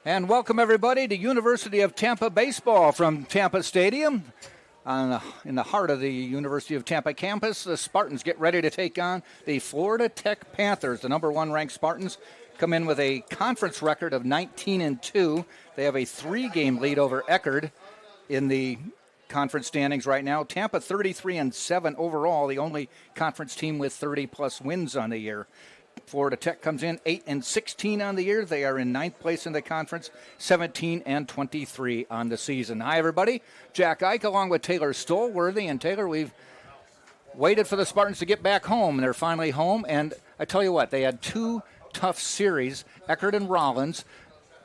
And welcome everybody to University of Tampa baseball from Tampa Stadium. In the heart of the University of Tampa campus, the Spartans get ready to take on the Florida Tech Panthers. The number one ranked Spartans come in with a conference record of 19-2. They have a 3-game lead over Eckerd in the conference standings right now. Tampa 33-7 overall, the only conference team with 30-plus wins on the year. Florida Tech comes in 8-16 on the year. They are in 9th place in the conference, 17-23 on the season. Hi, everybody. Jack Ike along with Taylor Stolworthy. And Taylor, we've waited for the Spartans to get back home, and they're finally home. And I tell you what, they had 2 tough series, Eckerd and Rollins,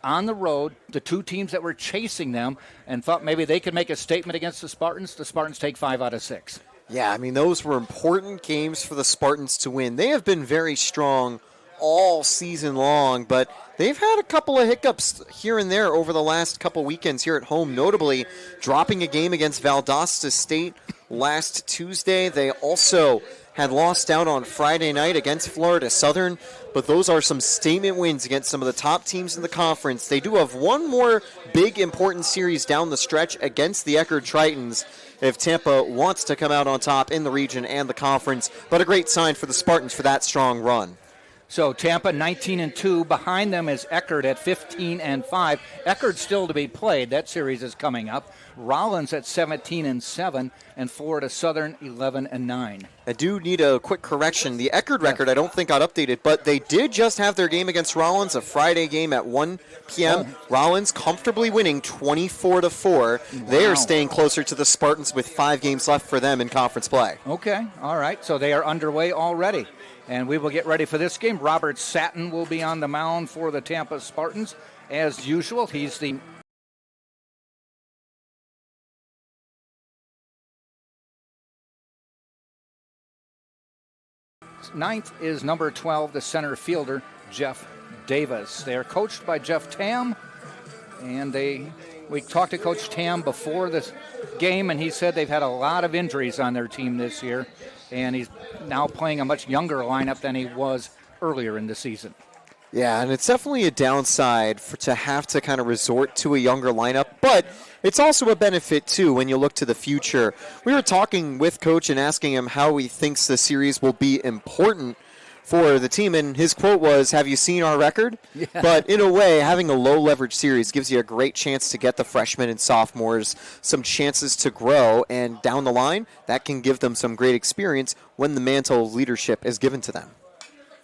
on the road, the 2 teams that were chasing them, and thought maybe they could make a statement against the Spartans. The Spartans take 5 out of 6. Yeah, I mean, those were important games for the Spartans to win. They have been very strong all season long, but they've had a couple of hiccups here and there over the last couple weekends here at home, notably dropping a game against Valdosta State last Tuesday. They also had lost out on Friday night against Florida Southern, but those are some statement wins against some of the top teams in the conference. They do have one more big important series down the stretch against the Eckerd Tritons if Tampa wants to come out on top in the region and the conference, but a great sign for the Spartans for that strong run. So Tampa 19-2. Behind them is Eckerd at 15-5. Eckerd still to be played. That series is coming up. Rollins at 17-7, and Florida Southern 11-9. I do need a quick correction. The Eckerd record I don't think got updated, but they did just have their game against Rollins, a Friday game at 1 p.m. Oh. Rollins comfortably winning 24-4. Wow. They are staying closer to the Spartans with 5 games left for them in conference play. Okay, all right. So they are underway already. And we will get ready for this game. Robert Satin will be on the mound for the Tampa Spartans. As usual, he's the ninth is number 12, the center fielder, Jeff Davis. They are coached by Jeff Tam, and we talked to Coach Tam before this game, and he said they've had a lot of injuries on their team this year, and he's now playing a much younger lineup than he was earlier in the season. Yeah, and it's definitely a downside to have to kind of resort to a younger lineup, but it's also a benefit, too, when you look to the future. We were talking with Coach and asking him how he thinks the series will be important for the team, and his quote was, "Have you seen our record?" Yeah. But in a way, having a low-leverage series gives you a great chance to get the freshmen and sophomores some chances to grow, and down the line, that can give them some great experience when the mantle of leadership is given to them.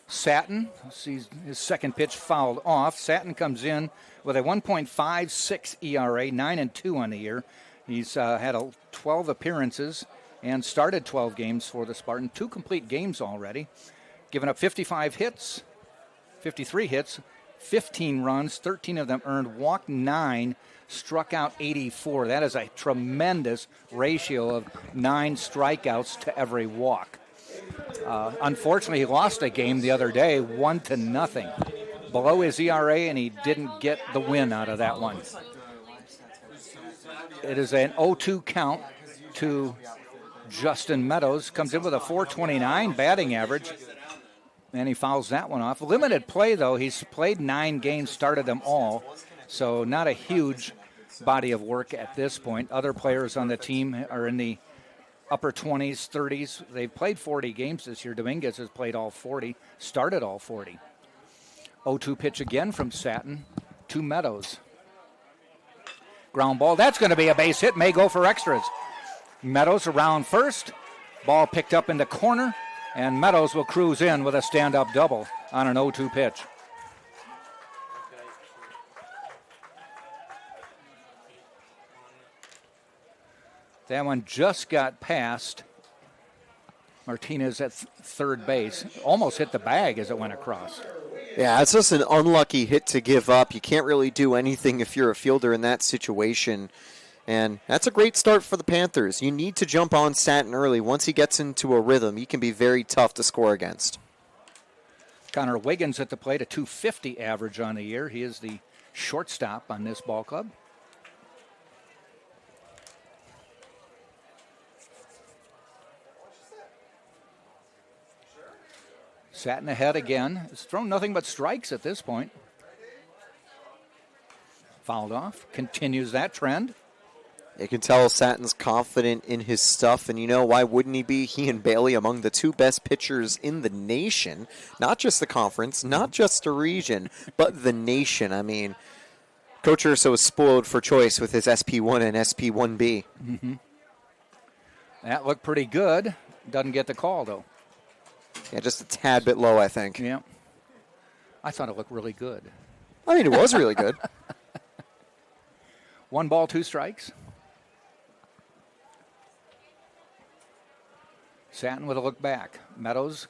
Satin sees his second pitch fouled off. Satin comes in with a 1.56 ERA, 9-2 on the year. He's had 12 appearances and started 12 games for the Spartan, 2 complete games already. Given up 53 hits, 15 runs, 13 of them earned, walked 9, struck out 84. That is a tremendous ratio of 9 strikeouts to every walk. Unfortunately, he lost a game the other day, 1-0. Below his ERA, and he didn't get the win out of that one. It is an 0-2 count to Justin Meadows. Comes in with a .429 batting average, and he fouls that one off. Limited play, though. He's played 9 games, started them all, so not a huge body of work at this point. Other players on the team are in the upper 20s, 30s. They've played 40 games this year. Dominguez has played all 40, started all 40. 0-2 pitch again from Satin to Meadows. Ground ball. That's going to be a base hit. May go for extras. Meadows around first. Ball picked up in the corner, and Meadows will cruise in with a stand-up double on an 0-2 pitch. That one just got past Martinez at third base. Almost hit the bag as it went across. Yeah, it's just an unlucky hit to give up. You can't really do anything if you're a fielder in that situation. And that's a great start for the Panthers. You need to jump on Satin early. Once he gets into a rhythm, he can be very tough to score against. Connor Wiggins at the plate, a .250 average on the year. He is the shortstop on this ball club. Satin ahead again. Has thrown nothing but strikes at this point. Fouled off. Continues that trend. You can tell Satton's confident in his stuff, and why wouldn't he be? He and Bailey among the 2 best pitchers in the nation, not just the conference, not just the region, but the nation. I mean, Coach Urso was spoiled for choice with his SP1 and SP1B. Mm-hmm. That looked pretty good. Doesn't get the call, though. Yeah, just a tad bit low, I think. Yeah. I thought it looked really good. I mean, it was really good. 1 ball, 2 strikes. Satin with a look back. Meadows,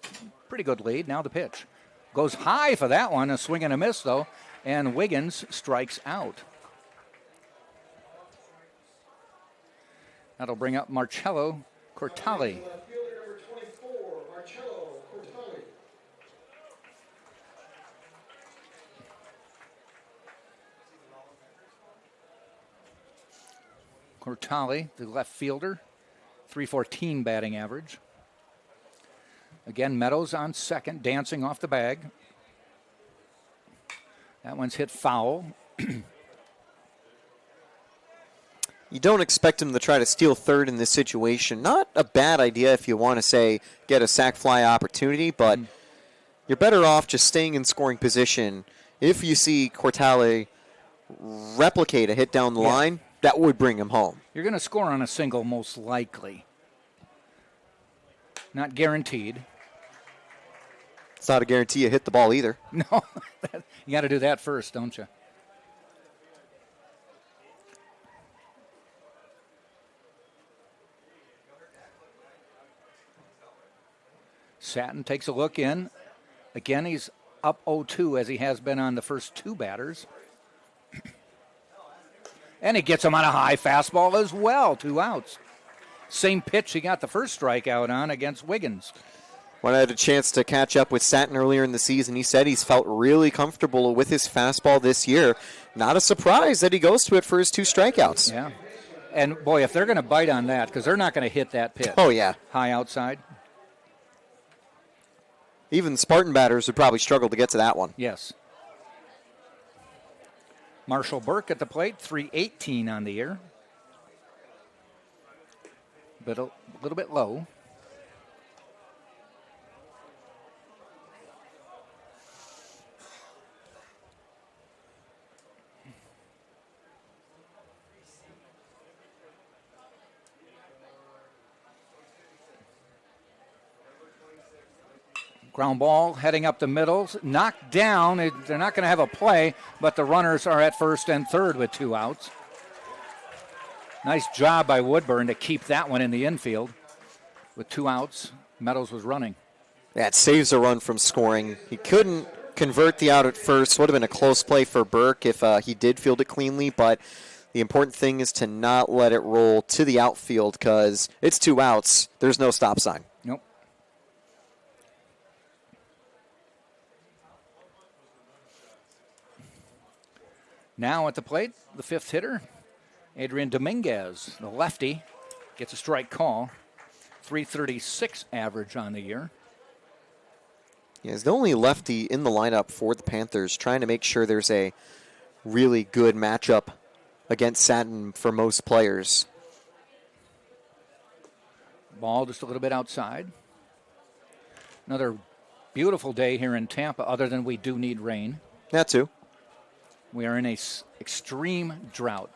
pretty good lead. Now the pitch. Goes high for that one. A swing and a miss, though. And Wiggins strikes out. That'll bring up Marcello Cortali. Cortali, the left fielder, 314 batting average. Again, Meadows on second, dancing off the bag. That one's hit foul. You don't expect him to try to steal third in this situation. Not a bad idea if you want to, say, get a sac fly opportunity, but you're better off just staying in scoring position. If you see Cortale replicate a hit down the line, that would bring him home. You're going to score on a single, most likely. Not guaranteed. It's not a guarantee you hit the ball either. No, you got to do that first, don't you? Satin takes a look in. Again, he's up 0-2 as he has been on the first 2 batters. And he gets him on a high fastball as well, 2 outs. Same pitch he got the first strikeout on against Wiggins. When I had a chance to catch up with Satin earlier in the season, he said he's felt really comfortable with his fastball this year. Not a surprise that he goes to it for his 2 strikeouts. Yeah. And, boy, if they're going to bite on that, because they're not going to hit that pitch. Oh, yeah. High outside. Even Spartan batters would probably struggle to get to that one. Yes. Marshall Burke at the plate, 318 on the year. But a little bit low. Ground ball heading up the middle, knocked down. They're not going to have a play, but the runners are at first and third with 2 outs. Nice job by Woodburn to keep that one in the infield. With 2 outs, Meadows was running. That saves a run from scoring. He couldn't convert the out at first. Would have been a close play for Burke if he did field it cleanly, but the important thing is to not let it roll to the outfield because it's 2 outs. There's no stop sign. Nope. Now at the plate, the 5th hitter, Adrian Dominguez, the lefty, gets a strike call. 336 average on the year. Yeah, he's the only lefty in the lineup for the Panthers, trying to make sure there's a really good matchup against Satin for most players. Ball just a little bit outside. Another beautiful day here in Tampa, other than we do need rain. That too. We are in a extreme drought.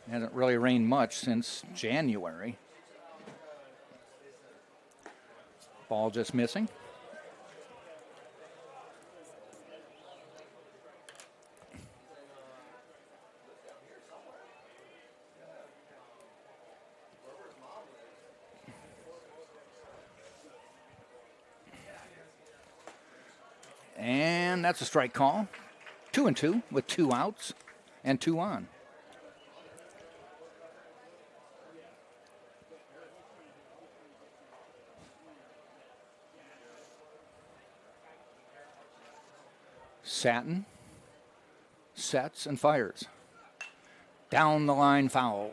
It hasn't really rained much since January. Ball just missing. And that's a strike call. 2-2 with 2 outs and 2 on. Satin sets and fires. Down the line foul.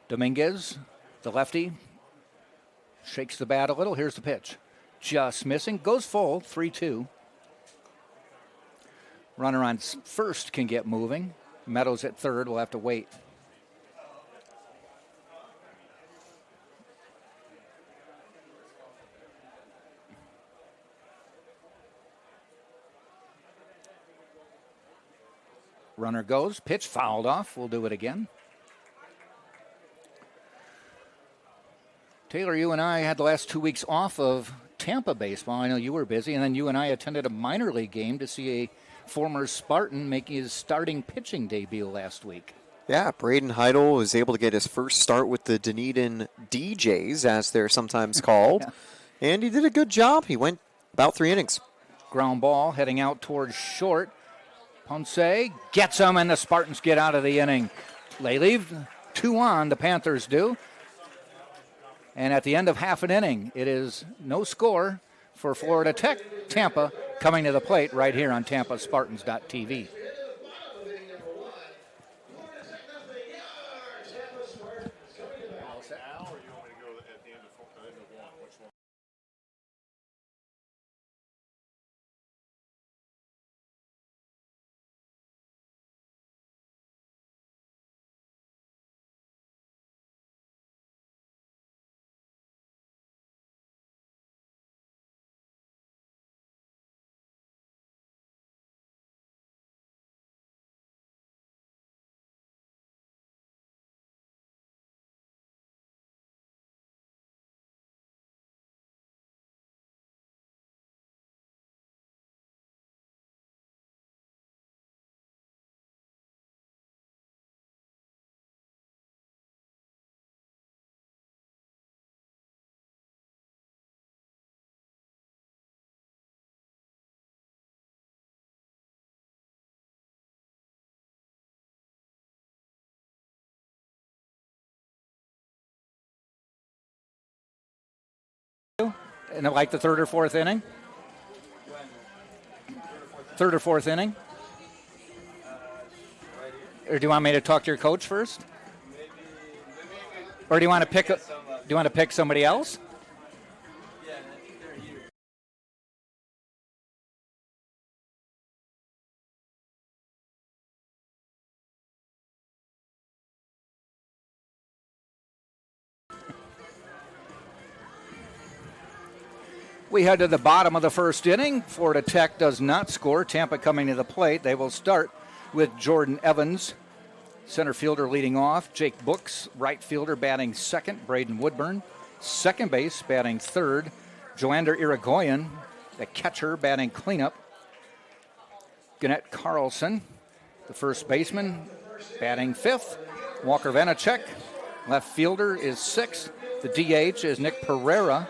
Dominguez, the lefty, shakes the bat a little. Here's the pitch. Just missing. Goes full, 3-2. Runner on first can get moving. Meadows at third will have to wait. Runner goes. Pitch fouled off. We'll do it again. Taylor, you and I had the last 2 weeks off of Tampa baseball. I know you were busy, and then you and I attended a minor league game to see a former Spartan making his starting pitching debut last week. Yeah, Braden Heidel was able to get his first start with the Dunedin DJs, as they're sometimes called, Yeah. and he did a good job. He went about 3 innings. Ground ball heading out towards short. Ponce gets him, and the Spartans get out of the inning. They leave 2 on, the Panthers do. And at the end of half an inning, it is no score for Florida Tech. Tampa coming to the plate right here on TampaSpartans.tv. And like the third or fourth inning? Third or fourth inning? Or do you want me to talk to your coach first? Or do you want to pick somebody else? We head to the bottom of the first inning. Florida Tech does not score. Tampa coming to the plate. They will start with Jordan Evans, center fielder leading off. Jake Books, right fielder batting second. Braden Woodburn, second base batting third. Joander Irigoyen, the catcher, batting cleanup. Gannett Carlson, the first baseman, batting fifth. Walker Vanacek, left fielder, is sixth. The DH is Nick Pereira.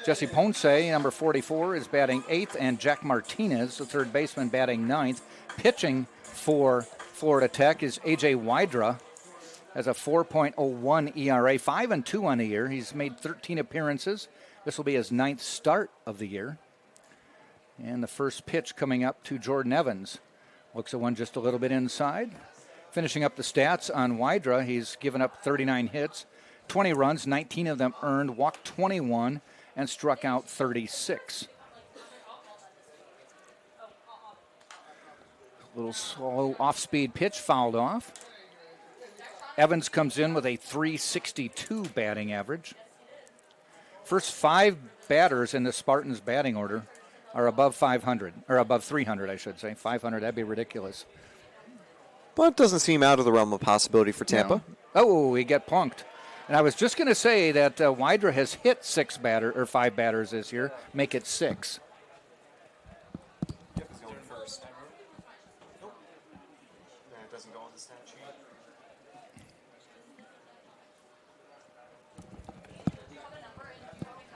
Jesse Ponce, number 44, is batting eighth, and Jack Martinez, the third baseman, batting ninth. Pitching for Florida Tech is A.J. Wydra, has a 4.01 ERA, 5-2 on the year. He's made 13 appearances. This will be his ninth start of the year. And the first pitch coming up to Jordan Evans. Looks at one just a little bit inside. Finishing up the stats on Wydra, he's given up 39 hits, 20 runs, 19 of them earned, walked 21, and struck out 36. A little slow off-speed pitch fouled off. Evans comes in with a 362 batting average. First 5 batters in the Spartans batting order are above 500, or above 300, I should say. 500, that'd be ridiculous. But it doesn't seem out of the realm of possibility for Tampa. No. Oh, he got punked. And I was just going to say that Wydra has hit 5 batters this year, make it 6.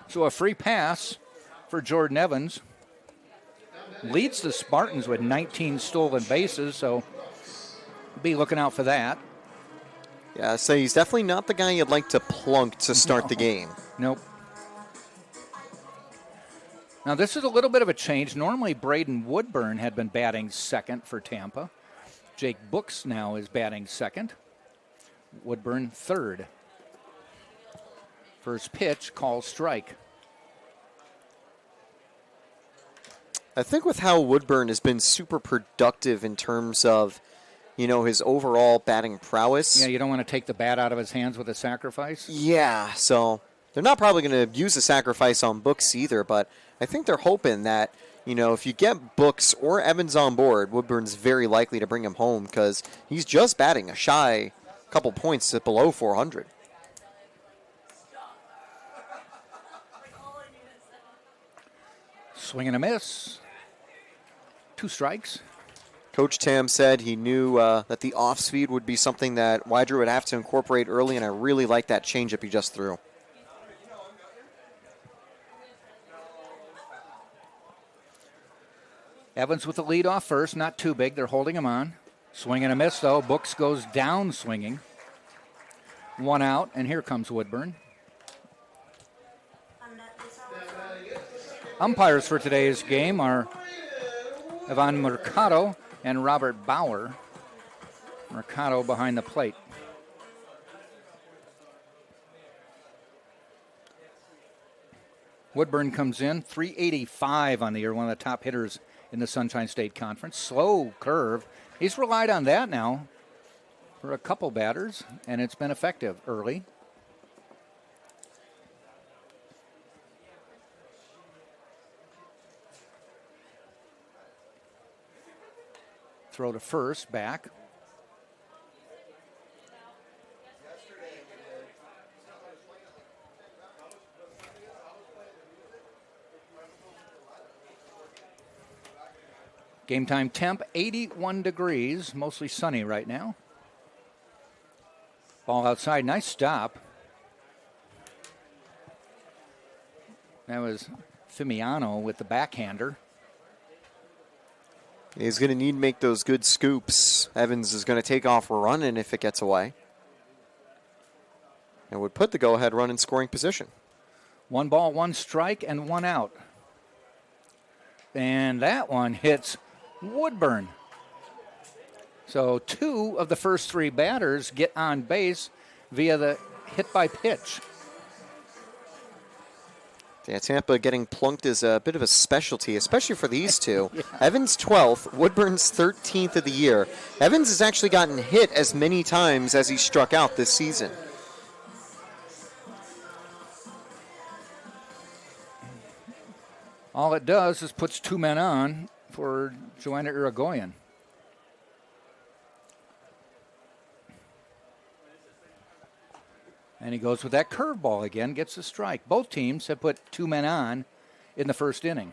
So a free pass for Jordan Evans. Leads the Spartans with 19 stolen bases, so be looking out for that. Yeah, so he's definitely not the guy you'd like to plunk to start the game. Nope. Now, this is a little bit of a change. Normally, Braden Woodburn had been batting second for Tampa. Jake Books now is batting second. Woodburn third. First pitch, call strike. I think with how Woodburn has been super productive in terms of, his overall batting prowess. Yeah, you don't want to take the bat out of his hands with a sacrifice. Yeah, so they're not probably going to use a sacrifice on Books either, but I think they're hoping that, if you get Books or Evans on board, Woodburn's very likely to bring him home because he's just batting a shy couple points at below 400. Swing and a miss. 2 strikes. Coach Tam said he knew that the off speed would be something that Wydra would have to incorporate early, and I really like that changeup he just threw. Evans with the lead off first, not too big. They're holding him on. Swing and a miss, though. Books goes down swinging. 1 out, and here comes Woodburn. Umpires for today's game are Ivan Mercado and Robert Bauer. Mercado behind the plate. Woodburn comes in, 385 on the year, one of the top hitters in the Sunshine State Conference. Slow curve. He's relied on that now for a couple batters, and it's been effective early. Throw to first, back. Game time temp, 81 degrees, mostly sunny right now. Ball outside, nice stop. That was Fimiano with the backhander. He's going to need to make those good scoops. Evans is going to take off running if it gets away. And would put the go-ahead run in scoring position. 1 ball, 1 strike, and 1 out. And that one hits Woodburn. So 2 of the first 3 batters get on base via the hit by pitch. Yeah, Tampa getting plunked is a bit of a specialty, especially for these two. Yeah. Evans 12th, Woodburn's 13th of the year. Evans has actually gotten hit as many times as he struck out this season. All it does is puts 2 men on for Joanna Irigoyen. And he goes with that curveball again, gets a strike. Both teams have put 2 men on in the first inning.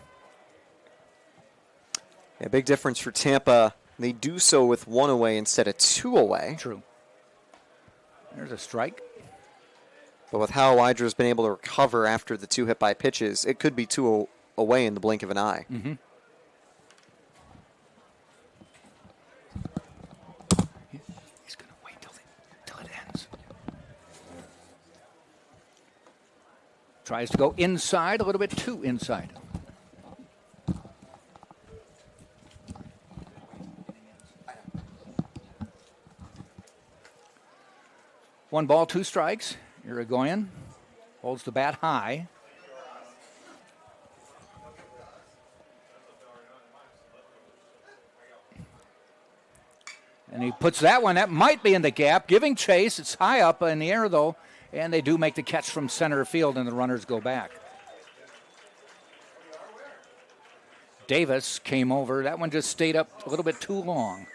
A big difference for Tampa. They do so with 1 away instead of 2 away. True. There's a strike. But with how Wydra's been able to recover after the 2 hit by pitches, it could be 2 away in the blink of an eye. Mm-hmm. He's going to wait till it ends. Tries to go inside, a little bit too inside. One ball, 2 strikes. Irigoyen holds the bat high. And he puts that one, that might be in the gap, giving chase. It's high up in the air, though, and they do make the catch from center field, and the runners go back. Davis came over. That one just stayed up a little bit too long.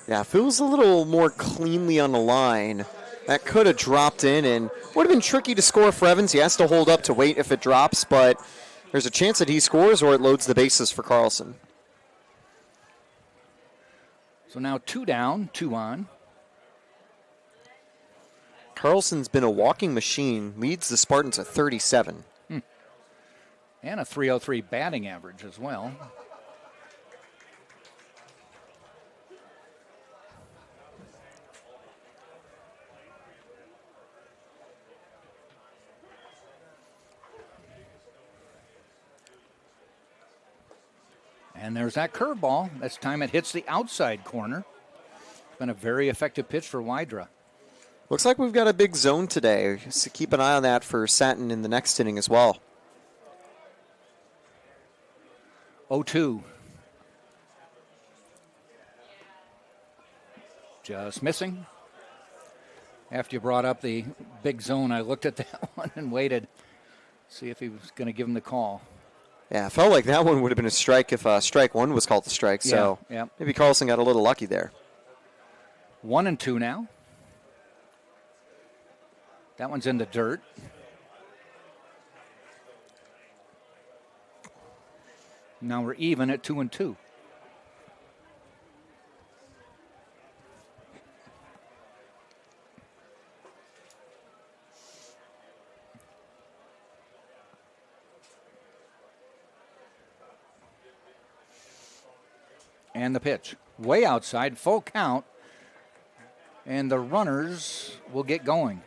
Yeah, if it was a little more cleanly on the line, that could have dropped in and would have been tricky to score for Evans. He has to hold up to wait if it drops, but there's a chance that he scores or it loads the bases for Carlson. So now 2 down, 2 on. Carlson's been a walking machine, leads the Spartans at 37. And a .303 batting average as well. And there's that curveball. This time it hits the outside corner. It's been a very effective pitch for Wydra. Looks like we've got a big zone today, so keep an eye on that for Satin in the next inning as well. 0-2. Just missing. After you brought up the big zone, I looked at that one and waited. See if he was going to give him the call. Yeah, I felt like that one would have been a strike if strike one was called the strike. So yeah. Maybe Carlson got a little lucky there. 1-2 now. That one's in the dirt. Now we're even at 2-2. And the pitch. Way outside, full count. And the runners will get going.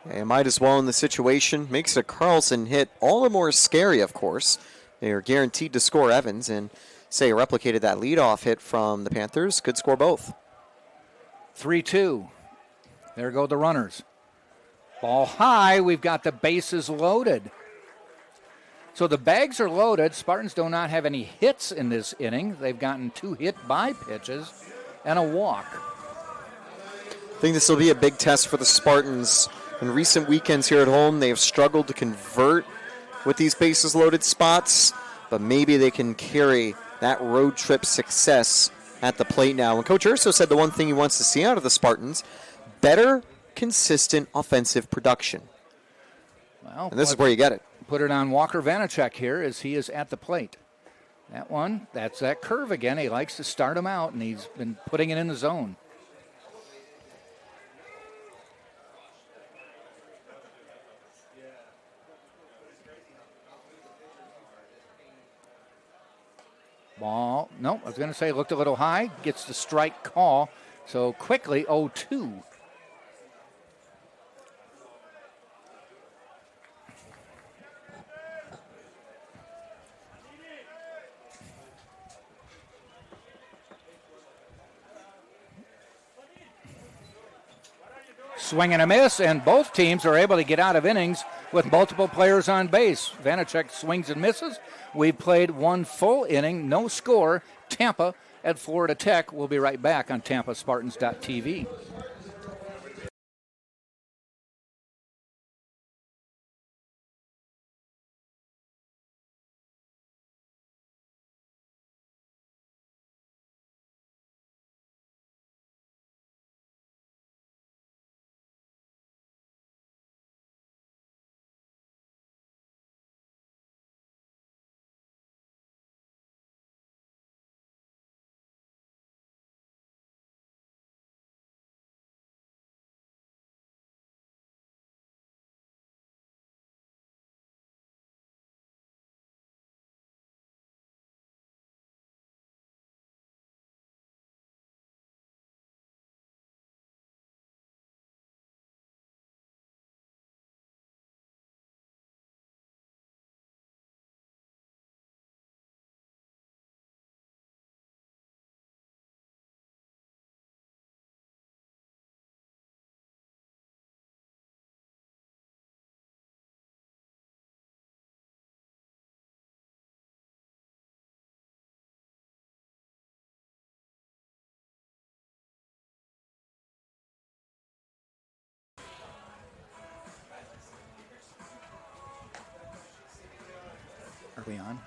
Yeah, might as well in the situation. Makes a Carlson hit all the more scary, of course. They are guaranteed to score Evans, and say replicated that leadoff hit from the Panthers. Could score both. 3-2. There go the runners. Ball high. We've got the bases loaded. So the bags are loaded. Spartans do not have any hits in this inning. They've gotten 2 hit-by pitches and a walk. I think this will be a big test for the Spartans. In recent weekends here at home, they have struggled to convert with these bases loaded spots, but maybe they can carry that road trip success at the plate now. And Coach Urso said the one thing he wants to see out of the Spartans, better, consistent offensive production. Well, and this is where you get it. Put it on Walker Vanacek here as he is at the plate. That one, that's that curve again. He likes to start him out, and he's been putting it in the zone. Ball, no, I was going to say looked a little high, gets the strike call, so quickly 0-2. Swing and a miss, and both teams are able to get out of innings with multiple players on base. Vanacek swings and misses. We've played one full inning, no score. Tampa at Florida Tech. We'll be right back on TampaSpartans.tv. Are we on?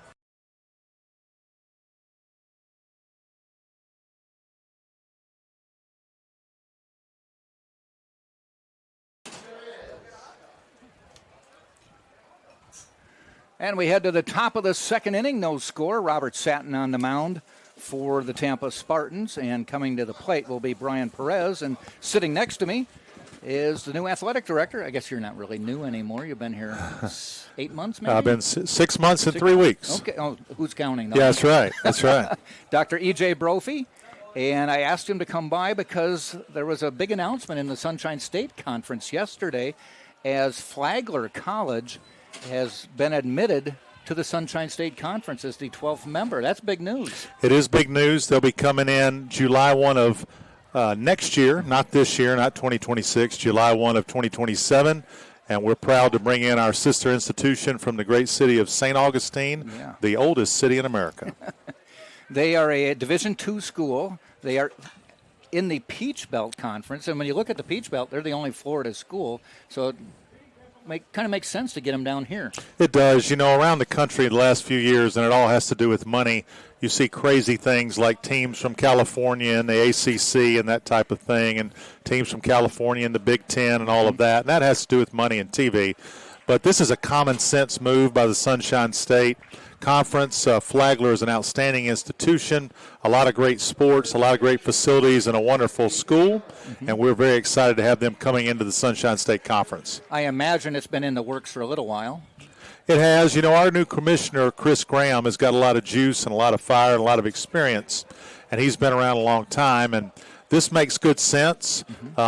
And we head to the top of the second inning. No score. Robert Satin on the mound for the Tampa Spartans. And coming to the plate will be Brian Perez. And sitting next to me is the new athletic director. I guess you're not really new anymore. You've been here 8 months, maybe? I've been 6 months and 3 weeks. Okay. Oh, who's counting? Yeah, that's right. That's right. Dr. E.J. Brophy. And I asked him to come by because there was a big announcement in the Sunshine State Conference yesterday as Flagler College has been admitted to the Sunshine State Conference as the 12th member. That's big news. It is big news. They'll be coming in July 1 of next year, not this year, not 2026, July 1 of 2027. And we're proud to bring in our sister institution from the great city of St. Augustine, the oldest city in America. They are a Division II school. They are in the Peach Belt Conference. And when you look at the Peach Belt, they're the only Florida school. So it kind of makes sense to get them down here. It does. You know, around the country in the last few years, and it all has to do with money, you see crazy things like teams from California and the ACC and that type of thing, and teams from California and the Big Ten and all of that. And that has to do with money and TV. But this is a common sense move by the Sunshine State Conference. Flagler is an outstanding institution, a lot of great sports, a lot of great facilities, and a wonderful school. And we're very excited to have them coming into the Sunshine State Conference. I imagine it's been in the works for a little while. It has. You know, our new commissioner, Chris Graham, has got a lot of juice and a lot of fire and a lot of experience, and he's been around a long time, and this makes good sense.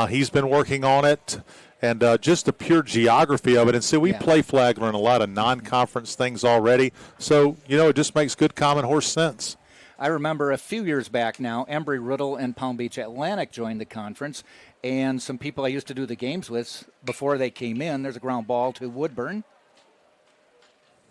He's been working on it, and just the pure geography of it. And so we play Flagler in a lot of non-conference things already, so, you know, it just makes good common horse sense. I remember a few years back now, Embry-Riddle and Palm Beach Atlantic joined the conference, and some people I used to do the games with before they came in, there's a ground ball to Woodburn.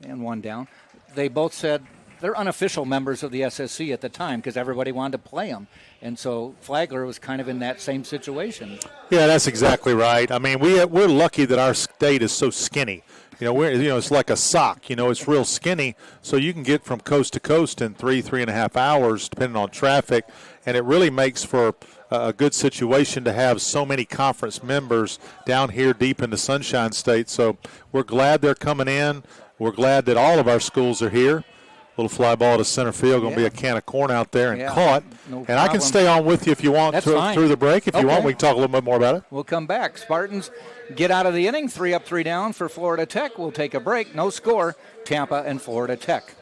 And one down. They both said they're unofficial members of the SSC at the time because everybody wanted to play them. And so Flagler was kind of in that same situation. Yeah, that's exactly right. I mean, we're lucky that our state is so skinny. You know, it's like a sock. You know, it's real skinny, so you can get from coast to coast in 3.5 hours, depending on traffic, and it really makes for a good situation to have so many conference members down here deep in the Sunshine State. So we're glad they're coming in. We're glad that all of our schools are here. Little fly ball to center field, going to be a can of corn out there and caught. No and problem. I can stay on with you if you want through the break. If you want, we can talk a little bit more about it. We'll come back. Spartans get out of the inning, 3 up, 3 down for Florida Tech. We'll take a break. No score, Tampa and Florida Tech.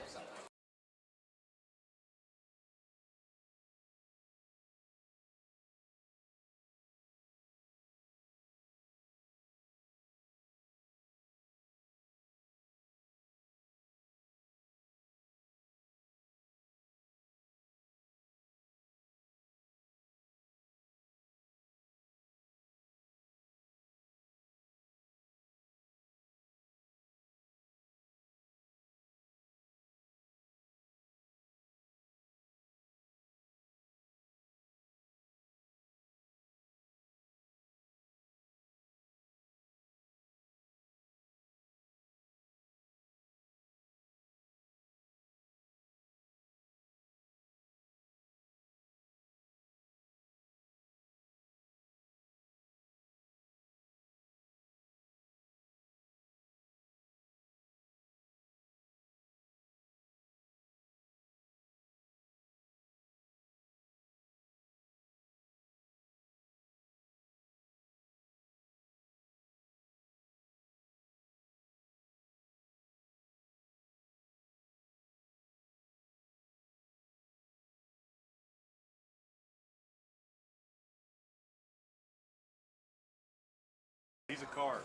He's a card.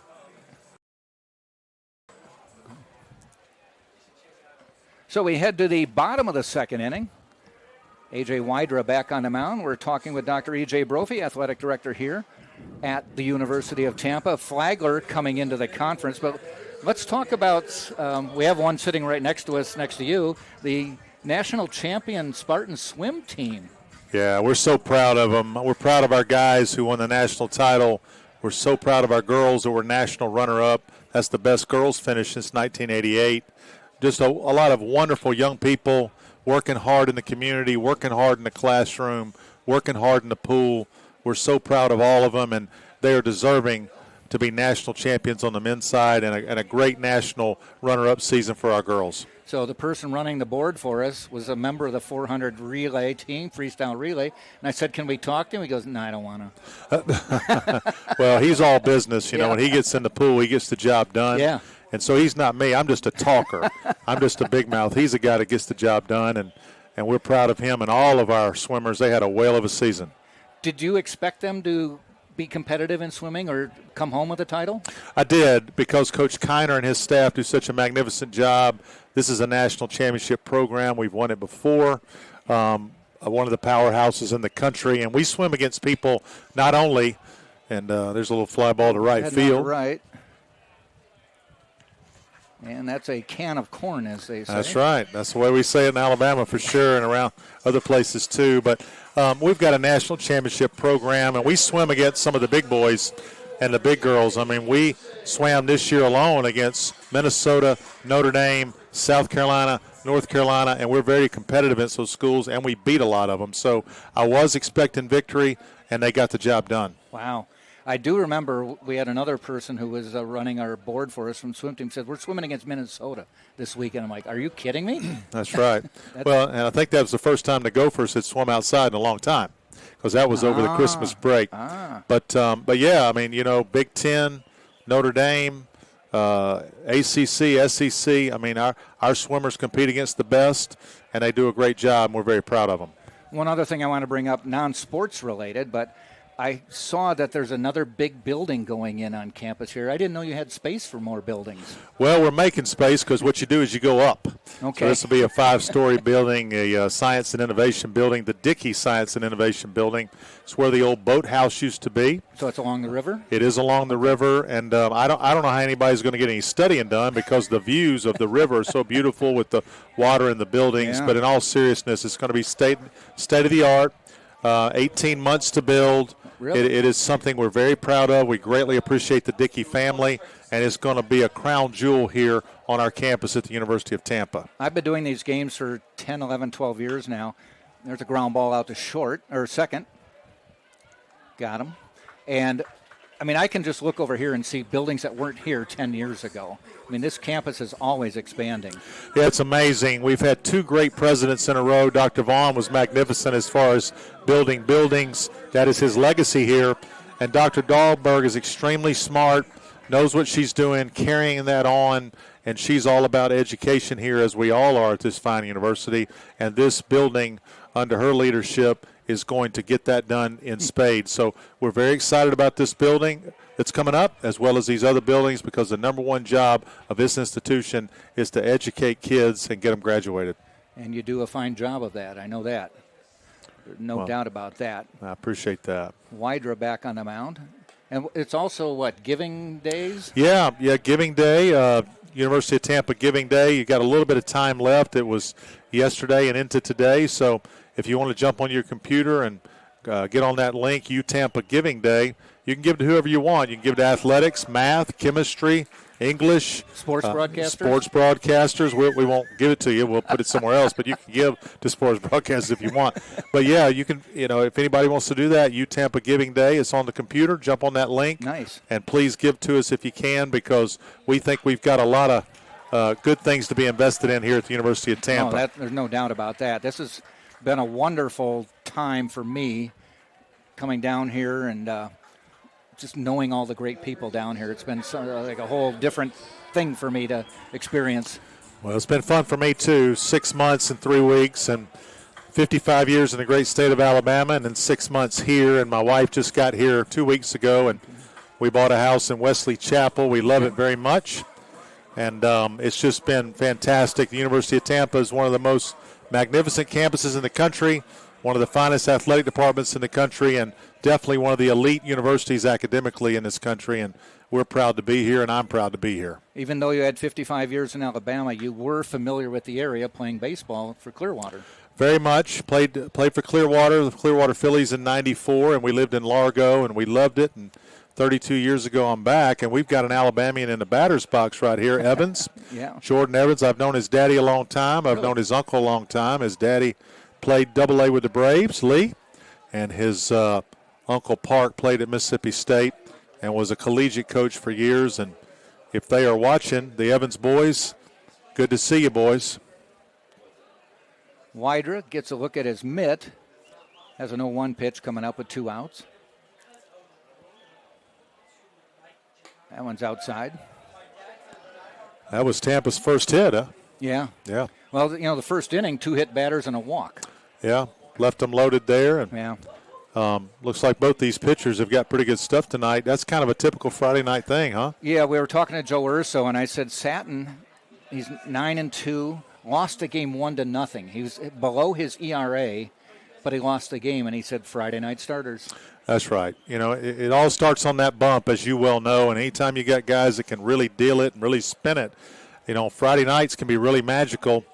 So we head to the bottom of the second inning. A.J. Wydra back on the mound. We're talking with Dr. E.J. Brophy, athletic director here at the University of Tampa. Flagler coming into the conference. But let's talk about, we have one sitting right next to us, next to you, the national champion Spartans swim team. Yeah, we're so proud of them. We're proud of our guys who won the national title. We're so proud of our girls who were national runner-up. That's the best girls finish since 1988. Just a lot of wonderful young people working hard in the community, working hard in the classroom, working hard in the pool. We're so proud of all of them, and they are deserving to be national champions on the men's side and a great national runner-up season for our girls. So the person running the board for us was a member of the 400 relay team, freestyle relay. And I said, can we talk to him? He goes, no, I don't want to. Well, he's all business. You know, when he gets in the pool, he gets the job done. Yeah. And so he's not me. I'm just a talker. I'm just a big mouth. He's a guy that gets the job done, and we're proud of him and all of our swimmers. They had a whale of a season. Did you expect them to be competitive in swimming or come home with a title? I did, because Coach Kiner and his staff do such a magnificent job. This is a national championship program. We've won it before. one of the powerhouses in the country, and we swim against people not only, and there's a little fly ball to right Heading out field. to right. And that's a can of corn, as they say. That's right. That's the way we say it in Alabama for sure, and around other places too. But we've got a national championship program, and we swim against some of the big boys and the big girls. I mean, we swam this year alone against Minnesota, Notre Dame, South Carolina, North Carolina, and we're very competitive in those schools, and we beat a lot of them. So I was expecting victory, and they got the job done. Wow. I do remember we had another person who was running our board for us from swim team said, we're swimming against Minnesota this weekend. I'm like, are you kidding me? That's right. Well, and I think that was the first time the Gophers had swum outside in a long time, because that was over the Christmas break. But yeah, I mean, Big Ten, Notre Dame, ACC, SEC, I mean, our swimmers compete against the best, and they do a great job, and we're very proud of them. One other thing I want to bring up, non-sports related, but I saw that there's another big building going in on campus here. I didn't know you had space for more buildings. Well, we're making space because what you do is you go up. Okay. So this will be a 5-story building, a science and innovation building, the Dickey Science and Innovation Building. It's where the old boathouse used to be. So it's along the river? It is along the river, and I don't know how anybody's going to get any studying done because the views of the river are so beautiful with the water in the buildings. Yeah. But in all seriousness, it's going to be state of the art. 18 months to build. Really? It is something we're very proud of. We greatly appreciate the Dickey family, and it's going to be a crown jewel here on our campus at the University of Tampa. I've been doing these games for 10, 11, 12 years now. There's a ground ball out to short, or second. Got him. And, I mean, I can just look over here and see buildings that weren't here 10 years ago. I mean, this campus is always expanding. Yeah, it's amazing. We've had 2 great presidents in a row. Dr. Vaughn was magnificent as far as building buildings. That is his legacy here. And Dr. Dahlberg is extremely smart, knows what she's doing, carrying that on, and she's all about education here, as we all are at this fine university. And this building, under her leadership, is going to get that done in spades. So we're very excited about this building that's coming up, as well as these other buildings, because the number one job of this institution is to educate kids and get them graduated. And you do a fine job of that. I know that. There's no doubt about that. I appreciate that. Wydra back on the mound. And it's also, Giving Days? Yeah, Giving Day, University of Tampa Giving Day. You got a little bit of time left. It was yesterday and into today. So if you want to jump on your computer and get on that link, Tampa Giving Day, you can give to whoever you want. You can give to athletics, math, chemistry, English. Sports broadcasters? Sports broadcasters. We won't give it to you. We'll put it somewhere else, but you can give to sports broadcasters if you want. But, yeah, you can, if anybody wants to do that, Tampa Giving Day, it's on the computer. Jump on that link. Nice. And please give to us if you can, because we think we've got a lot of good things to be invested in here at the University of Tampa. No, there's no doubt about that. This has been a wonderful time for me coming down here and just knowing all the great people down here. It's been like a whole different thing for me to experience. Well, it's been fun for me, too. 6 months and 3 weeks and 55 years in the great state of Alabama, and then 6 months here. And my wife just got here 2 weeks ago, and we bought a house in Wesley Chapel. We love it very much, and it's just been fantastic. The University of Tampa is one of the most magnificent campuses in the country, one of the finest athletic departments in the country, and definitely one of the elite universities academically in this country, and we're proud to be here, and I'm proud to be here. Even though you had 55 years in Alabama, you were familiar with the area playing baseball for Clearwater. Very much. Played for Clearwater, the Clearwater Phillies in '94, and we lived in Largo, and we loved it. And 32 years ago, I'm back, and we've got an Alabamian in the batter's box right here, Evans. Yeah. Jordan Evans. I've known his daddy a long time. I've known his uncle a long time. His daddy played Double-A with the Braves, Lee, and his Uncle Park played at Mississippi State and was a collegiate coach for years. And if they are watching, the Evans boys, good to see you, boys. Wydra gets a look at his mitt. Has an 0-1 pitch coming up with 2 outs. That one's outside. That was Tampa's first hit, huh? Yeah. Yeah. Well, the first inning, 2 hit batters and a walk. Yeah. Left them loaded there. And Yeah. looks like both these pitchers have got pretty good stuff tonight. That's kind of a typical Friday night thing, huh? Yeah, we were talking to Joe Urso, and I said Satin, he's 9-2, lost the game 1-0. He was below his ERA, but he lost the game, and he said Friday night starters. That's right. It all starts on that bump, as you well know, and anytime you got guys that can really deal it and really spin it, Friday nights can be really magical,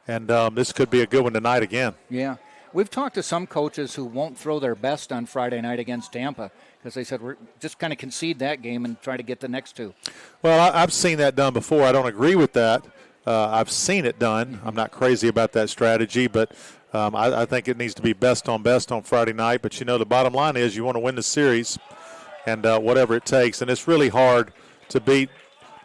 and this could be a good one tonight again. Yeah. We've talked to some coaches who won't throw their best on Friday night against Tampa because they said we're just kind of concede that game and try to get the next two. Well, I've seen that done before. I don't agree with that. I've seen it done. I'm not crazy about that strategy, but I think it needs to be best on Friday night. But, the bottom line is you want to win the series and whatever it takes. And it's really hard to beat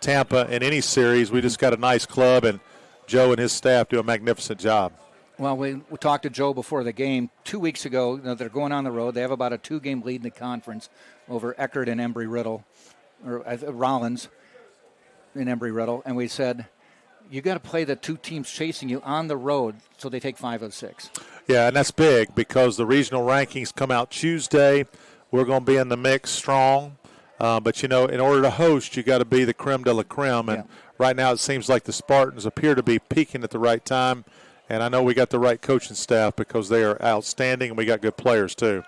Tampa in any series. We just got a nice club, and Joe and his staff do a magnificent job. Well, we talked to Joe before the game 2 weeks ago. They're going on the road. They have about a 2-game lead in the conference over Eckerd and Embry-Riddle, or Rollins and Embry-Riddle. And we said, you got to play the two teams chasing you on the road, so they take 5 of 6. Yeah, and that's big because the regional rankings come out Tuesday. We're going to be in the mix strong. But, in order to host, you got to be the creme de la creme. And right now it seems like the Spartans appear to be peaking at the right time. And I know we got the right coaching staff because they are outstanding, and we got good players too.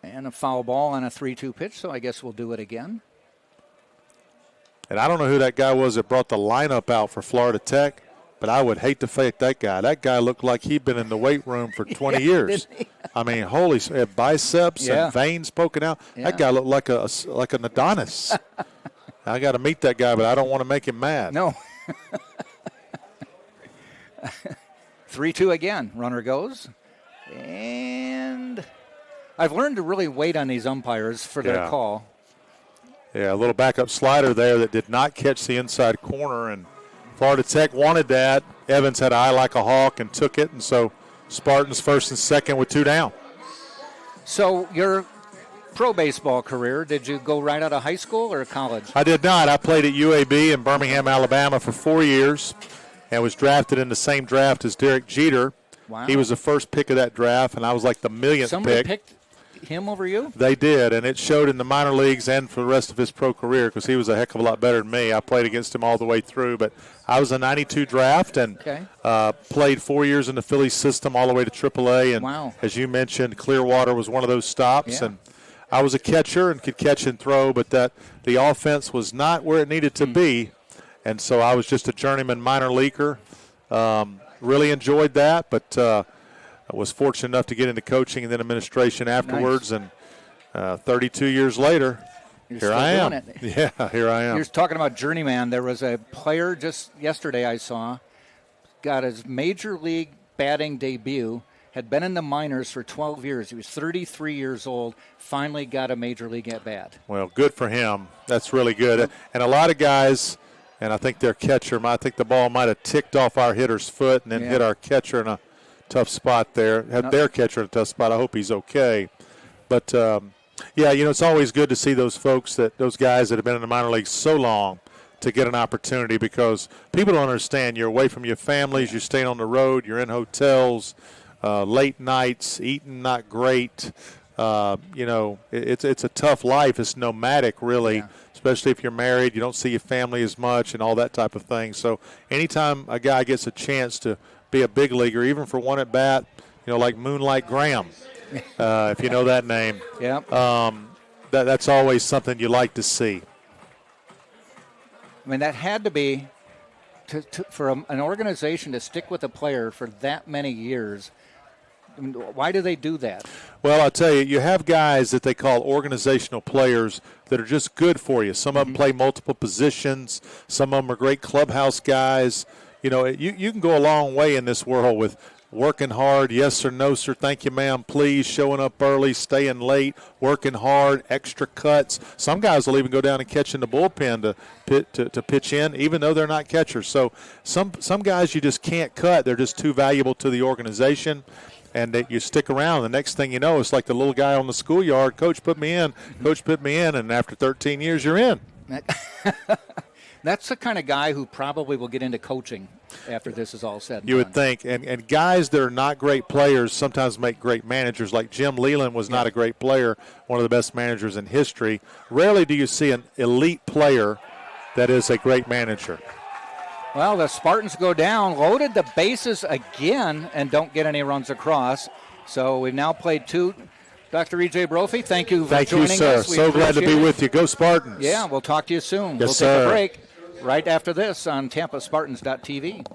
And a foul ball on a 3-2 pitch, so I guess we'll do it again. And I don't know who that guy was that brought the lineup out for Florida Tech, but I would hate to fake that guy. That guy looked like he'd been in the weight room for 20 years. I mean, holy biceps and veins poking out. Yeah. That guy looked like an Adonis. I got to meet that guy, but I don't want to make him mad. No. 3-2 again. Runner goes. And I've learned to really wait on these umpires for their call. Yeah, a little backup slider there that did not catch the inside corner, and Florida Tech wanted that. Evans had an eye like a hawk and took it, and so Spartans first and second with 2 down. So your pro baseball career, did you go right out of high school or college? I did not. I played at UAB in Birmingham, Alabama for 4 years and was drafted in the same draft as Derek Jeter. Wow. He was the first pick of that draft, and I was like the millionth Somebody pick. Picked him over you? They did, and it showed in the minor leagues and for the rest of his pro career because he was a heck of a lot better than me. I played against him all the way through, but I was a 92 draft and played 4 years in the Phillies system all the way to AAA. And as you mentioned, Clearwater was one of those stops. And I was a catcher and could catch and throw, but the offense was not where it needed to be. And so I was just a journeyman minor leaguer. Really enjoyed that, but I was fortunate enough to get into coaching and then administration afterwards. Nice. And 32 years later, here I am. Yeah, here I am. You're talking about journeyman. There was a player just yesterday I saw, got his major league batting debut, had been in the minors for 12 years. He was 33 years old, finally got a major league at bat. Well, good for him. That's really good. And a lot of guys, and I think their catcher, I think the ball might have ticked off our hitter's foot and then hit our catcher in a tough spot there. Had their catcher in a tough spot. I hope he's okay. But, it's always good to see those guys that have been in the minor leagues so long to get an opportunity because people don't understand. You're away from your families. You're staying on the road. You're in hotels, late nights, eating not great. It's a tough life. It's nomadic, really, especially if you're married. You don't see your family as much and all that type of thing. So anytime a guy gets a chance to be a big leaguer, even for one at bat, like Moonlight Graham, if you know that name. That's always something you like to see. I mean, that had to be for an organization to stick with a player for that many years. I mean, why do they do that? Well, I'll tell you, you have guys that they call organizational players that are just good for you. Some of them play multiple positions. Some of them are great clubhouse guys. You can go a long way in this world with working hard, yes sir, no sir, thank you ma'am, please, showing up early, staying late, working hard, extra cuts. Some guys will even go down and catch in the bullpen to pitch in, even though they're not catchers. So some guys you just can't cut. They're just too valuable to the organization. And that you stick around. The next thing you know, it's like the little guy on the schoolyard, coach put me in, and after 13 years you're in. That's the kind of guy who probably will get into coaching after this is all said and You done. would think. And guys that are not great players sometimes make great managers. Like Jim Leland was not a great player, one of the best managers in history. Rarely do you see an elite player that is a great manager. Well, the Spartans go down, loaded the bases again, and don't get any runs across. So we've now played two. Dr. E.J. Brophy, thank you for Thank you, joining sir. us. We So glad to be appreciate it. with you. Go Spartans. Yeah, we'll talk to you soon. Yes, we'll take sir. a break right after this on TampaSpartans.tv.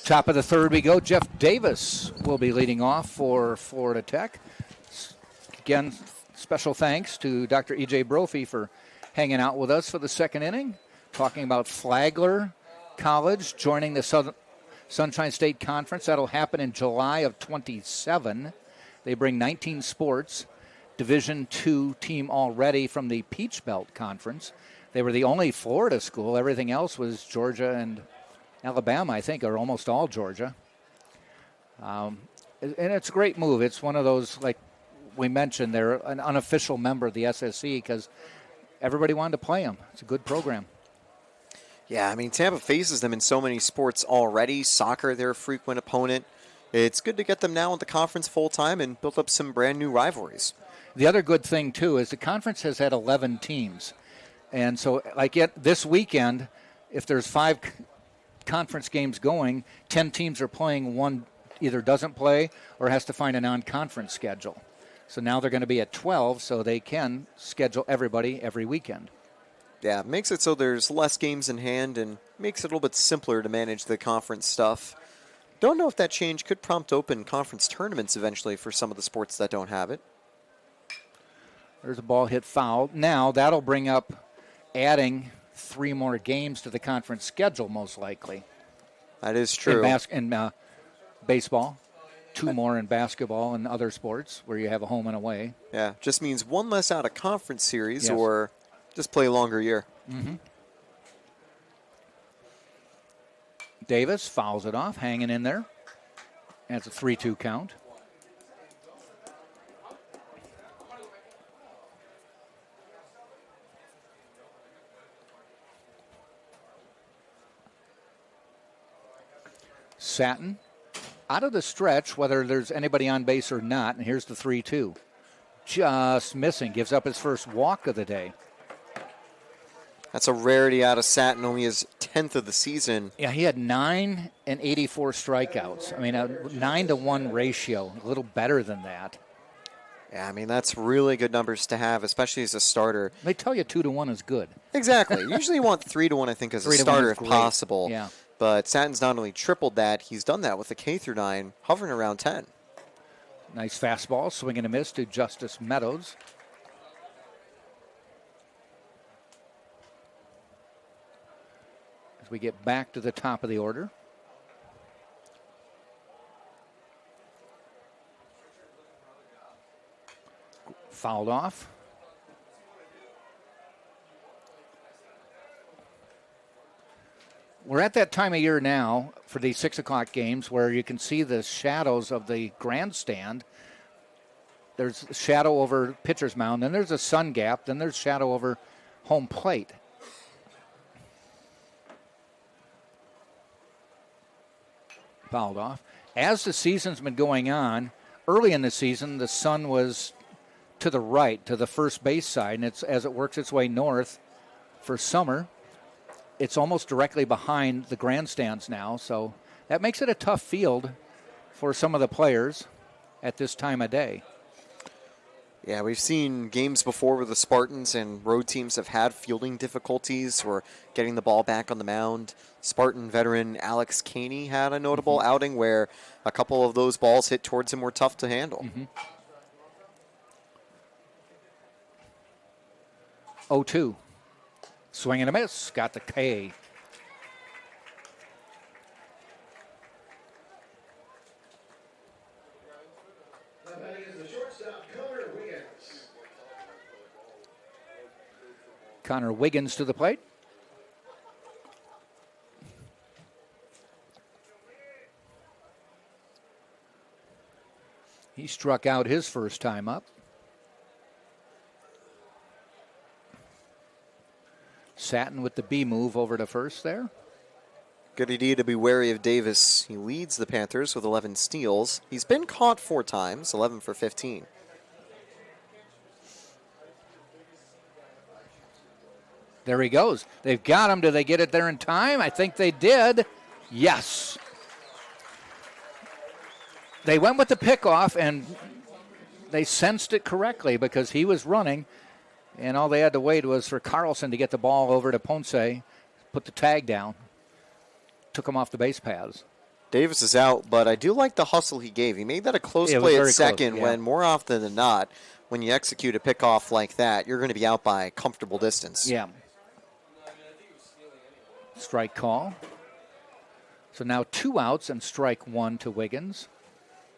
Top of the third we go. Jeff Davis will be leading off for Florida Tech. Again, special thanks to Dr. E.J. Brophy for hanging out with us for the second inning, talking about Flagler College joining the Sunshine State Conference. That'll happen in July of 27. They bring 19 sports, Division II team already from the Peach Belt Conference. They were the only Florida school. Everything else was Georgia and Alabama, I think, or almost all Georgia. And it's a great move. It's one of those, like we mentioned, they're an unofficial member of the SSC because everybody wanted to play them. It's a good program. Yeah, I mean, Tampa faces them in so many sports already. Soccer, they're a frequent opponent. It's good to get them now in the conference full-time and build up some brand new rivalries. The other good thing, too, is the conference has had 11 teams. And so, like this weekend, if there's 5 conference games going, 10 teams are playing, one either doesn't play or has to find a non-conference schedule. So now they're going to be at 12, so they can schedule everybody every weekend. Yeah, it makes it so there's less games in hand and makes it a little bit simpler to manage the conference stuff. Don't know if that change could prompt open conference tournaments eventually for some of the sports that don't have it. There's a ball hit foul. Now that'll bring up adding 3 more games to the conference schedule, most likely. That is true. In baseball, 2 more in basketball and other sports where you have a home and away. Yeah, just means 1 less out of conference series, Yes. or just play a longer year. Mm-hmm. Davis fouls it off, hanging in there. And it's a 3-2 count. Satin out of the stretch, whether there's anybody on base or not, and here's the 3-2. Just missing, gives up his first walk of the day. That's a rarity out of Satin, only his 10th of the season. Yeah, he had 9 and 84 strikeouts. I mean, a 9-to-1 ratio, a little better than that. Yeah, I mean, that's really good numbers to have, especially as a starter. They tell you 2-to-1 is good. Exactly. Usually you want 3-to-1, I think, as a 3-to-1 starter is if great. possible. Yeah. But Satin's not only tripled that, he's done that with the K through 9, hovering around 10. Nice fastball, swing and a miss to Justice Meadows. As we get back to the top of the order. Fouled off. We're at that time of year now for these 6 o'clock games where you can see the shadows of the grandstand. There's shadow over pitcher's mound, then there's a sun gap, then there's shadow over home plate. Fouled off. As the season's been going on, early in the season, the sun was to the right, to the first base side, and as it works its way north for summer, it's almost directly behind the grandstands now, so that makes it a tough field for some of the players at this time of day. Yeah, we've seen games before where the Spartans and road teams have had fielding difficulties or getting the ball back on the mound. Spartan veteran Alex Caney had a notable outing where a couple of those balls hit towards him were tough to handle. 0-2. Swing and a miss. Got the K. Connor Wiggins to the plate. He struck out his first time up. Satin with the B move over to first there. Good idea to be wary of Davis. He leads the Panthers with 11 steals. He's been caught 4 times, 11 for 15. There he goes. They've got him. Do they get it there in time? I think they did. Yes. They went with the pickoff, and they sensed it correctly because he was running, and all they had to wait was for Carlson to get the ball over to Ponce, put the tag down, took him off the base paths. Davis is out, but I do like the hustle he gave. He made that a close play at second when more often than not, when you execute a pickoff like that, you're going to be out by a comfortable distance. Yeah. Strike call. So now 2 outs and strike 1 to Wiggins.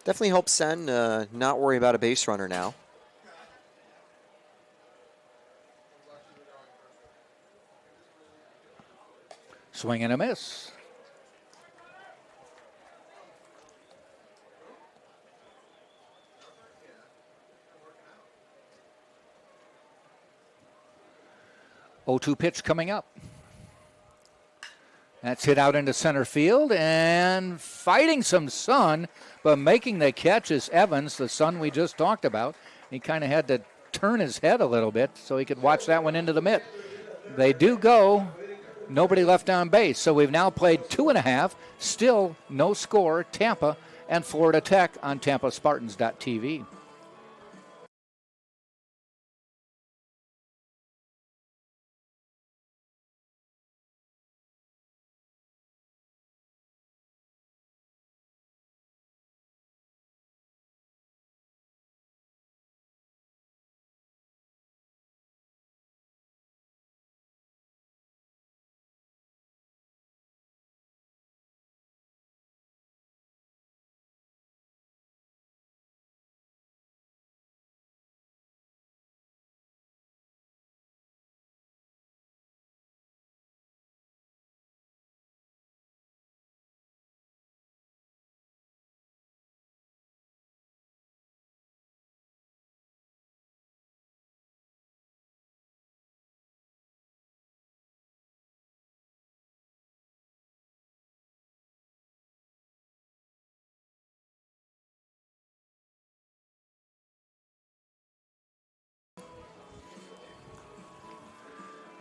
Definitely helps Sen not worry about a base runner now. Swing and a miss. Oh, 0-2 pitch coming up. That's hit out into center field and fighting some sun, but making the catch is Evans, the son we just talked about. He kind of had to turn his head a little bit so he could watch that one into the mitt. They do go. Nobody left on base. So we've now played 2.5. Still no score. Tampa and Florida Tech on TampaSpartans.tv.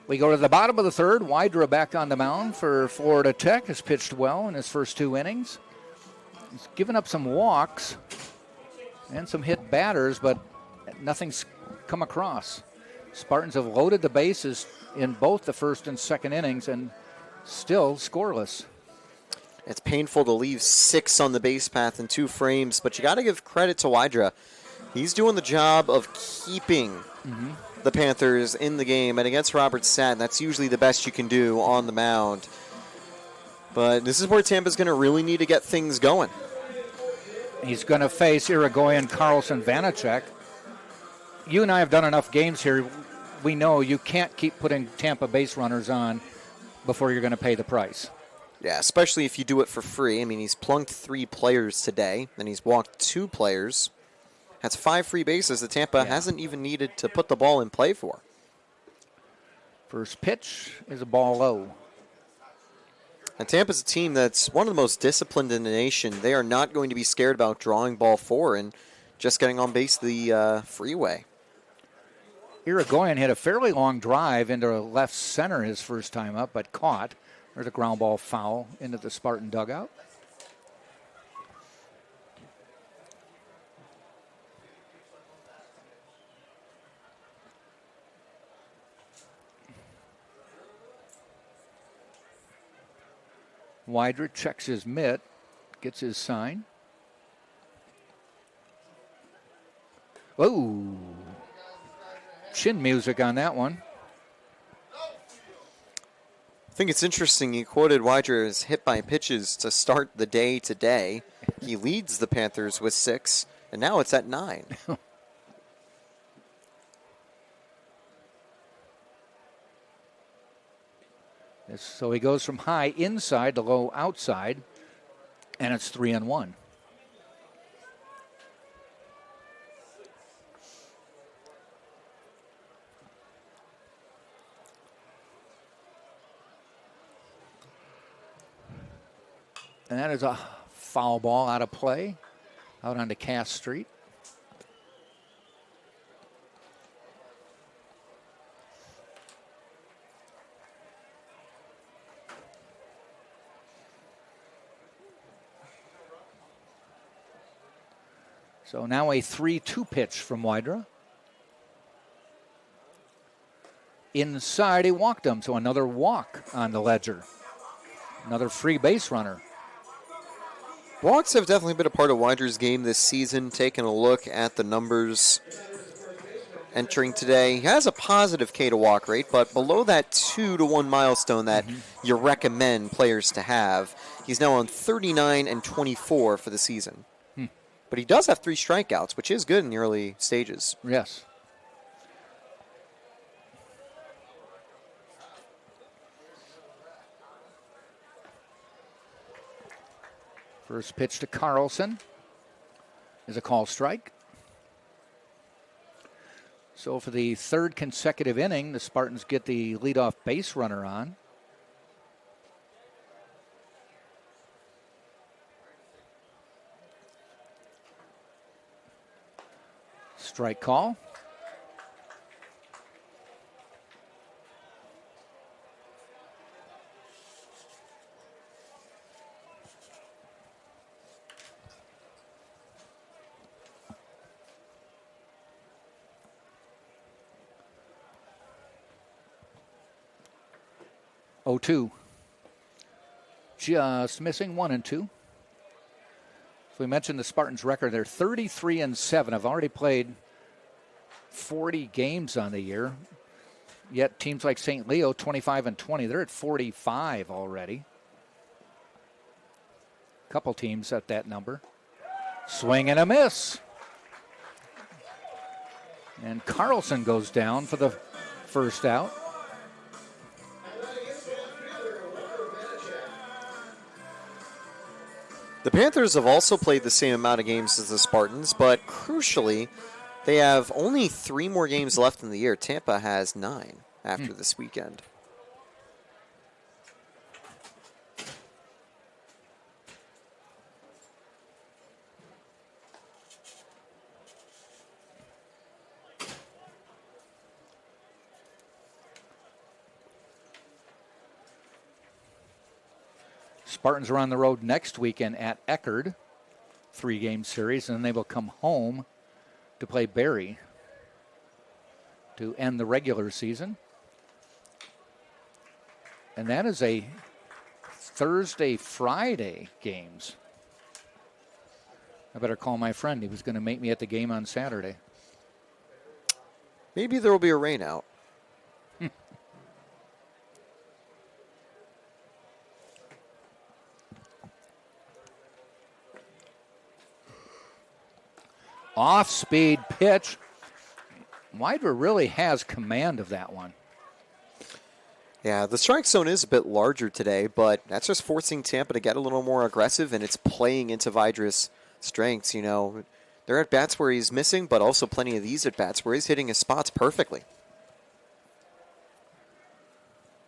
We go to the bottom of the third. Wydra back on the mound for Florida Tech. Has pitched well in his first 2 innings. He's given up some walks and some hit batters, but nothing's come across. Spartans have loaded the bases in both the first and second innings and still scoreless. It's painful to leave 6 on the base path in 2 frames, but you got to give credit to Wydra. He's doing the job of keeping the Panthers in the game, and against Robert Satin, that's usually the best you can do on the mound. But this is where Tampa's going to really need to get things going. He's going to face Irigoyen, Carlson, Vanacek. You and I have done enough games here. We know you can't keep putting Tampa base runners on before you're going to pay the price. Yeah, especially if you do it for free. I mean, he's plunked 3 players today, and he's walked 2 players. That's 5 free bases that Tampa hasn't even needed to put the ball in play for. First pitch is a ball low. And Tampa's a team that's one of the most disciplined in the nation. They are not going to be scared about drawing ball 4 and just getting on base the freeway. Irigoyen hit a fairly long drive into left center his first time up, but caught. There's a ground ball foul into the Spartan dugout. Wider checks his mitt, gets his sign. Oh, chin music on that one. I think it's interesting. He quoted Wider as hit by pitches to start the day today. He leads the Panthers with 6, and now it's at 9. So he goes from high inside to low outside, and it's 3-1. And that is a foul ball out of play, out onto Cass Street. So now a 3-2 pitch from Wydra. Inside, he walked him, so another walk on the ledger. Another free base runner. Walks have definitely been a part of Wider's game this season. Taking a look at the numbers entering today, he has a positive K to walk rate, but below that 2-to-1 milestone that you recommend players to have. He's now on 39 and 24 for the season. But he does have 3 strikeouts, which is good in the early stages. Yes. First pitch to Carlson is a call strike. So for the 3rd consecutive inning, the Spartans get the leadoff base runner on. Strike call. Oh, 2. Just missing 1 and 2. So we mentioned the Spartans' record. They're 33-7. Have already played 40 games on the year. Yet teams like St. Leo, 25-20, they're at 45 already. A couple teams at that number. Swing and a miss. And Carlson goes down for the first out. The Panthers have also played the same amount of games as the Spartans, but crucially, they have only 3 more games left in the year. Tampa has 9 after this weekend. Spartans are on the road next weekend at Eckerd, 3-game series, and then they will come home to play Barrie to end the regular season. And that is a Thursday-Friday games. I better call my friend. He was going to meet me at the game on Saturday. Maybe there will be a rain out. Off-speed pitch. Wider really has command of that one. Yeah, the strike zone is a bit larger today, but that's just forcing Tampa to get a little more aggressive, and it's playing into Vidra's strengths. You know, there are at bats where he's missing, but also plenty of these at bats where he's hitting his spots perfectly.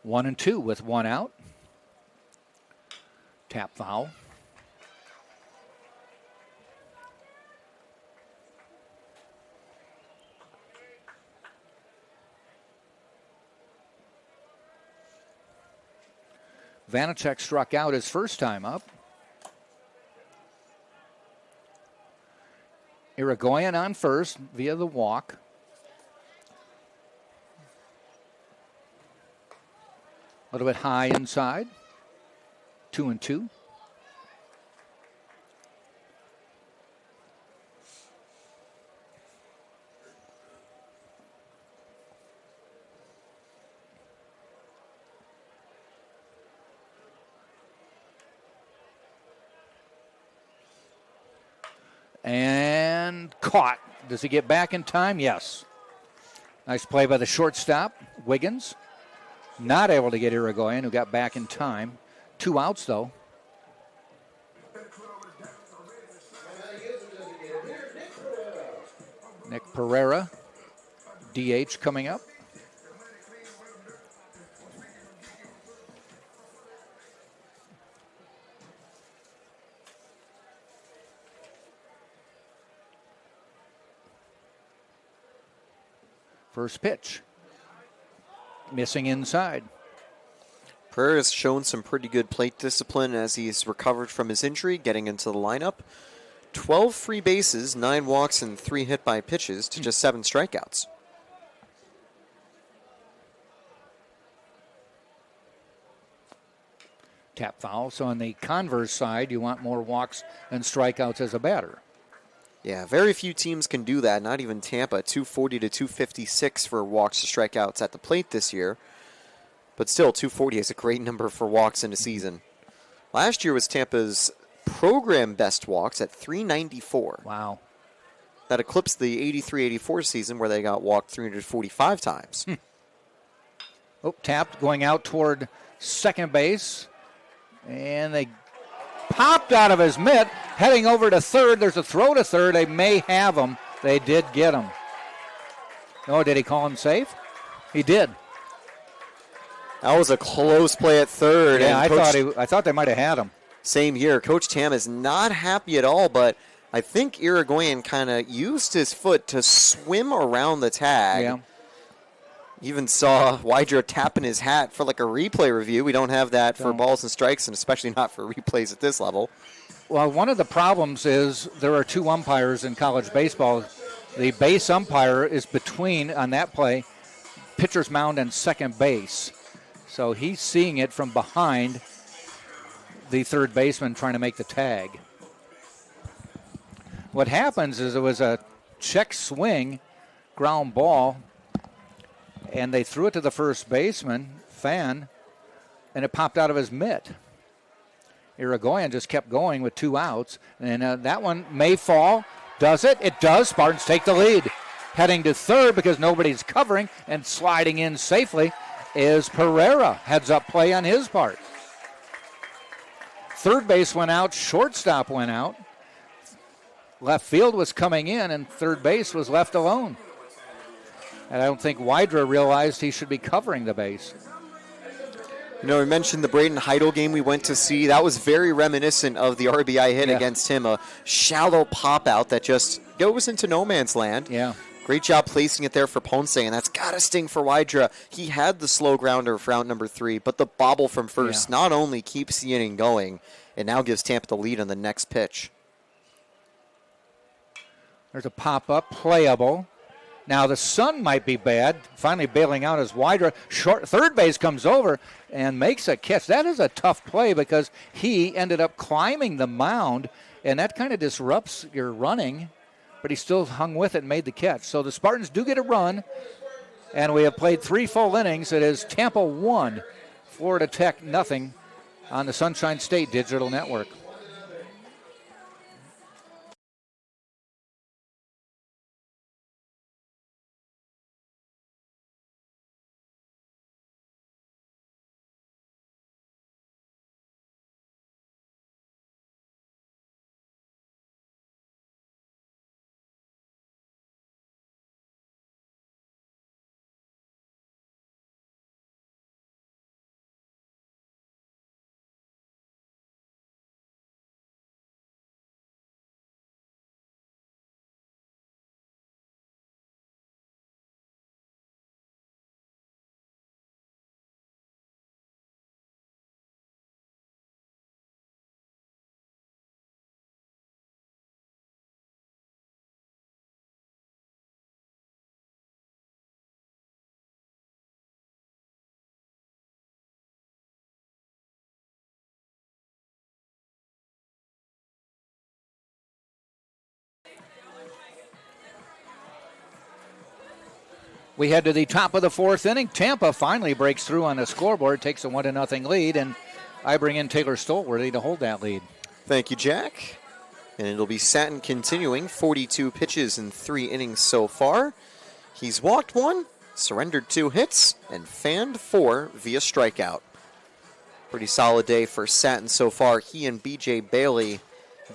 1-2 with one out. Tap foul. Vanacek struck out his first time up. Irigoyen on first via the walk. A little bit high inside. 2-2. And caught. Does he get back in time? Yes. Nice play by the shortstop, Wiggins. Not able to get Irigoyen, who got back in time. 2 outs, though. Nick Pereira, DH coming up. First pitch. Missing inside. Pereira has shown some pretty good plate discipline as he's recovered from his injury, getting into the lineup. 12 free bases, 9 walks, and 3 hit by pitches to just 7 strikeouts. Tap foul. So on the converse side, you want more walks and strikeouts as a batter. Yeah, very few teams can do that, not even Tampa. 240 to 256 for walks to strikeouts at the plate this year. But still, 240 is a great number for walks in a season. Last year was Tampa's program best walks at 394. Wow. That eclipsed the 83-84 season where they got walked 345 times. Oh, tapped, going out toward second base. And they popped out of his mitt, heading over to third. There's a throw to third. They may have him. They did get him. Oh, did he call him safe? He did. That was a close play at third. Yeah, and I thought they might have had him. Same here. Coach Tam is not happy at all, but I think Irigoyen kind of used his foot to swim around the tag. Yeah. Even saw Wydra tapping his hat for like a replay review. We don't have that for balls and strikes, and especially not for replays at this level. Well, one of the problems is there are 2 umpires in college baseball. The base umpire is between, on that play, pitcher's mound and second base. So he's seeing it from behind the third baseman trying to make the tag. What happens is it was a check swing, ground ball, and they threw it to the first baseman, Fan, and it popped out of his mitt. Irigoyen just kept going with 2 outs, and that one may fall. Does it? It does. Spartans take the lead. Heading to third because nobody's covering, and sliding in safely is Pereira. Heads up play on his part. Third base went out. Shortstop went out. Left field was coming in, and third base was left alone. And I don't think Wydra realized he should be covering the base. You know, we mentioned the Braden Heidel game we went to see. That was very reminiscent of the RBI hit against him. A shallow pop-out that just goes into no man's land. Yeah. Great job placing it there for Ponce, and that's got to sting for Wydra. He had the slow grounder for out number 3, but the bobble from first not only keeps the inning going, it now gives Tampa the lead on the next pitch. There's a pop-up, playable. Now the sun might be bad. Finally bailing out as Wydra. Third base comes over and makes a catch. That is a tough play because he ended up climbing the mound, and that kind of disrupts your running, but he still hung with it and made the catch. So the Spartans do get a run, and we have played 3 full innings. It is Tampa 1, Florida Tech nothing on the Sunshine State Digital Network. We head to the top of the fourth inning. Tampa finally breaks through on the scoreboard, takes a 1-0 lead, and I bring in Taylor Stoltworthy to hold that lead. Thank you, Jack. And it'll be Satin continuing, 42 pitches in 3 innings so far. He's walked 1, surrendered 2 hits, and fanned 4 via strikeout. Pretty solid day for Satin so far. He and B.J. Bailey,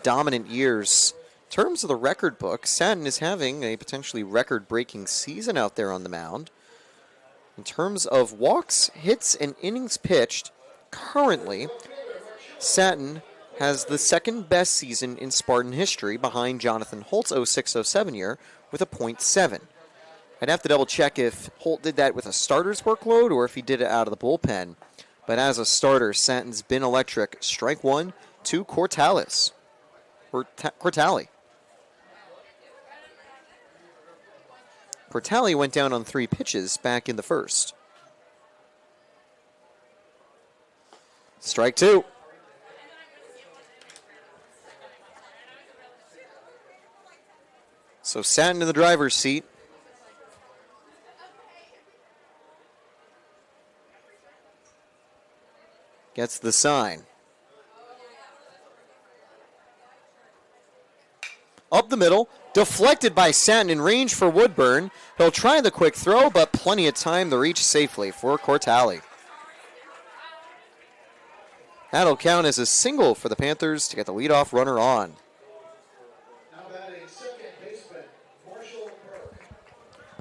dominant years. In terms of the record book, Satin is having a potentially record-breaking season out there on the mound. In terms of walks, hits, and innings pitched, currently, Satin has the second best season in Spartan history behind Jonathan Holt's 06-07 year with a .7. I'd have to double check if Holt did that with a starter's workload or if he did it out of the bullpen. But as a starter, Satin's been electric. Strike 1 to Cortales. Cortale. Cortale went down on 3 pitches back in the first. Strike 2. So Satin in the driver's seat. Gets the sign. Up the middle, deflected by Satin in range for Woodburn. He'll try the quick throw, but plenty of time to reach safely for Cortale. That'll count as a single for the Panthers to get the leadoff runner on.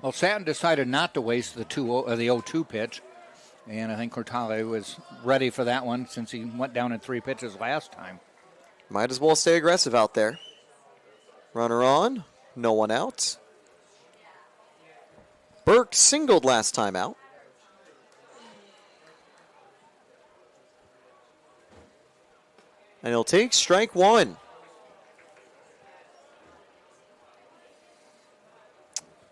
Well, Satin decided not to waste the 0-2 pitch, and I think Cortale was ready for that one since he went down in 3 pitches last time. Might as well stay aggressive out there. Runner on, no one out. Burke singled last time out. And he'll take strike 1.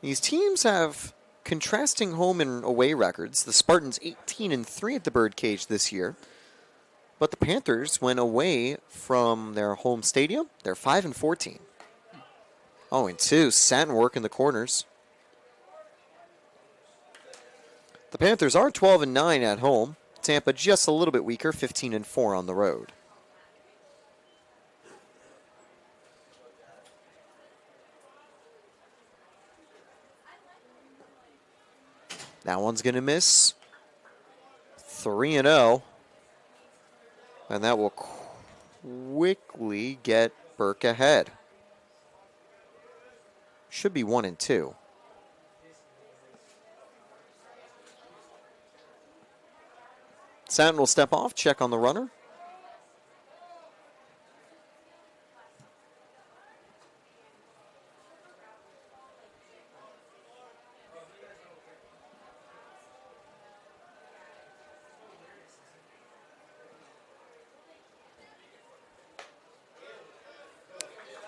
These teams have contrasting home and away records. The Spartans 18-3 at the Birdcage this year. But the Panthers went away from their home stadium. They're 5-14. 0-2. Satin working the corners. The Panthers are 12-9 at home. Tampa just a little bit weaker, 15-4 on the road. That one's going to miss. 3-0. And that will quickly get Burke ahead. Should be 1-2. Satin will step off, check on the runner.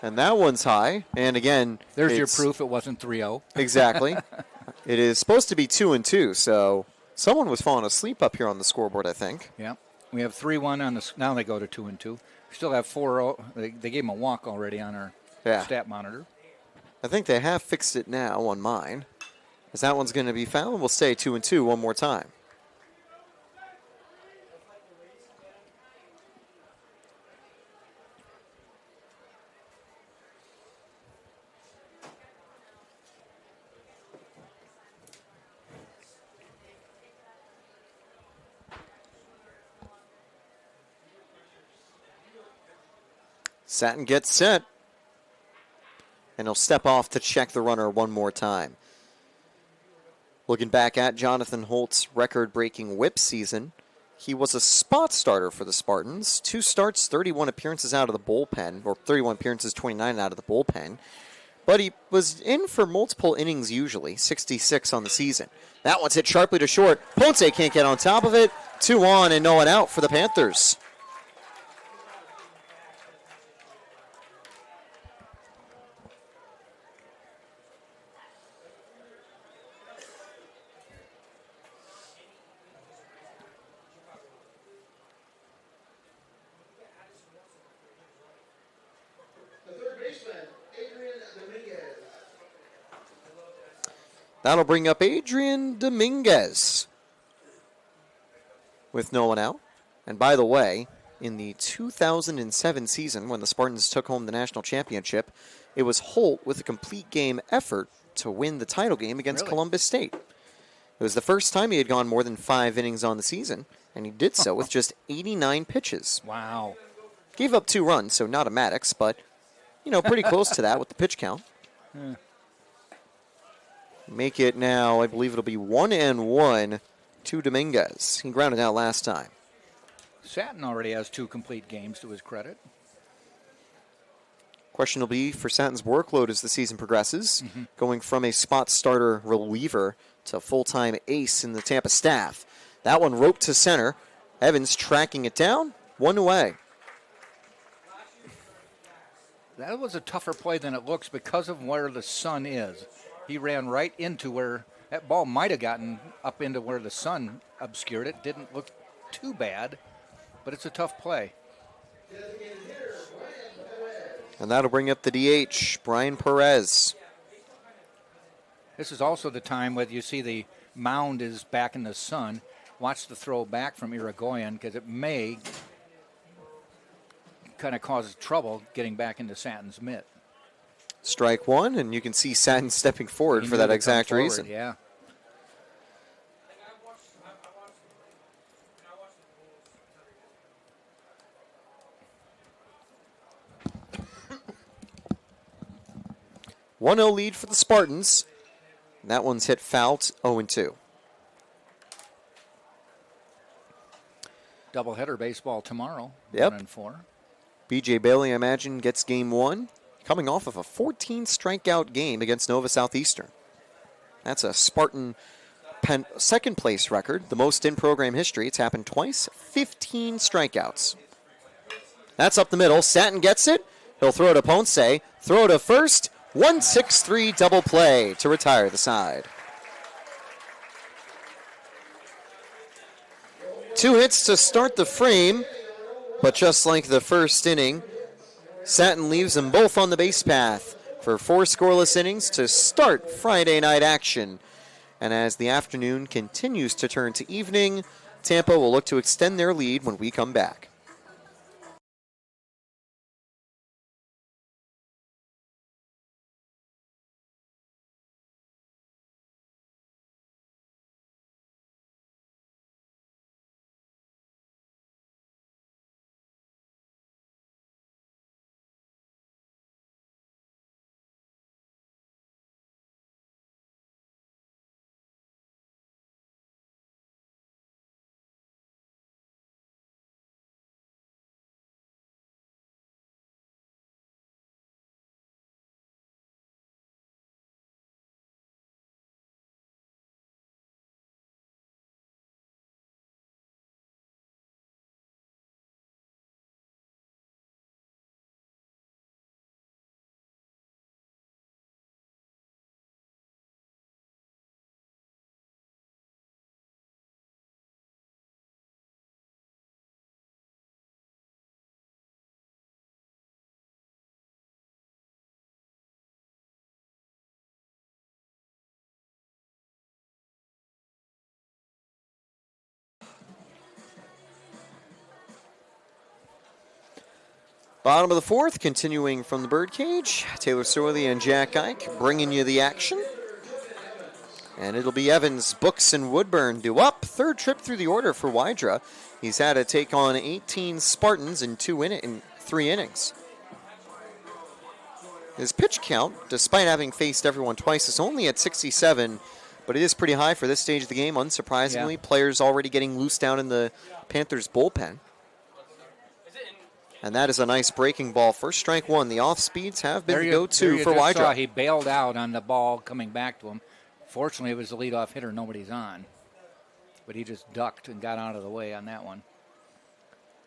And that one's high. And again, there's your proof it wasn't 3-0. Exactly. It is supposed to be 2-2, so someone was falling asleep up here on the scoreboard, I think. Yeah. We have 3-1 on the. Now they go to 2-2. We still have 4-0. They gave him a walk already on our stat monitor. I think they have fixed it now on mine. As that one's going to be fouled, we'll stay 2-2 one more time. Satin gets set, and he'll step off to check the runner one more time. Looking back at Jonathan Holt's record-breaking whip season, he was a spot starter for the Spartans. 2 starts, 31 appearances out of the bullpen, or 31 appearances, 29 out of the bullpen. But he was in for multiple innings usually, 66 on the season. That one's hit sharply to short. Ponce can't get on top of it. 2 on and no one out for the Panthers. That'll bring up Adrian Dominguez with no one out. And by the way, in the 2007 season, when the Spartans took home the national championship, it was Holt with a complete game effort to win the title game against Columbus State. It was the first time he had gone more than 5 innings on the season, and he did so with just 89 pitches. Wow. Gave up 2 runs, so not a Maddox, but, pretty close to that with the pitch count. Yeah. Make it now, I believe it'll be 1-1 to Dominguez. He grounded out last time. Satin already has 2 complete games to his credit. Question will be for Satin's workload as the season progresses, going from a spot starter reliever to full-time ace in the Tampa staff. That one roped to center. Evans tracking it down, 1 away. That was a tougher play than it looks because of where the sun is. He ran right into where that ball might have gotten up into where the sun obscured it. Didn't look too bad, but it's a tough play. And that'll bring up the DH, Brian Perez. This is also the time where you see the mound is back in the sun. Watch the throw back from Irigoyen because it may kind of cause trouble getting back into Satin's mitt. Strike 1, and you can see Satin stepping forward for that exact reason. Yeah. One 0 lead for the Spartans. That one's hit foul, 0-2. Doubleheader baseball tomorrow. Yep. 1-4. B.J. Bailey, I imagine, gets game 1, coming off of a 14 strikeout game against Nova Southeastern. That's a Spartan second place record, the most in program history. It's happened twice, 15 strikeouts. That's up the middle. Satin gets it. He'll throw to Ponce. Throw to first. 1-6-3 double play to retire the side. 2 hits to start the frame, but just like the first inning, Satin leaves them both on the base path for 4 scoreless innings to start Friday night action. And as the afternoon continues to turn to evening, Tampa will look to extend their lead when we come back. Bottom of the 4th, continuing from the birdcage. Taylor Sorley and Jack Ike bringing you the action. And it'll be Evans, Books, and Woodburn due up. 3rd trip through the order for Wydra. He's had to take on 18 Spartans in 3 innings. His pitch count, despite having faced everyone twice, is only at 67, but it is pretty high for this stage of the game, unsurprisingly. Yeah. Players already getting loose down in the Panthers' bullpen. And that is a nice breaking ball. First strike 1. The off speeds have been the go-to for Wydra. He bailed out on the ball coming back to him. Fortunately, it was the leadoff hitter. Nobody's on. But he just ducked and got out of the way on that one.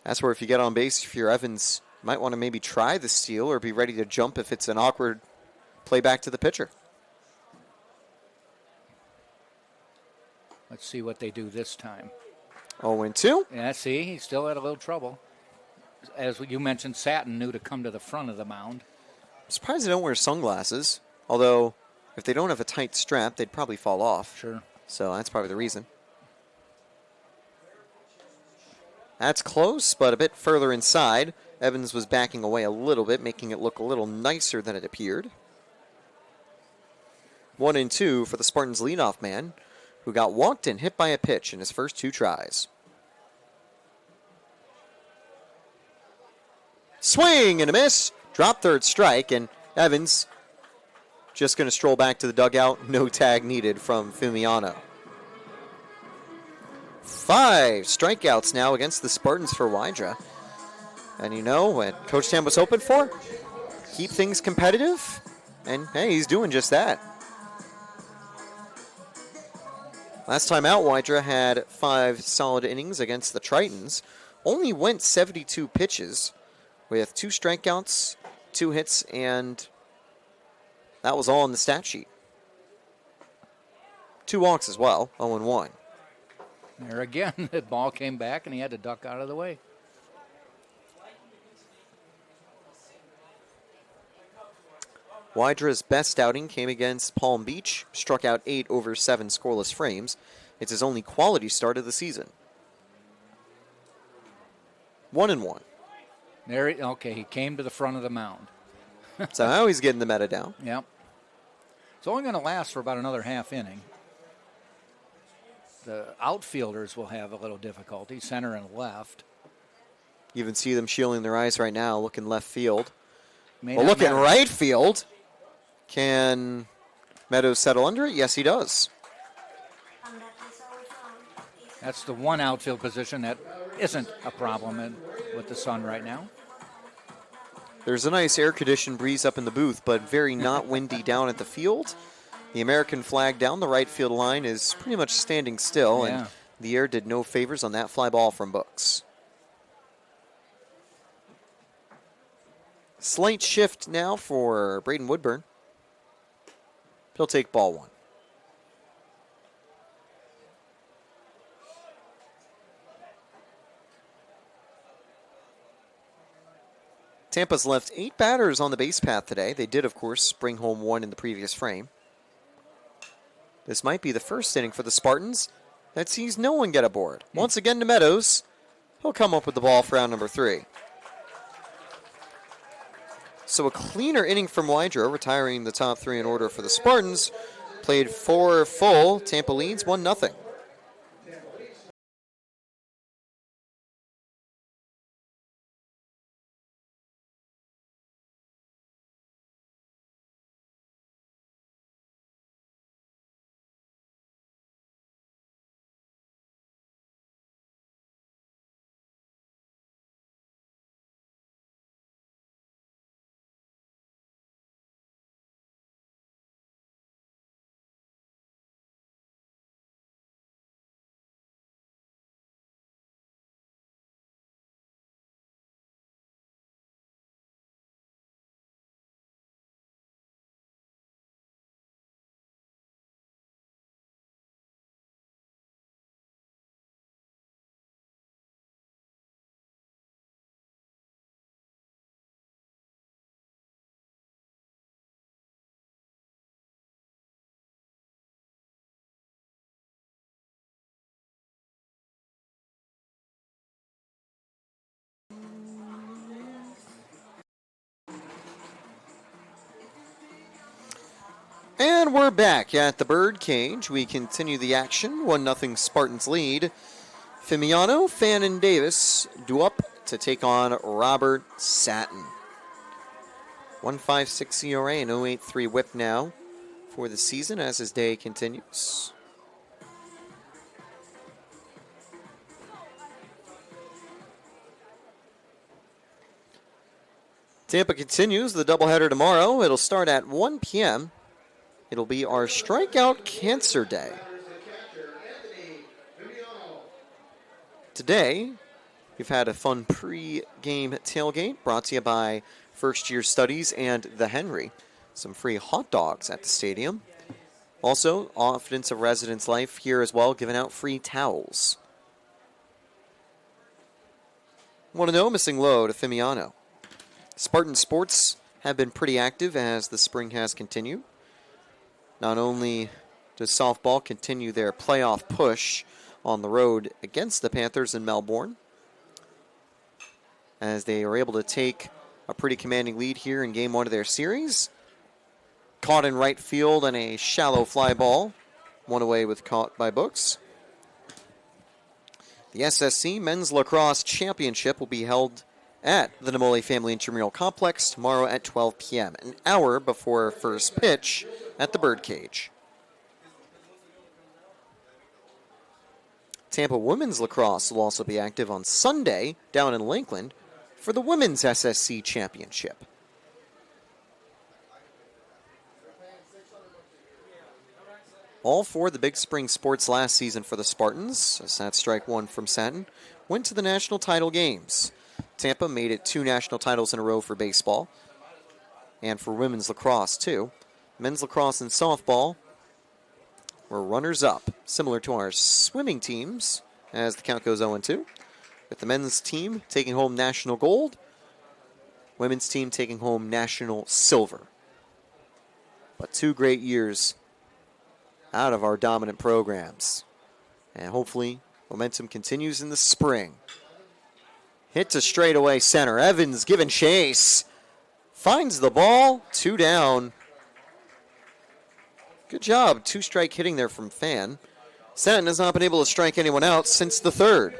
That's where if you get on base, if you're Evans, you might want to maybe try the steal or be ready to jump if it's an awkward play back to the pitcher. Let's see what they do this time. 0-2. Yeah, see, he still had a little trouble. As you mentioned, Satin knew to come to the front of the mound. I'm surprised they don't wear sunglasses, although If they don't have a tight strap, they'd probably fall off. Sure. So that's probably the reason. That's close, but a bit further inside. Evans was backing away a little bit, making it look a little nicer than it appeared. 1-2 for the Spartans' leadoff man, who got walked and hit by a pitch in his first 2 tries. Swing and a miss. Drop third strike, and Evans just going to stroll back to the dugout. No tag needed from Fumiano. 5 strikeouts now against the Spartans for Wydra. And you know what Coach Tam was hoping for? Keep things competitive. And hey, he's doing just that. Last time out, Wydra had 5 solid innings against the Tritons. Only went 72 pitches with 2 strikeouts, 2 hits, and that was all in the stat sheet. 2 walks as well, 0-1. There again, the ball came back and he had to duck out of the way. Wydra's best outing came against Palm Beach, struck out 8 over 7 scoreless frames. It's his only quality start of the season. 1-1. He came to the front of the mound. So now he's getting the meta down. Yep. It's only going to last for about another half inning. The outfielders will have a little difficulty, center and left. You even see them shielding their eyes right now, looking left field. May Well, not looking matter. right field. Can Meadows settle under it? Yes, he does. That's the one outfield position that isn't a problem with the sun right now. There's a nice air-conditioned breeze up in the booth, but very not windy down at the field. The American flag down the right field line is pretty much standing still, and the air did no favors on that fly ball from Books. Slight shift now for Braden Woodburn. He'll take ball 1. Tampa's left 8 batters on the base path today. They did, of course, bring home 1 in the previous frame. This might be the first inning for the Spartans that sees no one get aboard. Once again to Meadows. He'll come up with the ball for round number 3. So a cleaner inning from Wydra, retiring the top 3 in order for the Spartans. Played 4 full. Tampa leads 1-0. And we're back at the Birdcage. We continue the action. 1-0 Spartans lead. Fumiano, Fan, and Davis due up to take on Robert Satin. 1.56 ERA and 0.83 whip now for the season as his day continues. Tampa continues the doubleheader tomorrow. It'll start at 1 p.m. It'll be our Strikeout Cancer Day. Today, we've had a fun pre-game tailgate brought to you by First Year Studies and The Henry. Some free hot dogs at the stadium. Also, Confidence of Residence Life here as well, giving out free towels. Want to know? Missing low to Fumiano. Spartan sports have been pretty active as the spring has continued. Not only does softball continue their playoff push on the road against the Panthers in Melbourne, as they are able to take a pretty commanding lead here in game 1 of their series. Caught in right field on a shallow fly ball. One away with caught by Books. The SSC Men's Lacrosse Championship will be held at the Namole Family Intramural Complex tomorrow at 12 p.m., an hour before first pitch at the Birdcage. Tampa Women's Lacrosse will also be active on Sunday down in Lakeland for the Women's SSC Championship. All four of the big spring sports last season for the Spartans, as that strike one from Satin, went to the national title games. Tampa made it 2 national titles in a row for baseball, and for women's lacrosse too. Men's lacrosse and softball were runners-up, similar to our swimming teams, as the count goes 0-2. With the men's team taking home national gold, women's team taking home national silver. But 2 great years out of our dominant programs. And hopefully momentum continues in the spring. Hit to straightaway center. Evans giving chase. Finds the ball. 2 down. Good job. 2-strike hitting there from Fan. Stanton has not been able to strike anyone out since the 3rd.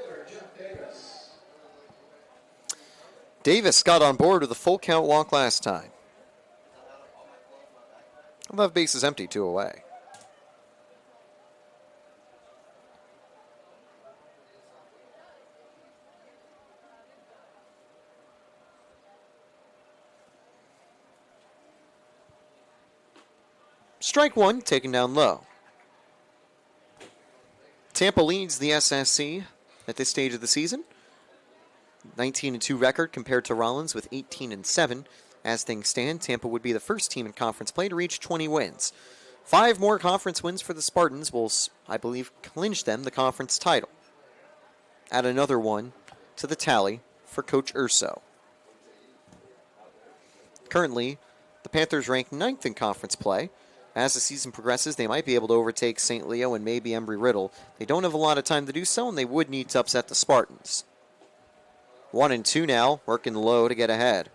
Davis got on board with a full count walk last time. Left base is empty, 2 away. Strike 1, taken down low. Tampa leads the SSC at this stage of the season. 19-2 record compared to Rollins with 18-7. As things stand, Tampa would be the first team in conference play to reach 20 wins. 5 more conference wins for the Spartans will, I believe, clinch them the conference title. Add another one to the tally for Coach Urso. Currently, the Panthers rank 9th in conference play. As the season progresses, they might be able to overtake St. Leo and maybe Embry-Riddle. They don't have a lot of time to do so, and they would need to upset the Spartans. 1-2 now, working low to get ahead.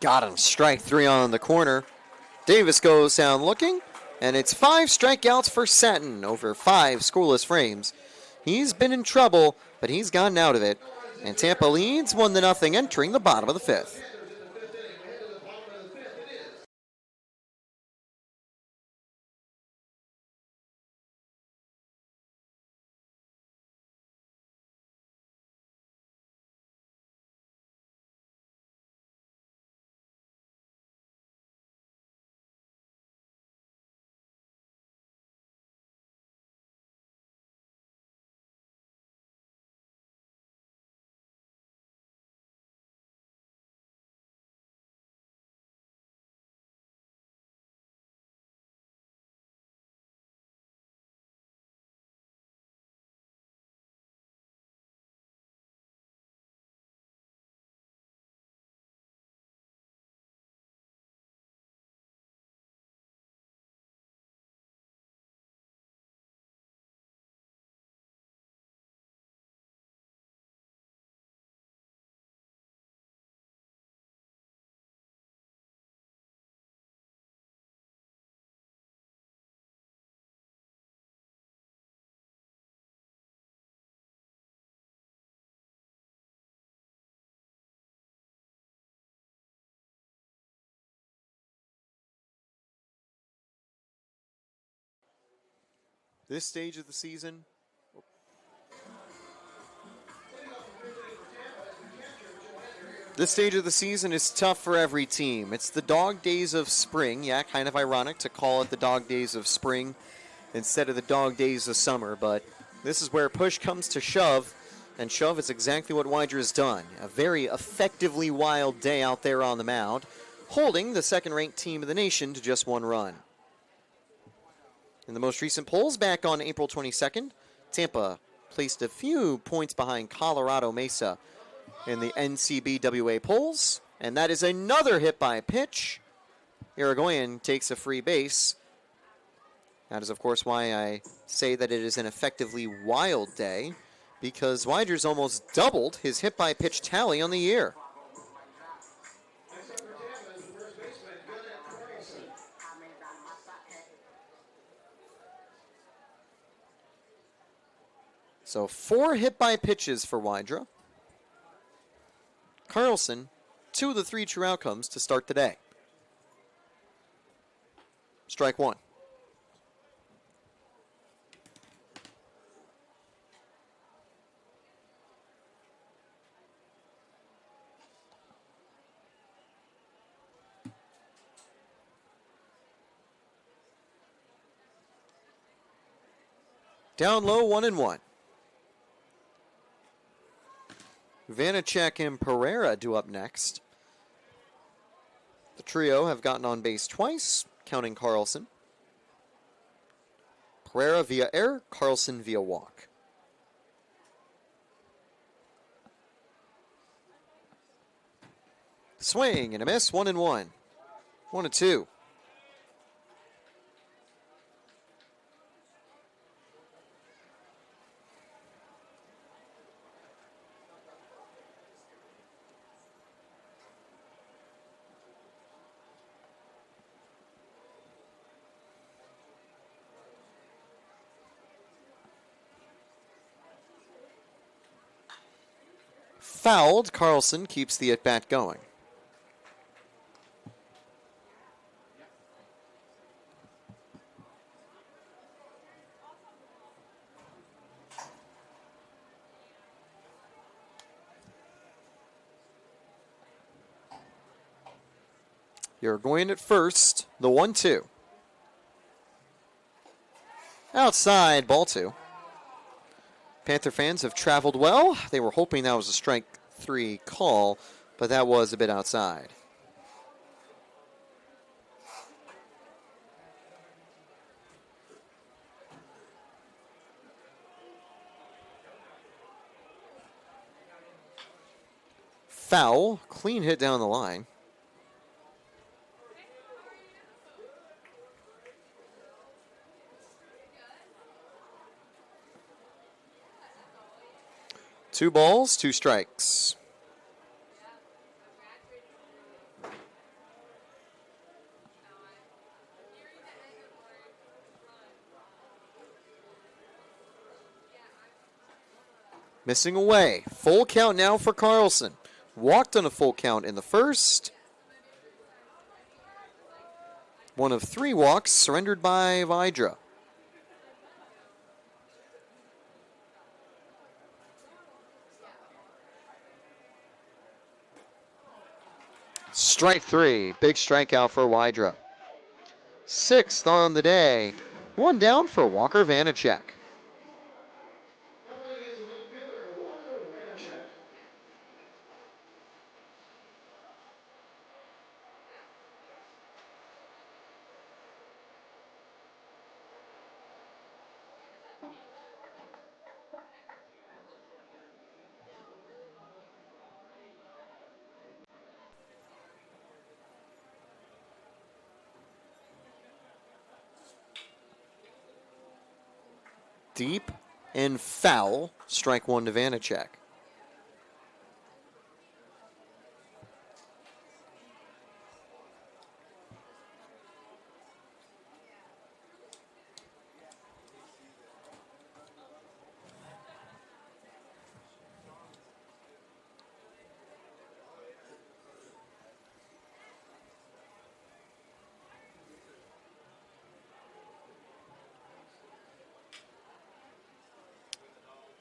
Got him. Strike 3 on the corner. Davis goes down looking, and it's 5 strikeouts for Satin over 5 scoreless frames. He's been in trouble, but he's gotten out of it. And Tampa leads 1-0 entering the bottom of the 5th. This stage of the season, is tough for every team. It's the dog days of spring. Yeah, kind of ironic to call it the dog days of spring instead of the dog days of summer, but this is where push comes to shove, and shove is exactly what Weider has done. A very effectively wild day out there on the mound. holding the second-ranked team of the nation to just 1 run. In the most recent polls back on April 22nd, Tampa placed a few points behind Colorado Mesa in the NCBWA polls, and that is another hit by pitch. Irigoyen takes a free base. That is, of course, why I say that it is an effectively wild day, because Wider's almost doubled his hit by pitch tally on the year. So 4 hit by pitches for Wydra. Carlson, 2 of the 3 true outcomes to start the day. Strike 1. Down low, 1-1. Vanacek and Pereira due up next. The trio have gotten on base twice, counting Carlson. Pereira via error, Carlson via walk. Swing and a miss, 1-1. 1-2. Fouled, Carlson keeps the at-bat going. You're going at first, the 1-2. Outside, ball 2. Panther fans have traveled well. They were hoping that was a strike 3 call, but that was a bit outside. Foul, clean hit down the line. Two balls, 2 strikes. Missing away. Full count now for Carlson. Walked on a full count in the first. One of 3 walks surrendered by Vidra. Strike 3. Big strikeout for Wydra. 6th on the day. 1 down for Walker Vanacek. Deep and foul. Strike 1 to Vanacek.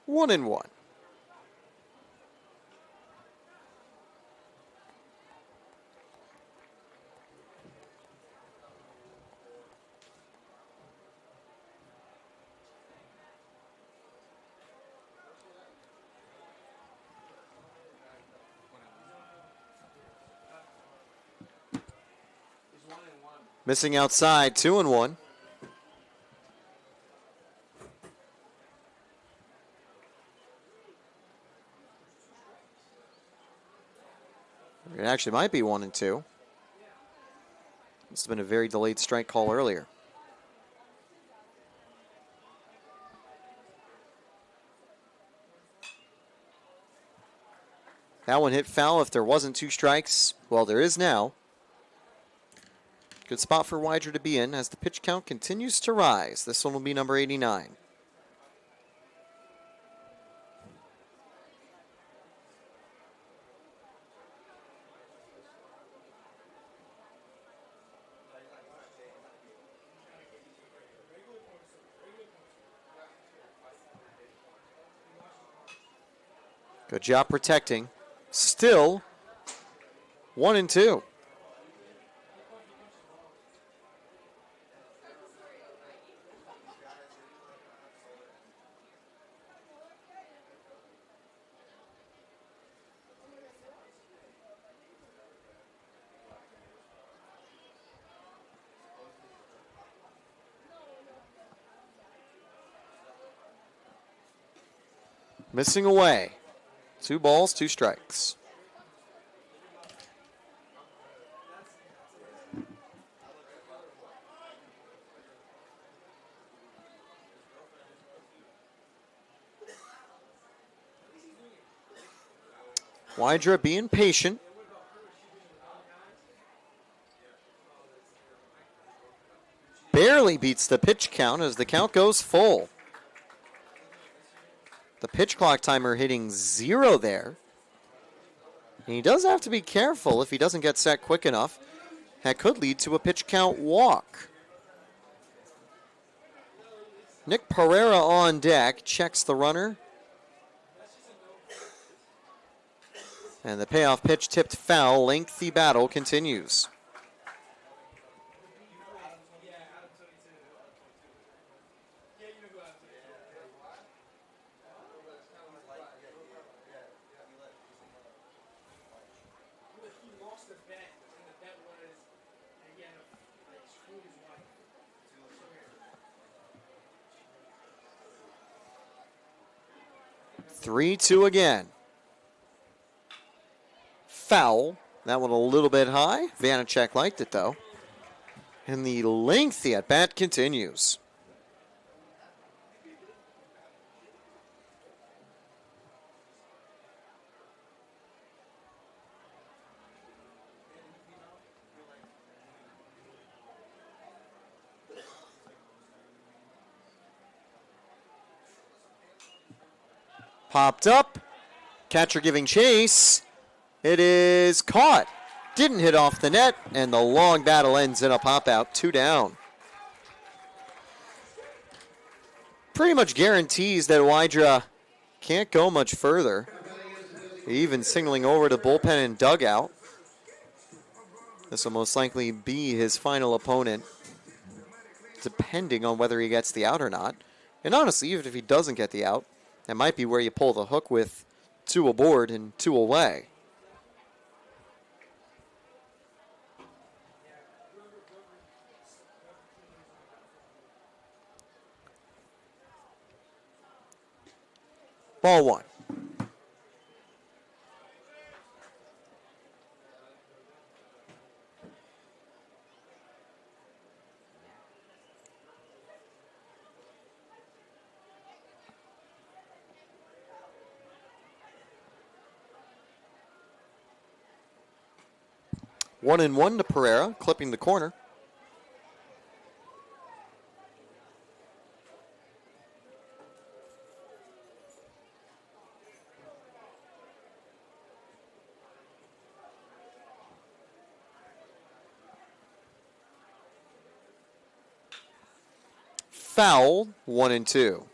One and one. Missing outside, 2-1. It actually might be 1-2. Must have been a very delayed strike call earlier. That one hit foul. If there wasn't 2 strikes, well, there is now. Good spot for Wider to be in as the pitch count continues to rise. This one will be number 89. Good job protecting. Still 1-2. Missing away. 2 balls, 2 strikes. Wydra being patient. Barely beats the pitch count as the count goes full. The pitch clock timer hitting 0 there. And he does have to be careful if he doesn't get set quick enough. That could lead to a pitch count walk. Nick Pereira on deck, checks the runner. And the payoff pitch tipped foul. Lengthy battle continues. Three-two again. Foul. That one a little bit high. Vanacek liked it, though. And the lengthy at-bat continues. Popped up. Catcher giving chase. It is caught. Didn't hit off the net, and the long battle ends in a pop-out. 2 down. Pretty much guarantees that Wydra can't go much further. Even signaling over to bullpen and dugout. This will most likely be his final opponent, depending on whether he gets the out or not. And honestly, even if he doesn't get the out, that might be where you pull the hook with 2 aboard and 2 away. Ball 1. One and one to Pereira, clipping the corner. Foul, 1-2.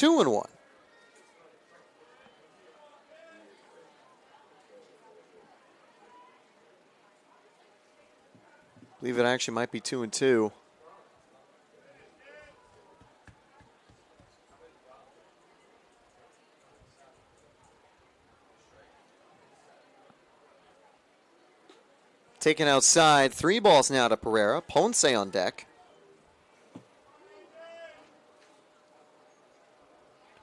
2-1. I believe it actually might be 2-2. Taken outside, 3 balls now to Pereira. Ponce on deck.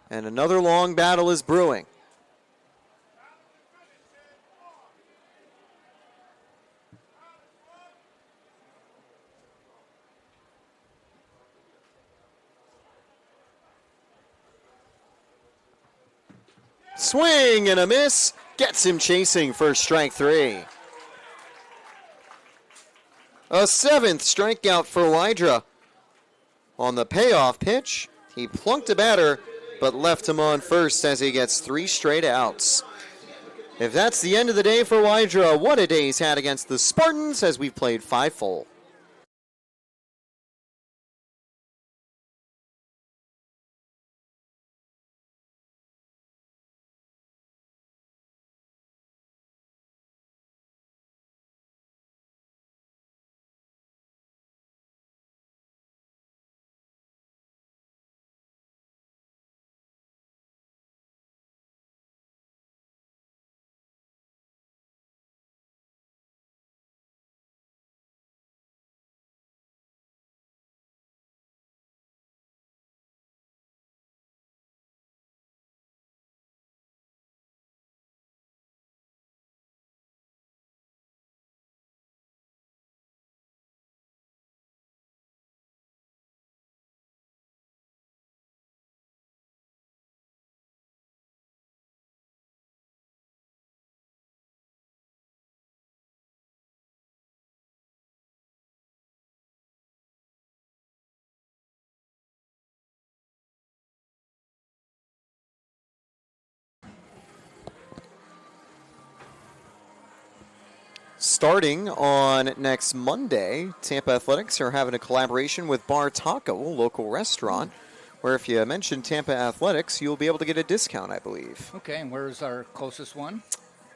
And another long battle is brewing. Swing and a miss. Gets him chasing for strike 3. A 7th strikeout for Wydra. On the payoff pitch, he plunked a batter, but left him on first as he gets 3 straight outs. If that's the end of the day for Wydra, what a day he's had against the Spartans as we've played 5 full. Starting on next Monday, Tampa Athletics are having a collaboration with Bar Taco, a local restaurant, where if you mention Tampa Athletics, you'll be able to get a discount, I believe. Okay, and where's our closest one?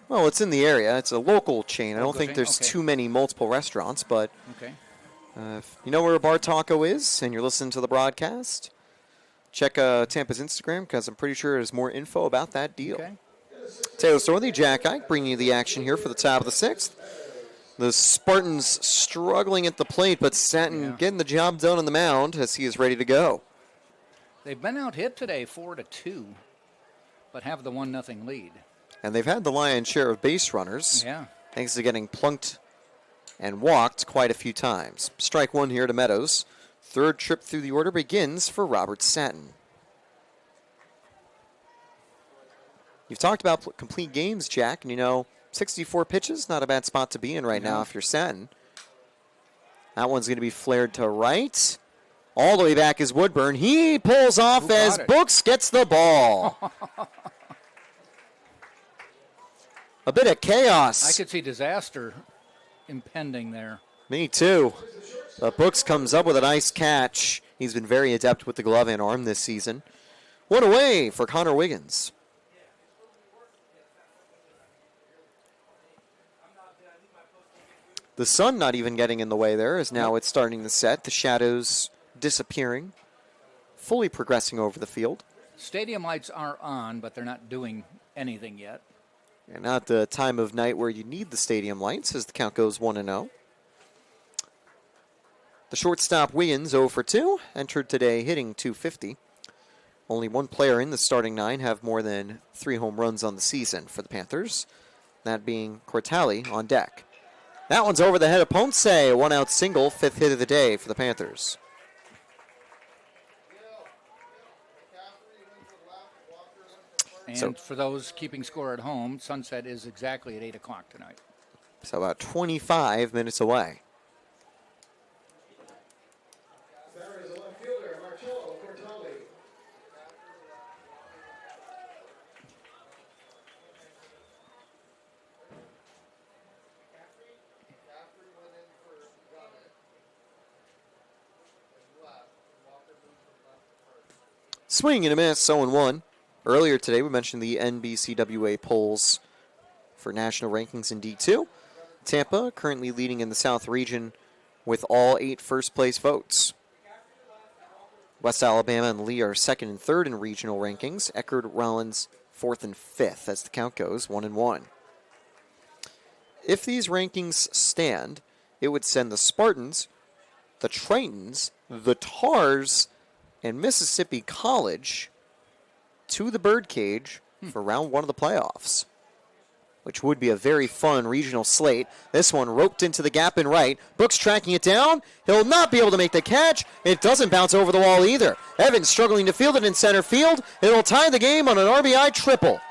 Well, it's in the area. It's a local chain. I don't think chain? there's Okay. too many multiple restaurants, but Okay. if you know where Bar Taco is and you're listening to the broadcast, check Tampa's Instagram because I'm pretty sure there's more info about that deal. Okay. Taylor Storley, Jack Ike bringing you the action here for the top of the 6th. The Spartans struggling at the plate, but Satin getting the job done on the mound as he is ready to go. They've been out hit today 4-2, but have the 1-0 lead. And they've had the lion's share of base runners. Yeah. Thanks to getting plunked and walked quite a few times. Strike 1 here to Meadows. Third trip through the order begins for Robert Satin. You've talked about complete games, Jack, and you know 64 pitches, not a bad spot to be in right now if you're Satin. That one's going to be flared to right. All the way back is Woodburn. He pulls off as Books gets the ball. A bit of chaos. I could see disaster impending there. Me too. But Books comes up with a nice catch. He's been very adept with the glove and arm this season. One away for Connor Wiggins. The sun not even getting in the way there as now it's starting to set. The shadows disappearing, fully progressing over the field. Stadium lights are on, but they're not doing anything yet. And not the time of night where you need the stadium lights as the count goes 1-0. The shortstop Wiggins 0 for 2, entered today hitting .250. Only one player in the starting 9 have more than 3 home runs on the season for the Panthers, that being Cortali on deck. That one's over the head of Ponce, a 1-out single, 5th hit of the day for the Panthers. And for those keeping score at home, sunset is exactly at 8 o'clock tonight. So about 25 minutes away. Swing and a miss, 0-1. Earlier today, we mentioned the NBCWA polls for national rankings in D2. Tampa currently leading in the South region with all 8 first-place votes. West Alabama and Lee are 2nd and 3rd in regional rankings. Eckerd, Rollins, 4th and 5th as the count goes, 1-1. If these rankings stand, it would send the Spartans, the Tritons, the Tars, and Mississippi College to the birdcage for round 1 of the playoffs, which would be a very fun regional slate. This one roped into the gap in right. Brooks tracking it down. He'll not be able to make the catch. It doesn't bounce over the wall either. Evans struggling to field it in center field. It'll tie the game on an RBI triple.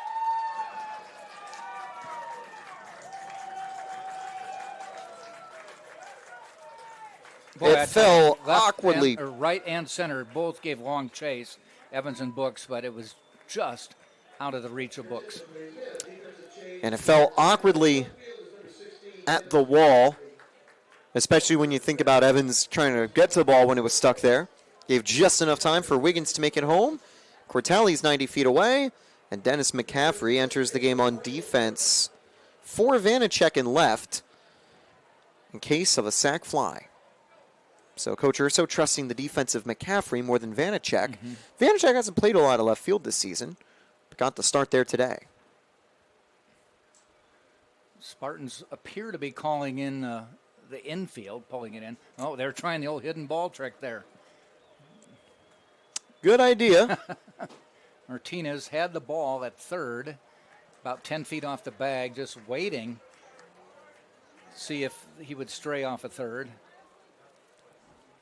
Boy, It fell left awkwardly. Right and center both gave long chase, Evans and Brooks, but it was just out of the reach of Brooks. And it fell awkwardly at the wall, especially when you think about Evans trying to get to the ball when it was stuck there. Gave just enough time for Wiggins to make it home. Cortelli's 90 feet away, and Dennis McCaffrey enters the game on defense for Vanacek in left in case of a sac fly. So Coach Urso trusting the defensive McCaffrey more than Vanacek. Vanacek hasn't played a lot of left field this season, but got the start there today. Spartans appear to be calling in the infield, pulling it in. Oh, they're trying the old hidden ball trick there. Good idea. Martinez had the ball at third, about 10 feet off the bag, just waiting to see if he would stray off a third.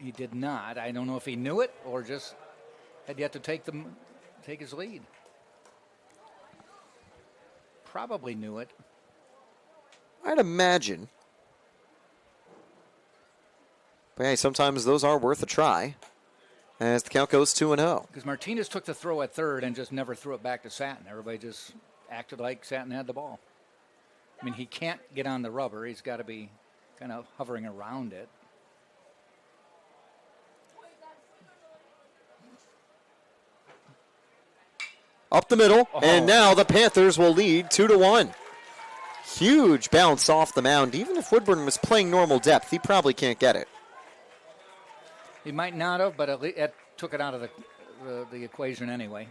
He did not. I don't know if he knew it or just had yet to take his lead. Probably knew it. I'd imagine. But hey, sometimes those are worth a try. As the count goes 2-0. Because Martinez took the throw at third and just never threw it back to Satin. Everybody just acted like Satin had the ball. I mean, he can't get on the rubber. He's got to be kind of hovering around it. Up the middle, and now the Panthers will lead 2-1. Huge bounce off the mound. Even if Woodburn was playing normal depth, he probably can't get it. He might not have, but it took it out of the equation anyway.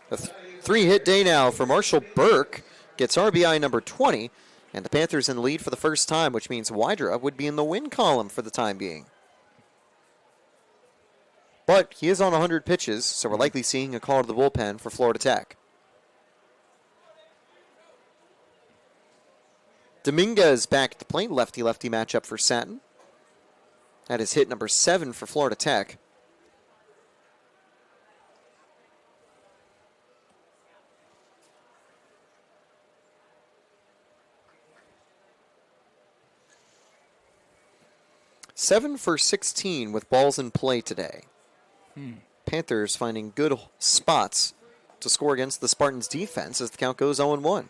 A 3-hit day now for Marshall Burke. Gets RBI number 20, and the Panthers in the lead for the first time, which means Wydra would be in the win column for the time being. But he is on 100 pitches, so we're likely seeing a call to the bullpen for Florida Tech. Dominguez back at the plate, lefty-lefty matchup for Satin. That is hit number 7 for Florida Tech. Seven for 16 with balls in play today. Panthers finding good spots to score against the Spartans' defense as the count goes 0-1.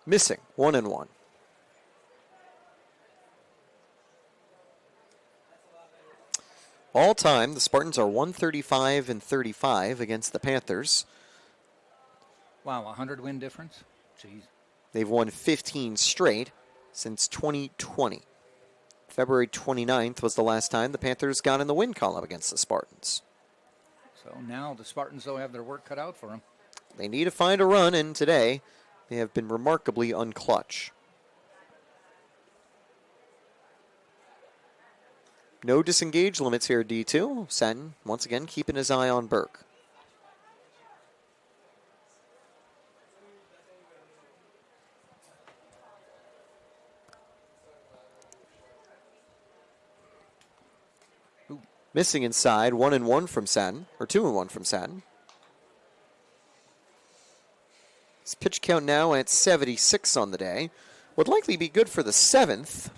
Missing 1-1. All time, the Spartans are 135-35 against the Panthers. Wow, 100 win difference? Jeez. They've won 15 straight since 2020. February 29th was the last time the Panthers got in the win column against the Spartans. So now the Spartans, though, have their work cut out for them. They need to find a run, and today they have been remarkably unclutch. No disengage limits here at D2. Satin, once again, keeping his eye on Burke. Missing inside, 1-1 from Satin, or 2-1 from Satin. His pitch count now at 76 on the day. Would likely be good for the 7th.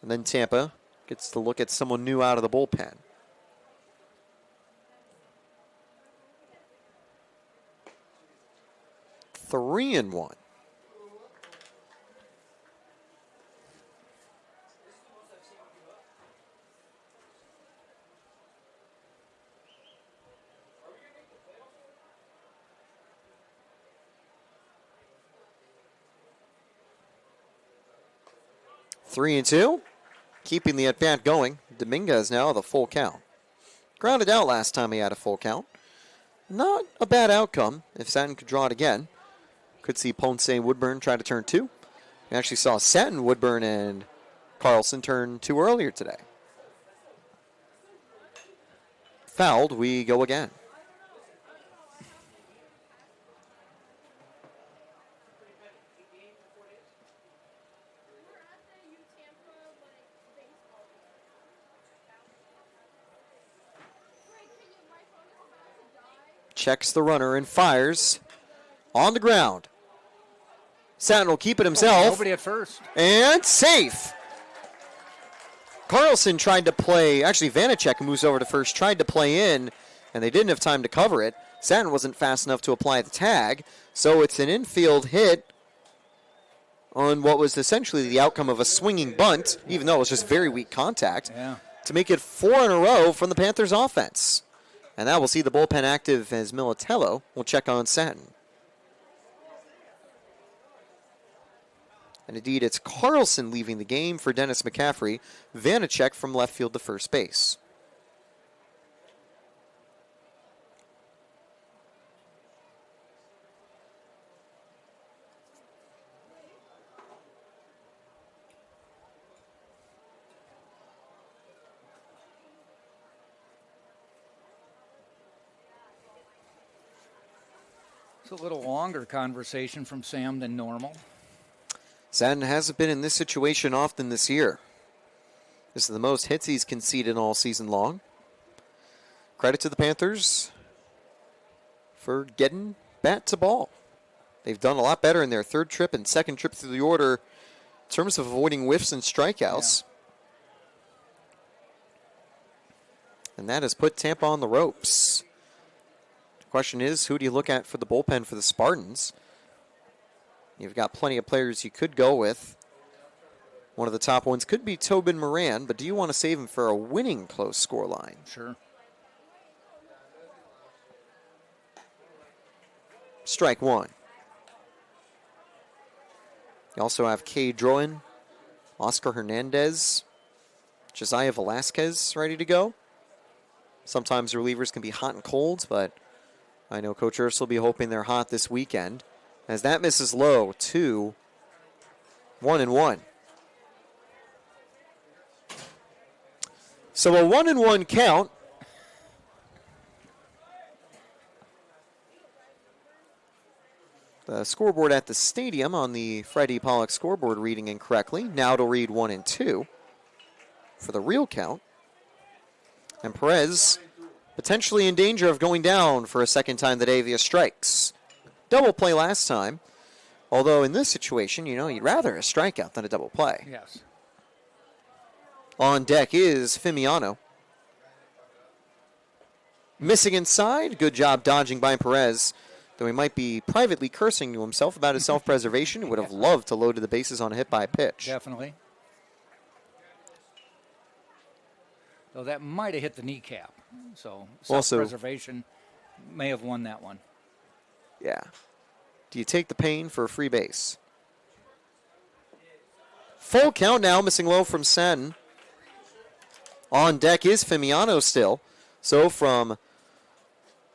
And then Tampa gets to look at someone new out of the bullpen. 3-1. Three and two, keeping the at-bat going. Dominguez now the full count. Grounded out last time he had a full count. Not a bad outcome if Satin could draw it again. Could see Ponce and Woodburn try to turn two. We actually saw Satin, Woodburn, and Carlson turn two earlier today. Fouled, we go again. Checks the runner and fires on the ground. Satin will keep it himself. Nobody at first. And safe. Carlson tried to play, actually Vanacek, who moves over to first, tried to play in, and they didn't have time to cover it. Satin wasn't fast enough to apply the tag, so it's an infield hit on what was essentially the outcome of a swinging bunt, even though it was just very weak contact, to make it 4 in a row from the Panthers offense. And now we'll see the bullpen active as Militello will check on Satin. And indeed, it's Carlson leaving the game for Dennis McCaffrey. Vanacek from left field to first base. It's a little longer conversation from Sam than normal. Satin hasn't been in this situation often this year. This is the most hits he's conceded all season long. Credit to the Panthers for getting bat to ball. They've done a lot better in their third trip and second trip through the order in terms of avoiding whiffs and strikeouts. And that has put Tampa on the ropes. The question is, who do you look at for the bullpen for the Spartans? You've got plenty of players you could go with. One of the top ones could be Tobin Moran, but do you want to save him for a winning close score line? Sure. Strike one. You also have Kay Droin, Oscar Hernandez, Josiah Velasquez ready to go. Sometimes relievers can be hot and cold, but I know Coach Urs will be hoping they're hot this weekend. As that misses low, 2, 1-1. So a 1-1 count. The scoreboard at the stadium on the Freddie Pollock scoreboard reading incorrectly. Now it'll read 1-2 for the real count. And Perez potentially in danger of going down for a second time today via strikes. Double play last time. Although in this situation, you'd rather a strikeout than a double play. Yes. On deck is Fimiano. Missing inside. Good job dodging by Perez. Though he might be privately cursing to himself about his self-preservation. He would have loved to load to the bases on a hit by pitch. Definitely. Though that might have hit the kneecap. So self-preservation may have won that one. Yeah. Do you take the pain for a free base? Full count now, missing low from Sen. On deck is Fimiano still. So from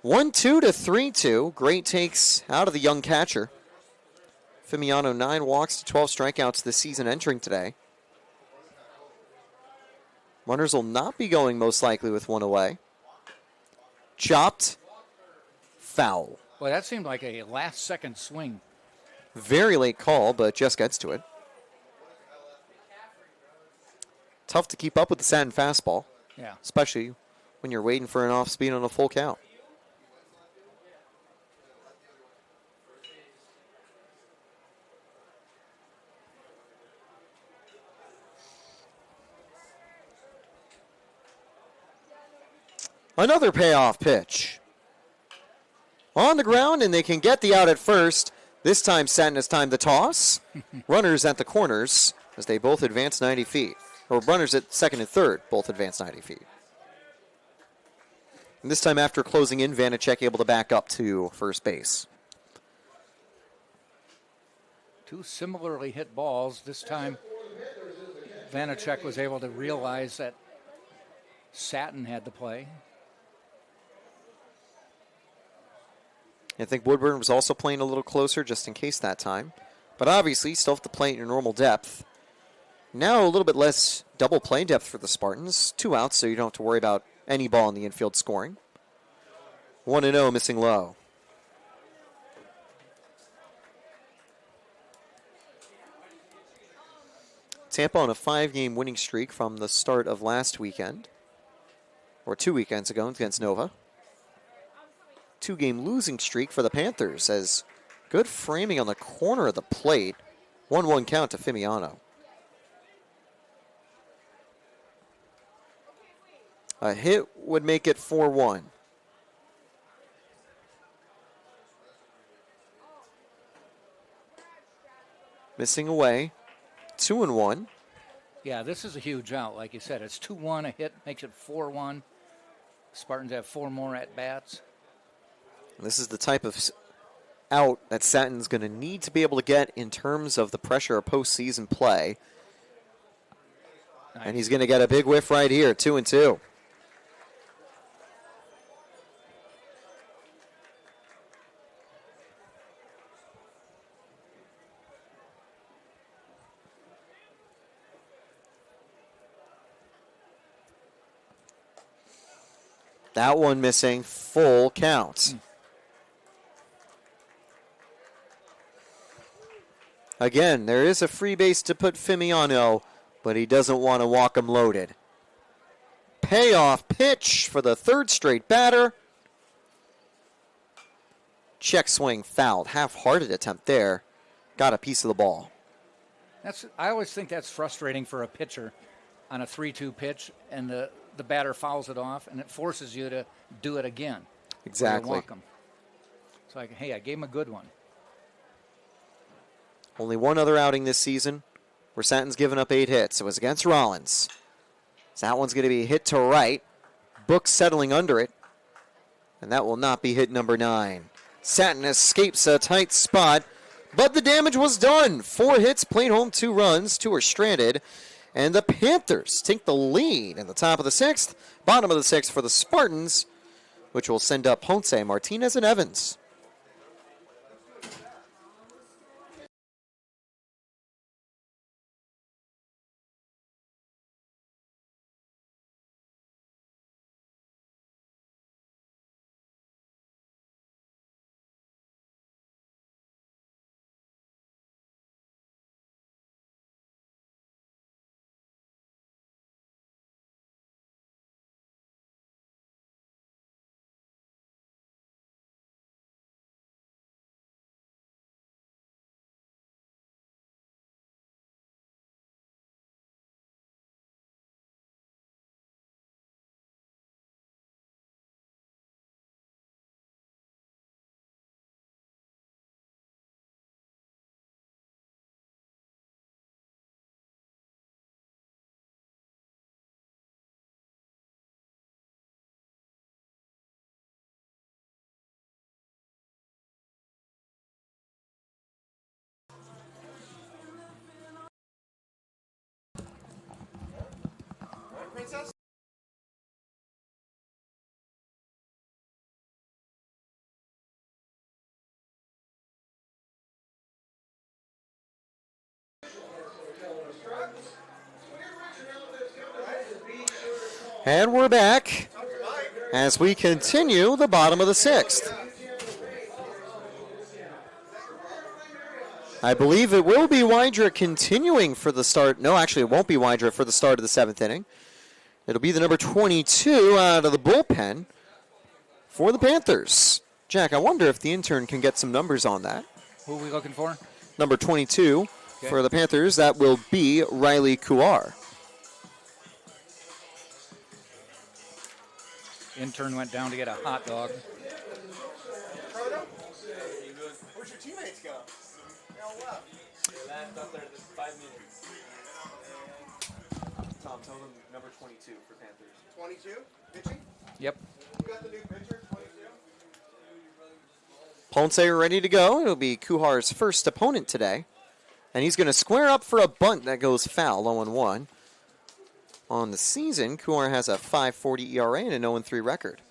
1-2 to 3-2. Great takes out of the young catcher. Fimiano 9 walks to 12 strikeouts this season entering today. Runners will not be going most likely with one away. Chopped. Foul. Well, that seemed like a last-second swing. Very late call, but just gets to it. Tough to keep up with the Satin fastball. Yeah. Especially when you're waiting for an off-speed on a full count. Another payoff pitch. On the ground, and they can get the out at first. This time, Satin has timed the toss. Runners at the corners as they both advance 90 feet. Or runners at second and third both advance 90 feet. And this time after closing in, Vanacek able to back up to first base. Two similarly hit balls. This time, Vanacek was able to realize that Satin had the play. I think Woodburn was also playing a little closer just in case that time. But obviously, still have to play at your normal depth. Now a little bit less double play depth for the Spartans. 2 outs, so you don't have to worry about any ball in the infield scoring. 1-0, missing low. Tampa on a 5-game winning streak from the start of last weekend. Or 2 weekends ago against Nova. 2-game losing streak for the Panthers as good framing on the corner of the plate. 1-1 count to Fimiano. A hit would make it 4-1. Missing away. 2-1. Yeah, this is a huge out. Like you said, it's 2-1. A hit makes it 4-1. Spartans have 4 more at-bats. This is the type of out that Satin's going to need to be able to get in terms of the pressure of postseason play. Nice. And he's going to get a big whiff right here, 2-2. That one missing, full count. Again, there is a free base to put Fimiano, but he doesn't want to walk him loaded. Payoff pitch for the third straight batter. Check swing fouled. Half-hearted attempt there. Got a piece of the ball. I always think that's frustrating for a pitcher on a 3-2 pitch, and the batter fouls it off, and it forces you to do it again. Exactly. Walk him. It's like, hey, I gave him a good one. Only one other outing this season where Satin's given up 8 hits. It was against Rollins. So that one's going to be hit to right. Book settling under it. And that will not be hit number 9. Satin escapes a tight spot, but the damage was done. 4 hits, played home 2 runs. 2 are stranded. And the Panthers take the lead in the top of the 6th. Bottom of the 6th for the Spartans, which will send up Ponce, Martinez, and Evans. And we're back as we continue the bottom of the 6th. I believe it will be Wydra continuing for the start. No, actually, it won't be Wydra for the start of the 7th inning. It'll be the number 22 out of the bullpen for the Panthers. Jack, I wonder if the intern can get some numbers on that. Who are we looking for? Number 22 for the Panthers, that will be Riley Kuar. Intern went down to get a hot dog. Where'd your teammates go? Tom, tell them number 22 for Panthers. 22? Pitching? Yep. You got the new pitcher, 22? Ponce ready to go. It'll be Kuhar's first opponent today. And he's going to square up for a bunt that goes foul, 0-1. On the season, Kuhar has a 5.40 ERA and a 0-3 record.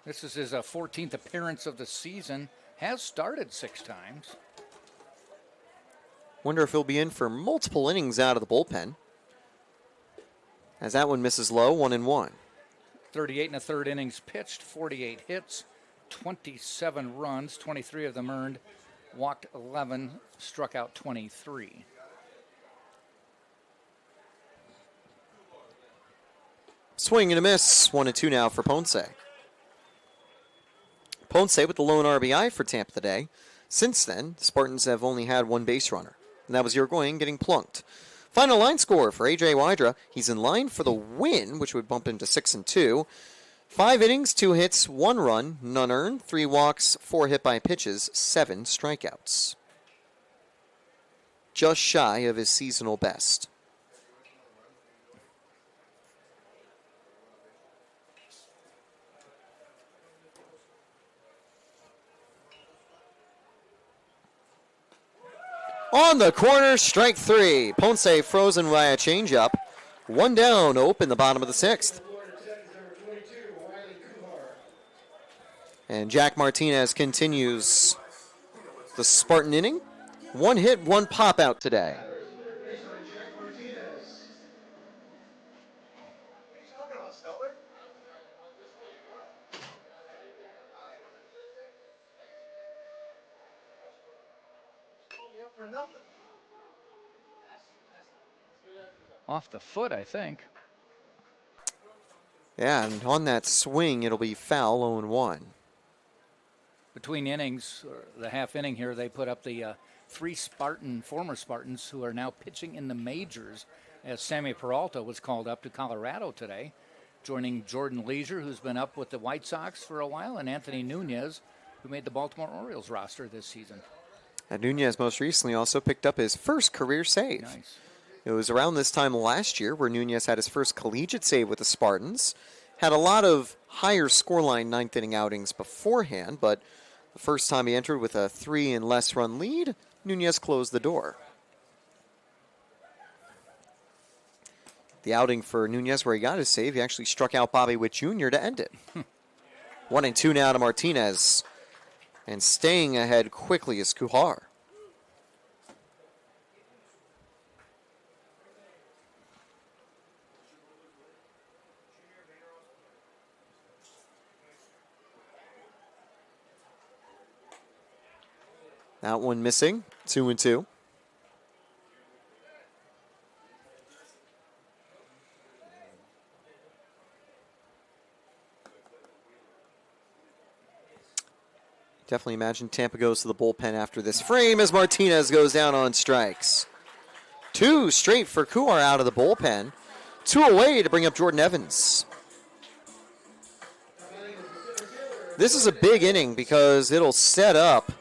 This is his 14th appearance of the season. Has started 6 times. Wonder if he'll be in for multiple innings out of the bullpen. As that one misses low, 1-1. 38 1/3 innings pitched, 48 hits, 27 runs, 23 of them earned, walked 11, struck out 23. Swing and a miss, 1-2 now for Ponce. Ponce with the lone RBI for Tampa today. Since then, Spartans have only had one base runner, and that was Uruguayan getting plunked. Final line score for A.J. Wydra. He's in line for the win, which would bump him to 6-2. 5 innings, 2 hits, 1 run, none earned, 3 walks, 4 hit by pitches, 7 strikeouts. Just shy of his seasonal best. On the corner, strike 3. Ponce frozen by a changeup. 1 down to open the bottom of the 6th. And Jack Martinez continues the Spartan inning. 1 hit, 1 pop out today. Off the foot, I think. Yeah, and on that swing, it'll be foul, 0-1. Between innings, or the half inning here, they put up the 3 former Spartans who are now pitching in the majors, as Sammy Peralta was called up to Colorado today, joining Jordan Leisure, who's been up with the White Sox for a while, and Anthony Nunez, who made the Baltimore Orioles roster this season. And Nunez most recently also picked up his first career save. Nice. It was around this time last year where Nunez had his first collegiate save with the Spartans. Had a lot of higher scoreline ninth inning outings beforehand, but the first time he entered with a 3 and less run lead, Nunez closed the door. The outing for Nunez where he got his save, he actually struck out Bobby Witt Jr. to end it. 1-2 now to Martinez. And staying ahead quickly is Kuhar. That one missing, 2-2. Definitely imagine Tampa goes to the bullpen after this frame as Martinez goes down on strikes. 2 straight for Kuhar out of the bullpen. 2 away to bring up Jordan Evans. This is a big inning because it'll set up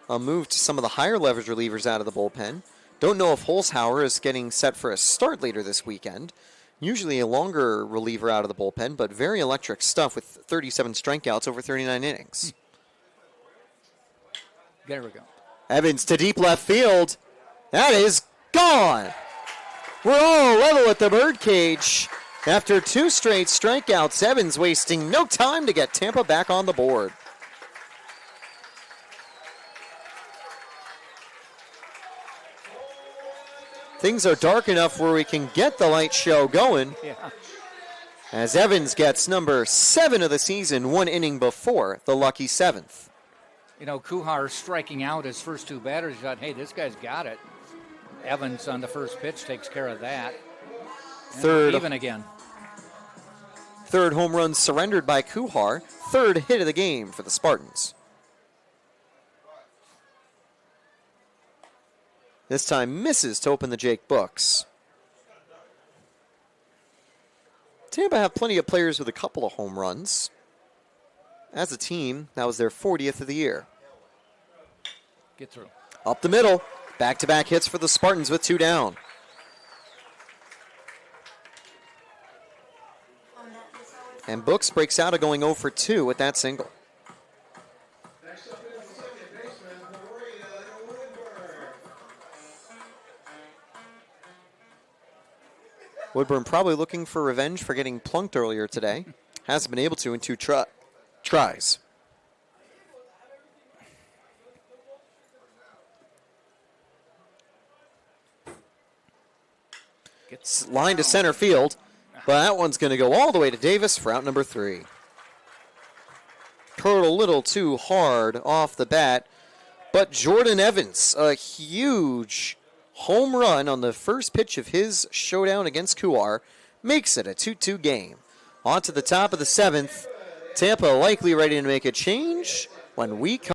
a move to some of the higher leverage relievers out of the bullpen. Don't know if Holzhauer is getting set for a start later this weekend. Usually a longer reliever out of the bullpen, but very electric stuff with 37 strikeouts over 39 innings. There we go. Evans to deep left field. That is gone. We're all level at the birdcage. After 2 straight strikeouts, Evans wasting no time to get Tampa back on the board. Things are dark enough where we can get the light show going. Yeah. As Evans gets number 7 of the season, 1 inning before the lucky 7th. You know, Kuhar striking out his first 2 batters. He thought, hey, this guy's got it. Evans on the first pitch takes care of that. And Third. even again. 3rd home run surrendered by Kuhar. 3rd hit of the game for the Spartans. This time misses to open the Jake books. Tampa have plenty of players with a couple of home runs. As a team, that was their 40th of the year. Get through. Up the middle. Back-to-back hits for the Spartans with 2 down. And Books breaks out of going 0 for 2 with that single. Woodburn probably looking for revenge for getting plunked earlier today. Hasn't been able to in 2 tries. Gets line to center field, but that one's going to go all the way to Davis for out number 3. Curled a little too hard off the bat, but Jordan Evans, a huge home run on the first pitch of his showdown against Kuar, makes it a 2-2 game. On to the top of the 7th. Tampa likely ready to make a change when we come.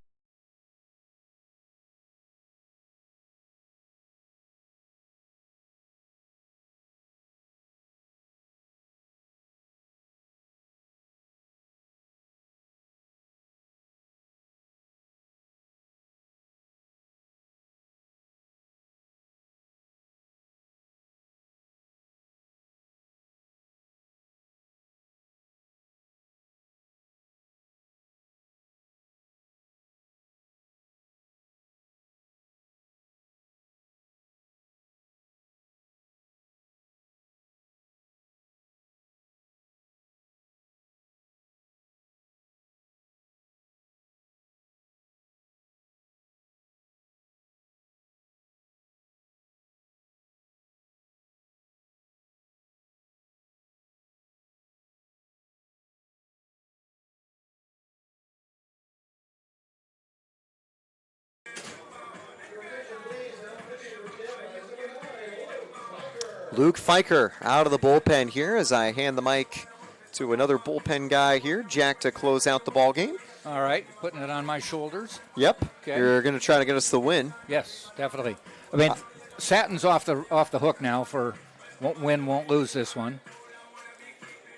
Luke Fiker out of the bullpen here as I hand the mic to another bullpen guy here, Jack, to close out the ball game. All right, putting it on my shoulders. Yep. Okay. You're going to try to get us the win. Yes, definitely. I mean, Satton's off the hook now for won't win, won't lose this one.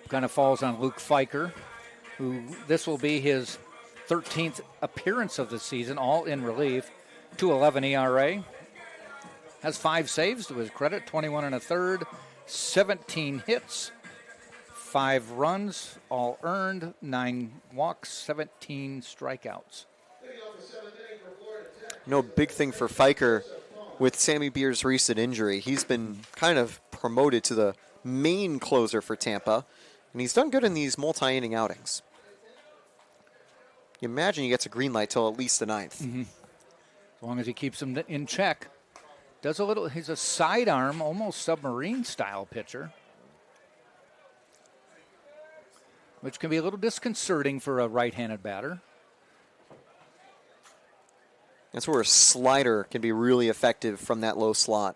Kind of falls on Luke Fiker, who this will be his 13th appearance of the season, all in relief. 2.11 ERA. Has 5 saves to his credit, 21 1/3, 17 hits, 5 runs, all earned, 9 walks, 17 strikeouts. No big thing for Fiker with Sammy Beer's recent injury. He's been kind of promoted to the main closer for Tampa, and he's done good in these multi-inning outings. You imagine he gets a green light till at least the 9th. Mm-hmm. As long as he keeps him in check. He's a sidearm, almost submarine style pitcher, which can be a little disconcerting for a right-handed batter. That's where a slider can be really effective from that low slot.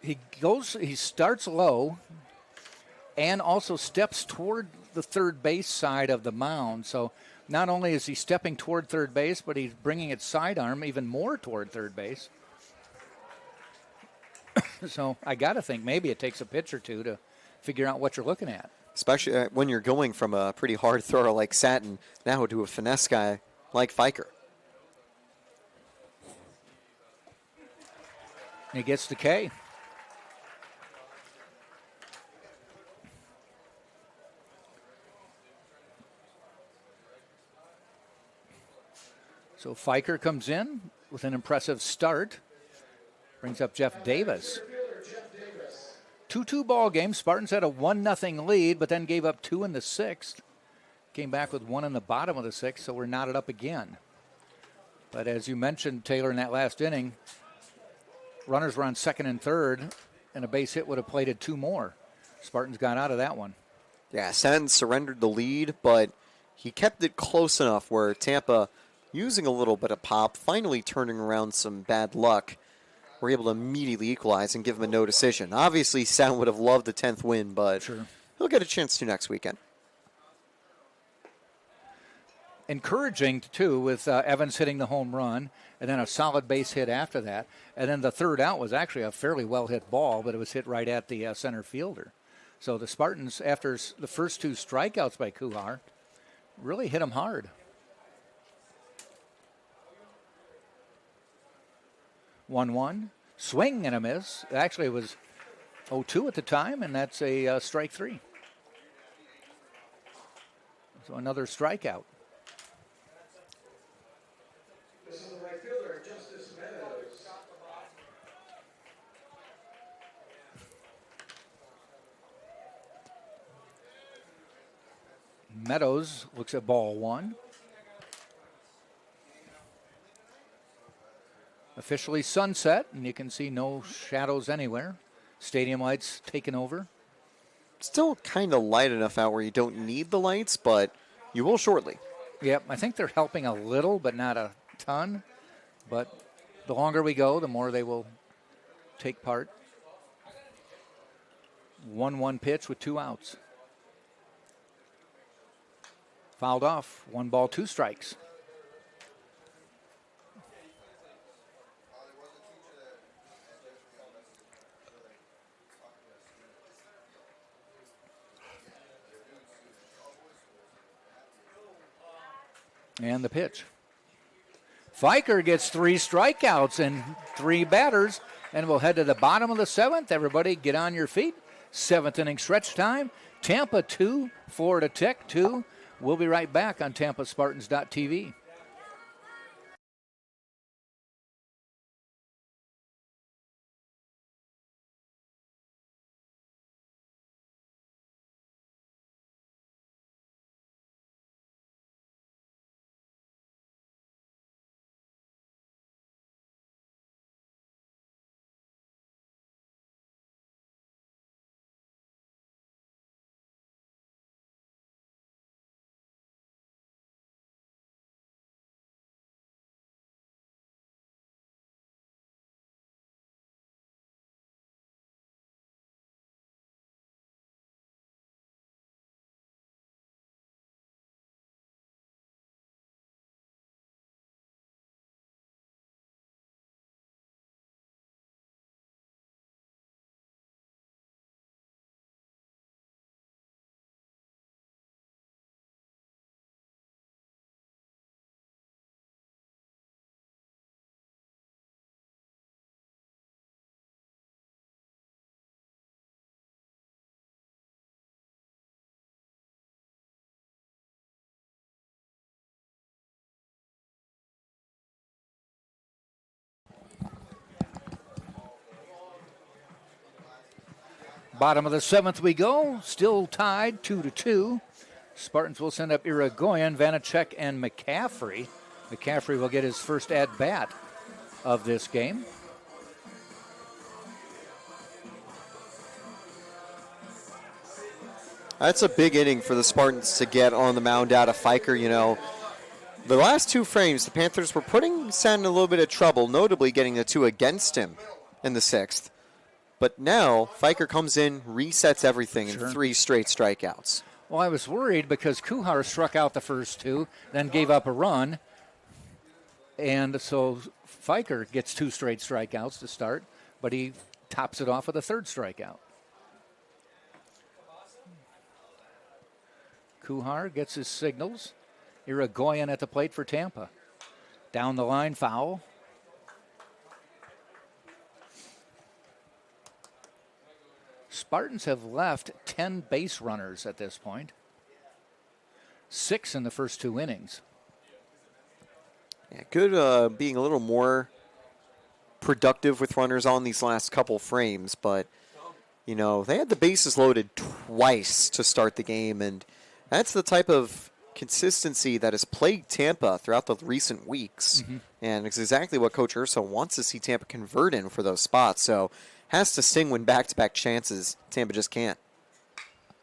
He starts low and also steps toward the third base side of the mound. So not only is he stepping toward third base, but he's bringing its sidearm even more toward third base. So I got to think maybe it takes a pitch or two to figure out what you're looking at. Especially when you're going from a pretty hard thrower like Satin now to a finesse guy like Fiker. He gets the K. So Fiker comes in with an impressive start. Brings up Jeff Davis. 2-2 ball game. Spartans had a 1-0 lead, but then gave up 2 in the 6th. Came back with 1 in the bottom of the 6th, so we're knotted up again. But as you mentioned, Taylor, in that last inning, runners were on second and third, and a base hit would have plated 2 more. Spartans got out of that one. Yeah, Satin surrendered the lead, but he kept it close enough where Tampa, using a little bit of pop, finally turning around some bad luck, were able to immediately equalize and give him a no decision. Obviously, Satin would have loved the 10th win, but sure, he'll get a chance to next weekend. Encouraging, too, with Evans hitting the home run and then a solid base hit after that. And then the third out was actually a fairly well-hit ball, but it was hit right at the center fielder. So the Spartans, after the first 2 strikeouts by Kuhar, really hit him hard. 1-1. Swing and a miss. Actually, it was 0-2 at the time, and that's a strike 3. So another strikeout. Meadows looks at ball 1. Officially sunset, and you can see no shadows anywhere. Stadium lights taken over. Still kind of light enough out where you don't need the lights, but you will shortly. Yep, I think they're helping a little, but not a ton. But the longer we go, the more they will take part. 1-1 pitch with 2 outs. Fouled off. 1 ball, 2 strikes. And the pitch. Fiker gets 3 strikeouts and 3 batters, and we'll head to the bottom of the 7th. Everybody get on your feet. 7th inning stretch time. Tampa 2, Florida Tech 2. We'll be right back on TampaSpartans.tv. Bottom of the 7th we go. Still tied 2-2. Spartans will send up Irigoyen, Vanacek, and McCaffrey. McCaffrey will get his first at-bat of this game. That's a big inning for the Spartans to get on the mound out of Fiker. You know, the last 2 frames, the Panthers were putting Sen in a little bit of trouble, notably getting the 2 against him in the 6th. But now, Fiker comes in, resets everything in 3 straight strikeouts. Well, I was worried because Kuhar struck out the first 2, then gave up a run. And so Fiker gets 2 straight strikeouts to start, but he tops it off with a 3rd strikeout. Kuhar gets his signals. Irigoyen at the plate for Tampa. Down the line, foul. Spartans have left 10 base runners at this point. 6 in the first 2 innings. Yeah, good being a little more productive with runners on these last couple frames, but, you know, they had the bases loaded twice to start the game, and that's the type of consistency that has plagued Tampa throughout the recent weeks. Mm-hmm. And it's exactly what Coach Urso wants to see Tampa convert in for those spots. So has to sting when back-to-back chances. Tampa just can't.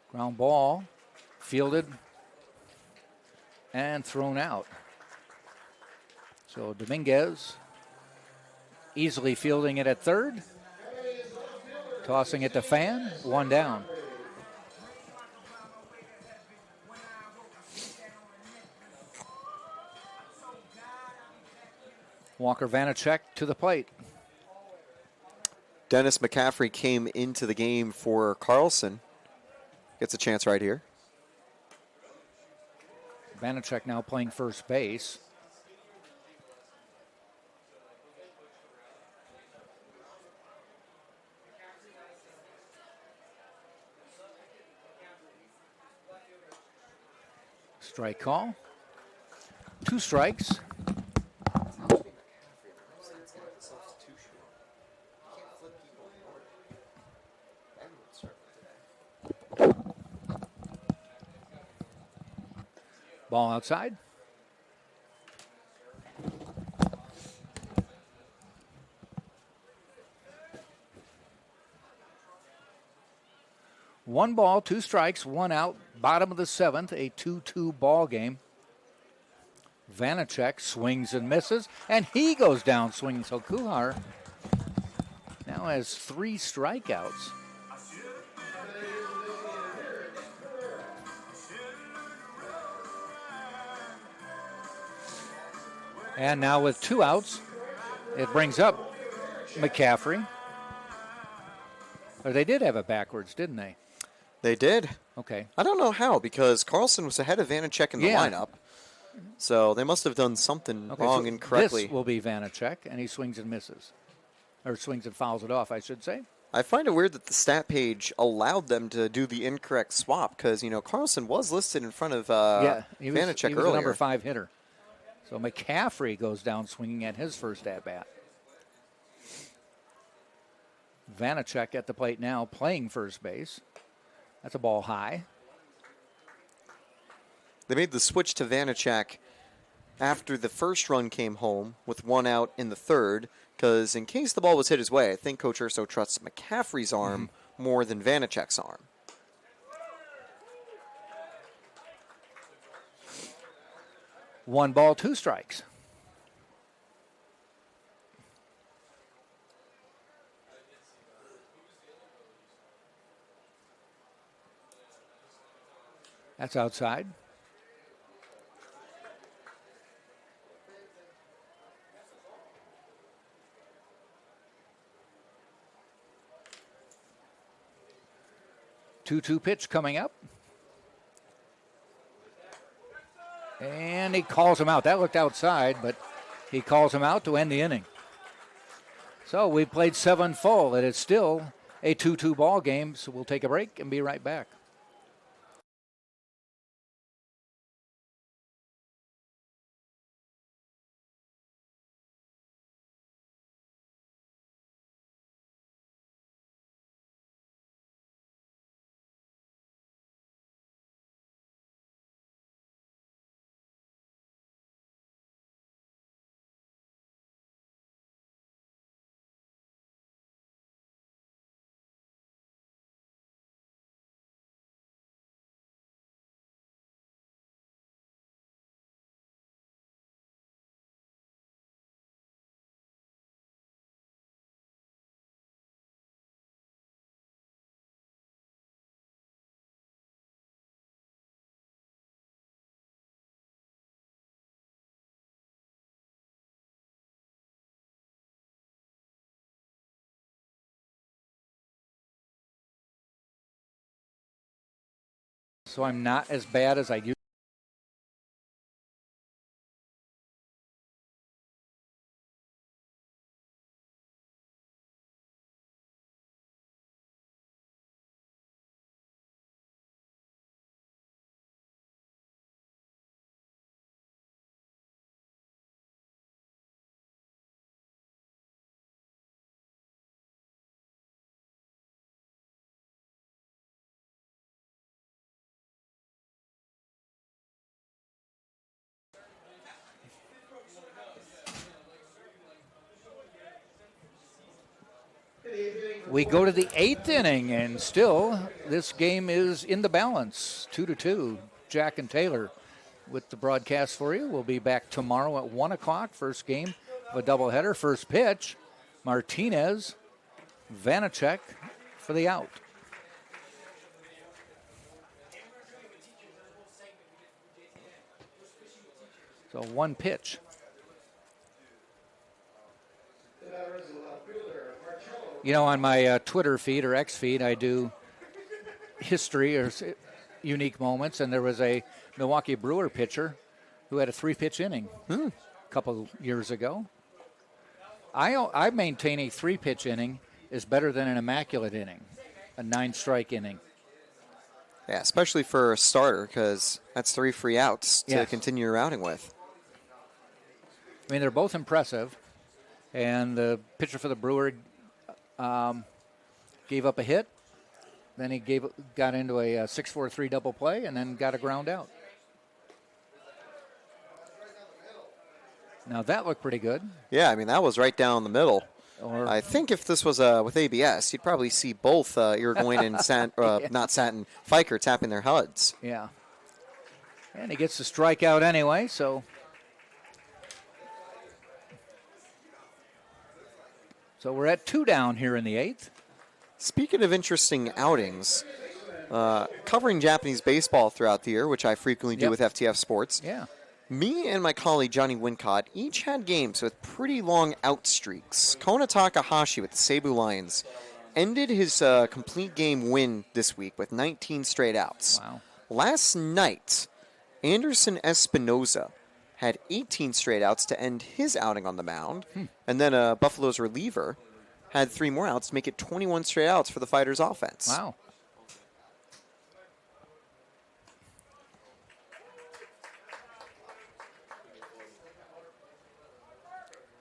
Ground ball, fielded, and thrown out. So Dominguez easily fielding it at 3rd. Tossing it to Fan, 1 down. Walker Vanacek to the plate. Dennis McCaffrey came into the game for Carlson. gets a chance right here. Vanacek now playing first base. Strike call. 2 strikes. Ball outside. One ball, 2 strikes, 1 out. Bottom of the 7th, a 2-2 ball game. Vanacek swings and misses, and he goes down swinging. So Kuhar now has 3 strikeouts. And now with 2 outs, it brings up McCaffrey. Or they did have it backwards, didn't they? They did. Okay. I don't know how, because Carlson was ahead of Vanacek in the lineup. So they must have done something wrong so incorrectly. This will be Vanacek, and he swings and misses. Or swings and fouls it off, I should say. I find it weird that the stat page allowed them to do the incorrect swap, because, Carlson was listed in front of he was Vanacek the earlier. number 5 hitter. So McCaffrey goes down swinging at his first at-bat. Vanacek at the plate now, playing first base. That's a ball high. They made the switch to Vanacek after the first run came home with 1 out in the 3rd, because in case the ball was hit his way, I think Coach Urso trusts McCaffrey's arm more than Vanacek's arm. One ball, 2 strikes. That's outside. Two pitch coming up. And he calls him out. That looked outside, but he calls him out to end the inning. So we played 7 full. It is still a 2-2 ball game, so we'll take a break and be right back. So I'm not as bad as I used. We go to the 8th inning, and still this game is in the balance, 2-2. Jack and Taylor with the broadcast for you. We'll be back tomorrow at 1 o'clock. First game of a doubleheader. First pitch, Martinez, Vanacek for the out. So 1 pitch. On my Twitter feed or X feed, I do history or unique moments, and there was a Milwaukee Brewer pitcher who had a 3-pitch inning a couple years ago. I maintain a 3-pitch inning is better than an immaculate inning, a 9-strike inning. Yeah, especially for a starter, because that's 3 free outs to Yes. continue your outing with. I mean, they're both impressive, and the pitcher for the Brewer gave up a hit. Then he got into a 6-4-3 double play, and then got a ground out. Now that looked pretty good. Yeah, I mean, that was right down the middle. Or I think if this was with ABS, you'd probably see both Irigoyen and not Satin, Fiker tapping their HUDs. yeah, and he gets the strikeout anyway. So we're at 2 down here in the 8th. Speaking of interesting outings, covering Japanese baseball throughout the year, which I frequently do Yep. with FTF Sports, Yeah, me and my colleague Johnny Wincott each had games with pretty long out streaks. Kona Takahashi with the Seibu Lions ended his complete game win this week with 19 straight outs. wow. Last night, Anderson Espinoza had 18 straight outs to end his outing on the mound. And then Buffalo's reliever had 3 more outs to make it 21 straight outs for the Fighters offense. Wow.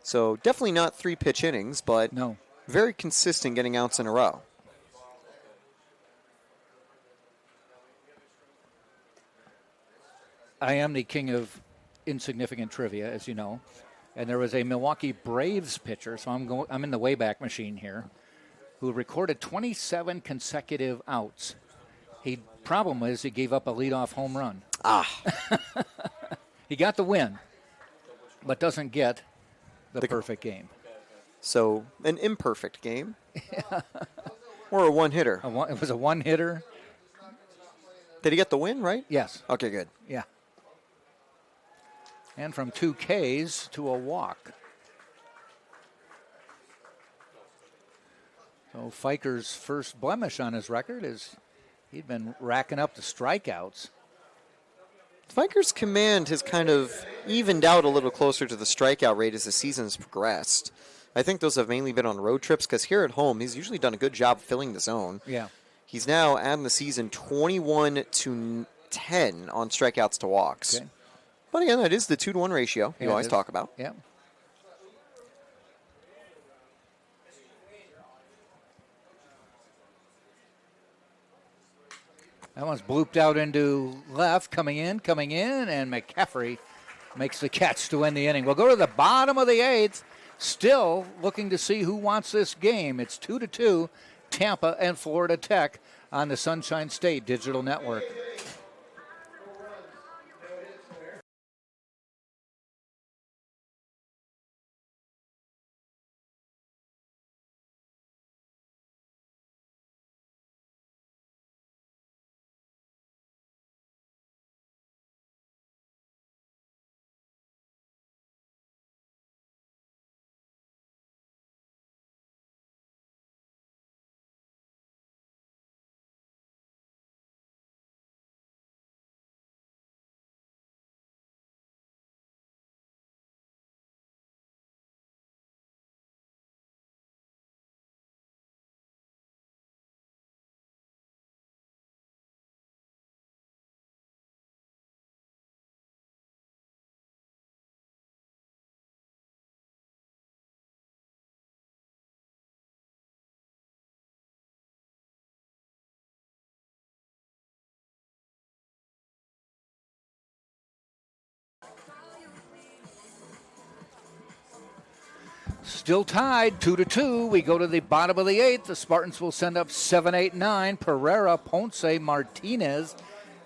So definitely not 3-pitch innings, but No. very consistent getting outs in a row. I am the king of insignificant trivia, as you know. And there was a Milwaukee Braves pitcher, so I'm in the Wayback Machine here, who recorded 27 consecutive outs. Problem is he gave up a leadoff home run. He got the win, but doesn't get the perfect game. So an imperfect game. Or a one-hitter. It was a one-hitter. Did he get the win, right? Yes. Okay, good. Yeah. And from 2 Ks to a walk. So Fiker's first blemish on his record is he'd been racking up the strikeouts. Fiker's command has kind of evened out a little closer to the strikeout rate as the season's progressed. I think those have mainly been on road trips because here at home, he's usually done a good job filling the zone. Yeah. He's now adding the season 21 to 10 on strikeouts to walks. Okay. But again, that is the 2-to-1 ratio you Yeah, always it is. talk about. Yeah. That one's blooped out into left, coming in, and McCaffrey makes the catch to end the inning. We'll go to the bottom of the 8th, still looking to see who wants this game. It's 2-2, Tampa and Florida Tech on the Sunshine State Digital Network. Still tied, 2-2. We go to the bottom of the 8th. The Spartans will send up 7, 8, 9. Pereira, Ponce, Martinez,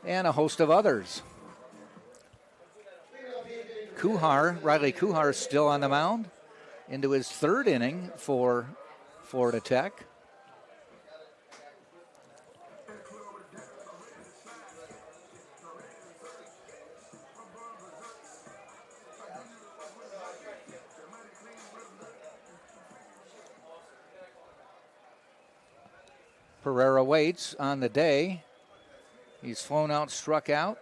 and a host of others. Riley Kuhar is still on the mound into his 3rd inning for Florida Tech. Pereira waits on the day. He's flown out, struck out,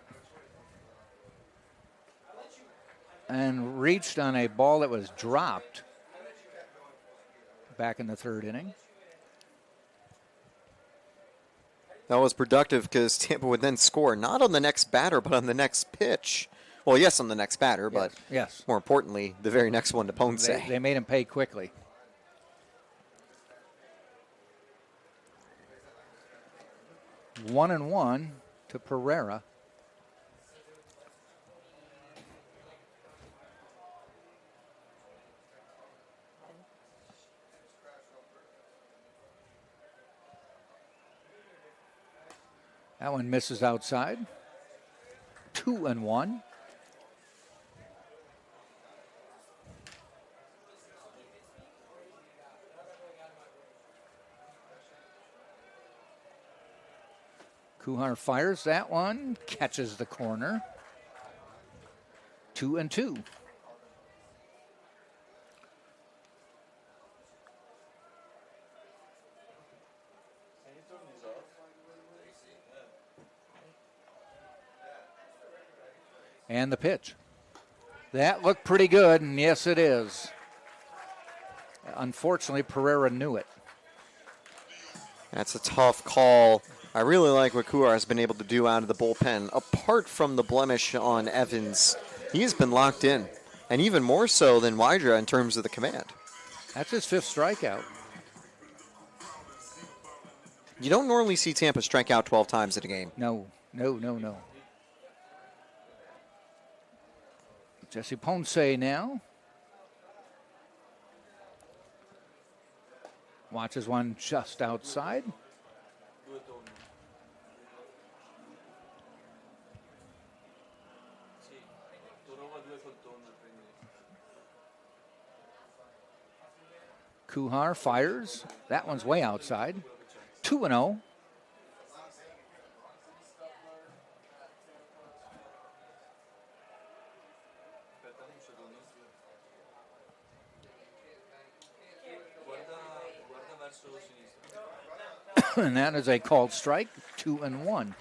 and reached on a ball that was dropped back in the third inning. That was productive because Tampa would then score, not on the next batter, but on the next pitch. Well, yes, on the next batter, but yes. more importantly, the very next one to Ponce. They made him pay quickly. One and one to Pereira. That one misses outside. 2-1. Kuhar fires that one, catches the corner. 2-2. And the pitch. That looked pretty good, and yes, it is. Unfortunately, Pereira knew it. That's a tough call. I really like what Kuhar has been able to do out of the bullpen. Apart from the blemish on Evans, he's been locked in, and even more so than Wydra in terms of the command. That's his fifth strikeout. You don't normally see Tampa strike out 12 times in a game. No. Jesse Ponce now. Watches one just outside. Kuhar fires. That one's way outside. 2-0. And that is a called strike. 2-1.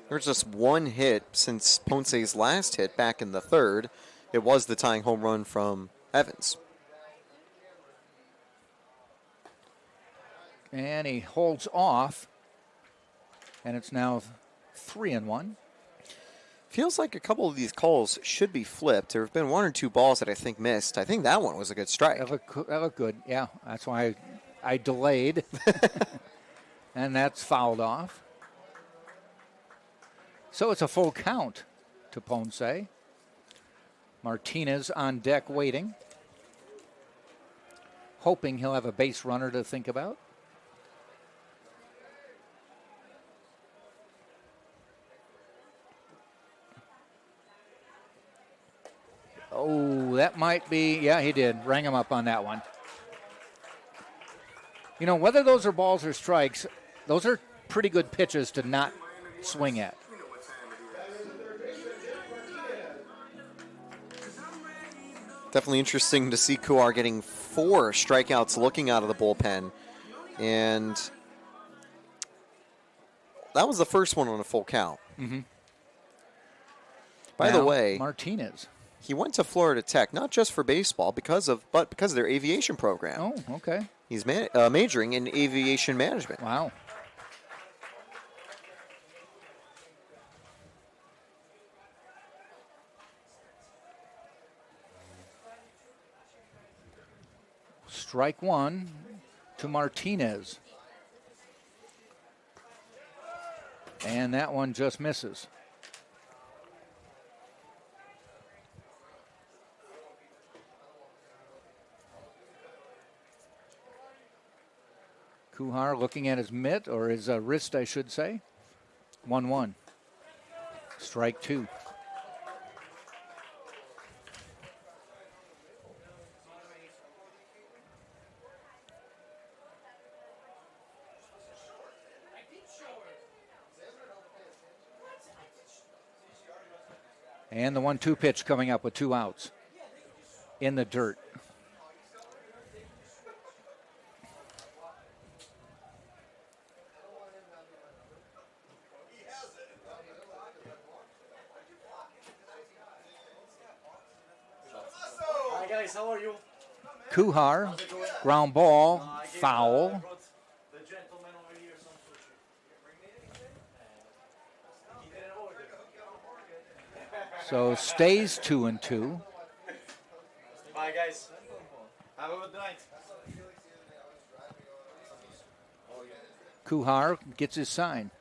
There's just one hit since Ponce's last hit back in the third. It was the tying home run from Evans. And he holds off. And it's now 3-1. Feels like a couple of these calls should be flipped. There have been one or two balls that I think missed. I think that one was a good strike. That looked good. Yeah, that's why I delayed. And that's fouled off. So it's a full count to Ponce. Martinez on deck waiting. Hoping he'll have a base runner to think about. Oh, that might be, yeah, he did. Rang him up on that one. You know, whether those are balls or strikes, those are pretty good pitches to not swing at. Definitely interesting to see Kuhar getting 4 strikeouts looking out of the bullpen. And that was the first one on a full count. Mm-hmm. By the way, Martinez. He went to Florida Tech, not just for baseball, but because of their aviation program. Oh, okay. He's majoring in aviation management. Wow. Strike one to Martinez. And that one just misses. Kuhar looking at his mitt, or his wrist, I should say. 1-1. Strike two. And the 1-2 pitch coming up with 2 outs in the dirt. guys, how are you? Kuhar, ground ball, foul. The gentleman over here some sushi. He didn't order. So stays 2-2. Bye, guys. Have a good night. Kuhar gets his sign.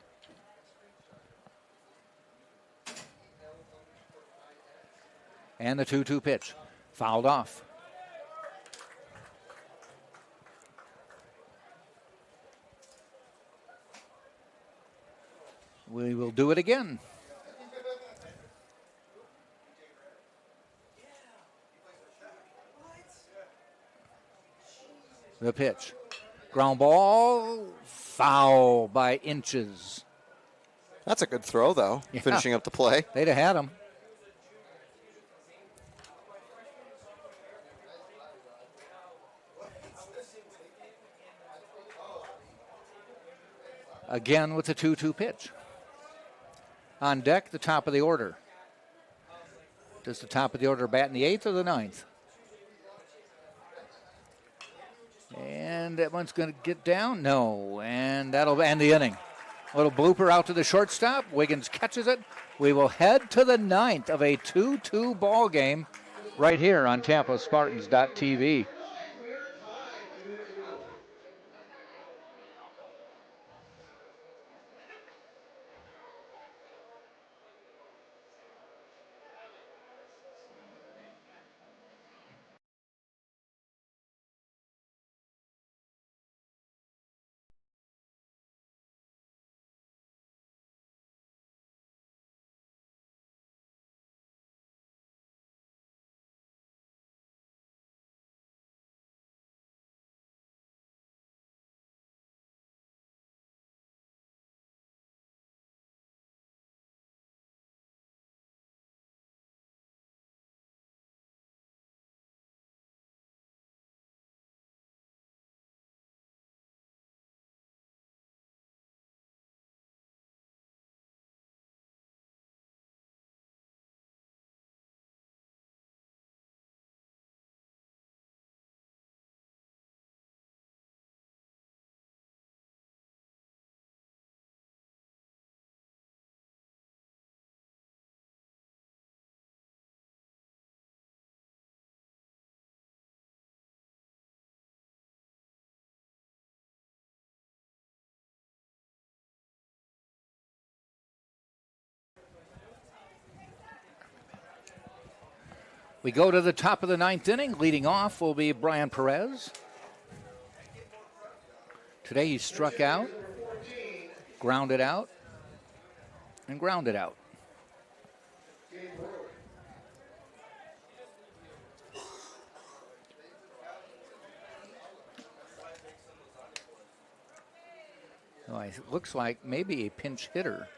And the 2-2 pitch. Fouled off. We will do it again. The pitch. Ground ball, foul by inches. That's a good throw, though, Yeah. finishing up the play. They'd have had him. Again with the 2-2 pitch. On deck, the top of the order. Does the top of the order bat in the 8th or the 9th? And that one's going to get down. No. And that'll end the inning. A little blooper out to the shortstop. Wiggins catches it. We will head to the 9th of a 2-2 ball game right here on TampaSpartans.tv. We go to the top of the 9th inning. Leading off will be Brian Perez. Today he struck out, grounded out, and grounded out. So it looks like maybe a pinch hitter.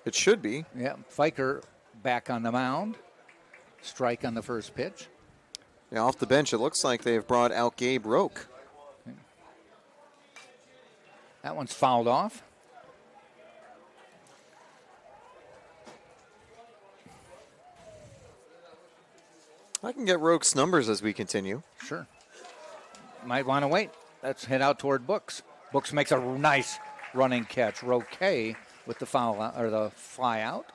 It should be. Yeah, Pfeiffer back on the mound. Strike on the first pitch. Yeah, off the bench, it looks like they've brought out Gabe Roque. That one's fouled off. I can get Roque's numbers as we continue. Sure. Might want to wait. Let's head out toward Books. Books makes a nice running catch. Roque with the foul out, or the fly out.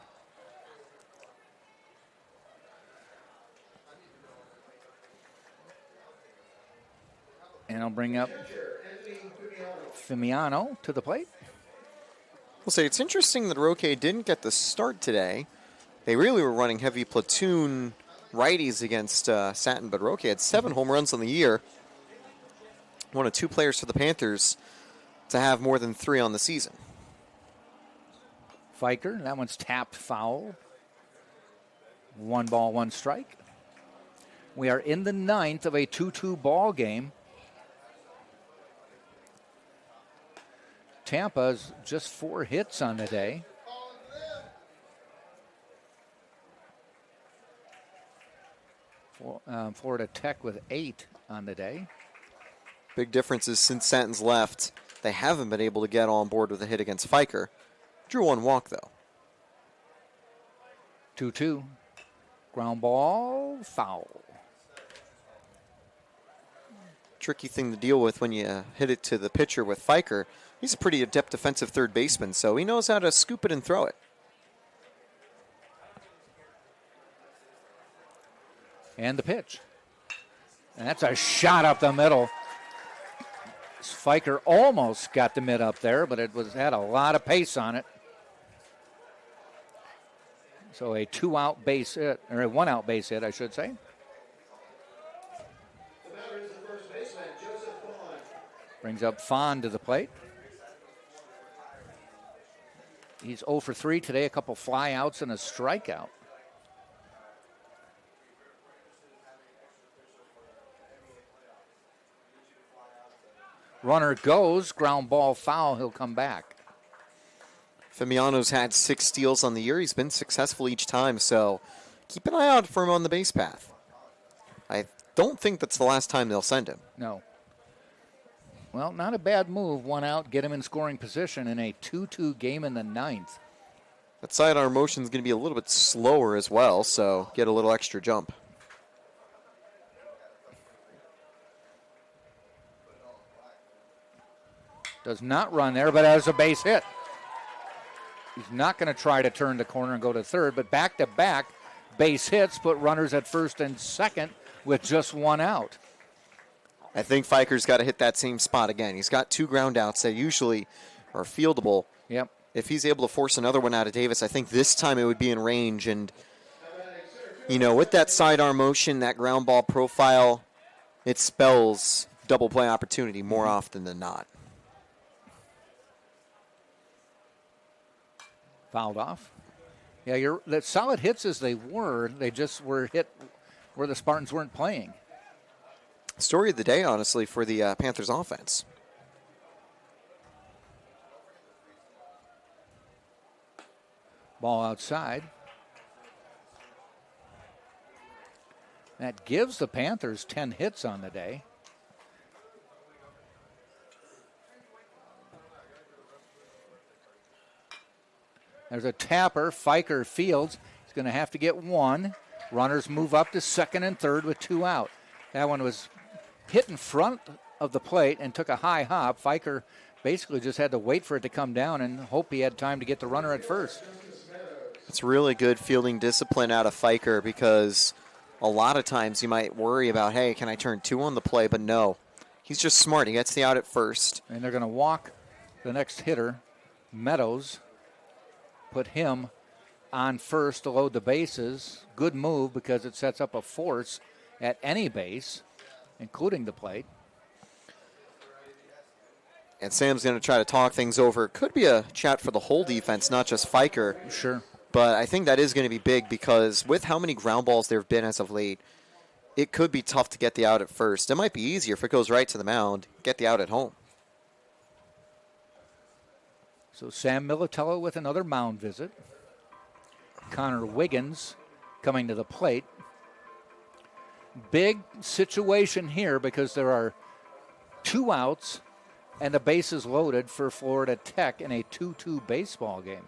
And I'll bring up Fimiano to the plate. We'll say it's interesting that Roque didn't get the start today. They really were running heavy platoon righties against Satin, but Roque had 7 home runs on the year. One of 2 players for the Panthers to have more than 3 on the season. Pfeiffer, that one's tapped foul. 1 ball, 1 strike. We are in the 9th of a 2-2 ball game. Tampa's just 4 hits on the day. Florida Tech with 8 on the day. Big differences since Satin's left. They haven't been able to get on board with a hit against Pfeiffer. Drew one walk, though. 2-2. Ground ball, foul. Tricky thing to deal with when you hit it to the pitcher with Fiker. He's a pretty adept defensive third baseman, so he knows how to scoop it and throw it. And the pitch. And that's a shot up the middle. Fiker almost got the mid up there, but it had a lot of pace on it. So a 2-out base hit, or a 1-out base hit, I should say. Brings up Fond to the plate. He's 0 for 3 today, a couple fly outs and a strikeout. Runner goes, ground ball foul, he'll come back. Femiano's had 6 steals on the year. He's been successful each time, so keep an eye out for him on the base path. I don't think that's the last time they'll send him. No. Well, not a bad move. 1 out, get him in scoring position in a 2-2 game in the 9th. That sidearm motion is going to be a little bit slower as well, so get a little extra jump. Does not run there, but has a base hit. He's not going to try to turn the corner and go to third, but back-to-back base hits put runners at first and second with just 1 out. I think Fiker's got to hit that same spot again. He's got 2 ground outs that usually are fieldable. Yep. If he's able to force another one out of Davis, I think this time it would be in range. And, you know, with that sidearm motion, that ground ball profile, it spells double play opportunity more often than not. Fouled off. Yeah, the solid hits as they just were hit where the Spartans weren't playing. Story of the day, honestly, for the Panthers offense. Ball outside. That gives the Panthers 10 hits on the day. There's a tapper. Fiker fields. He's going to have to get 1. Runners move up to second and third with 2 out. That one was hit in front of the plate and took a high hop. Fiker basically just had to wait for it to come down and hope he had time to get the runner at first. It's really good fielding discipline out of Fiker because a lot of times you might worry about, hey, can I turn 2 on the play? But no, he's just smart. He gets the out at first. And they're going to walk the next hitter, Meadows. Put him on first to load the bases. Good move because it sets up a force at any base, including the plate. And Sam's going to try to talk things over. Could be a chat for the whole defense, not just Fiker. Sure. But I think that is going to be big because with how many ground balls there have been as of late, it could be tough to get the out at first. It might be easier if it goes right to the mound, get the out at home. So Sam Militello with another mound visit. Connor Wiggins coming to the plate. Big situation here because there are 2 outs and the bases loaded for Florida Tech in a 2-2 baseball game.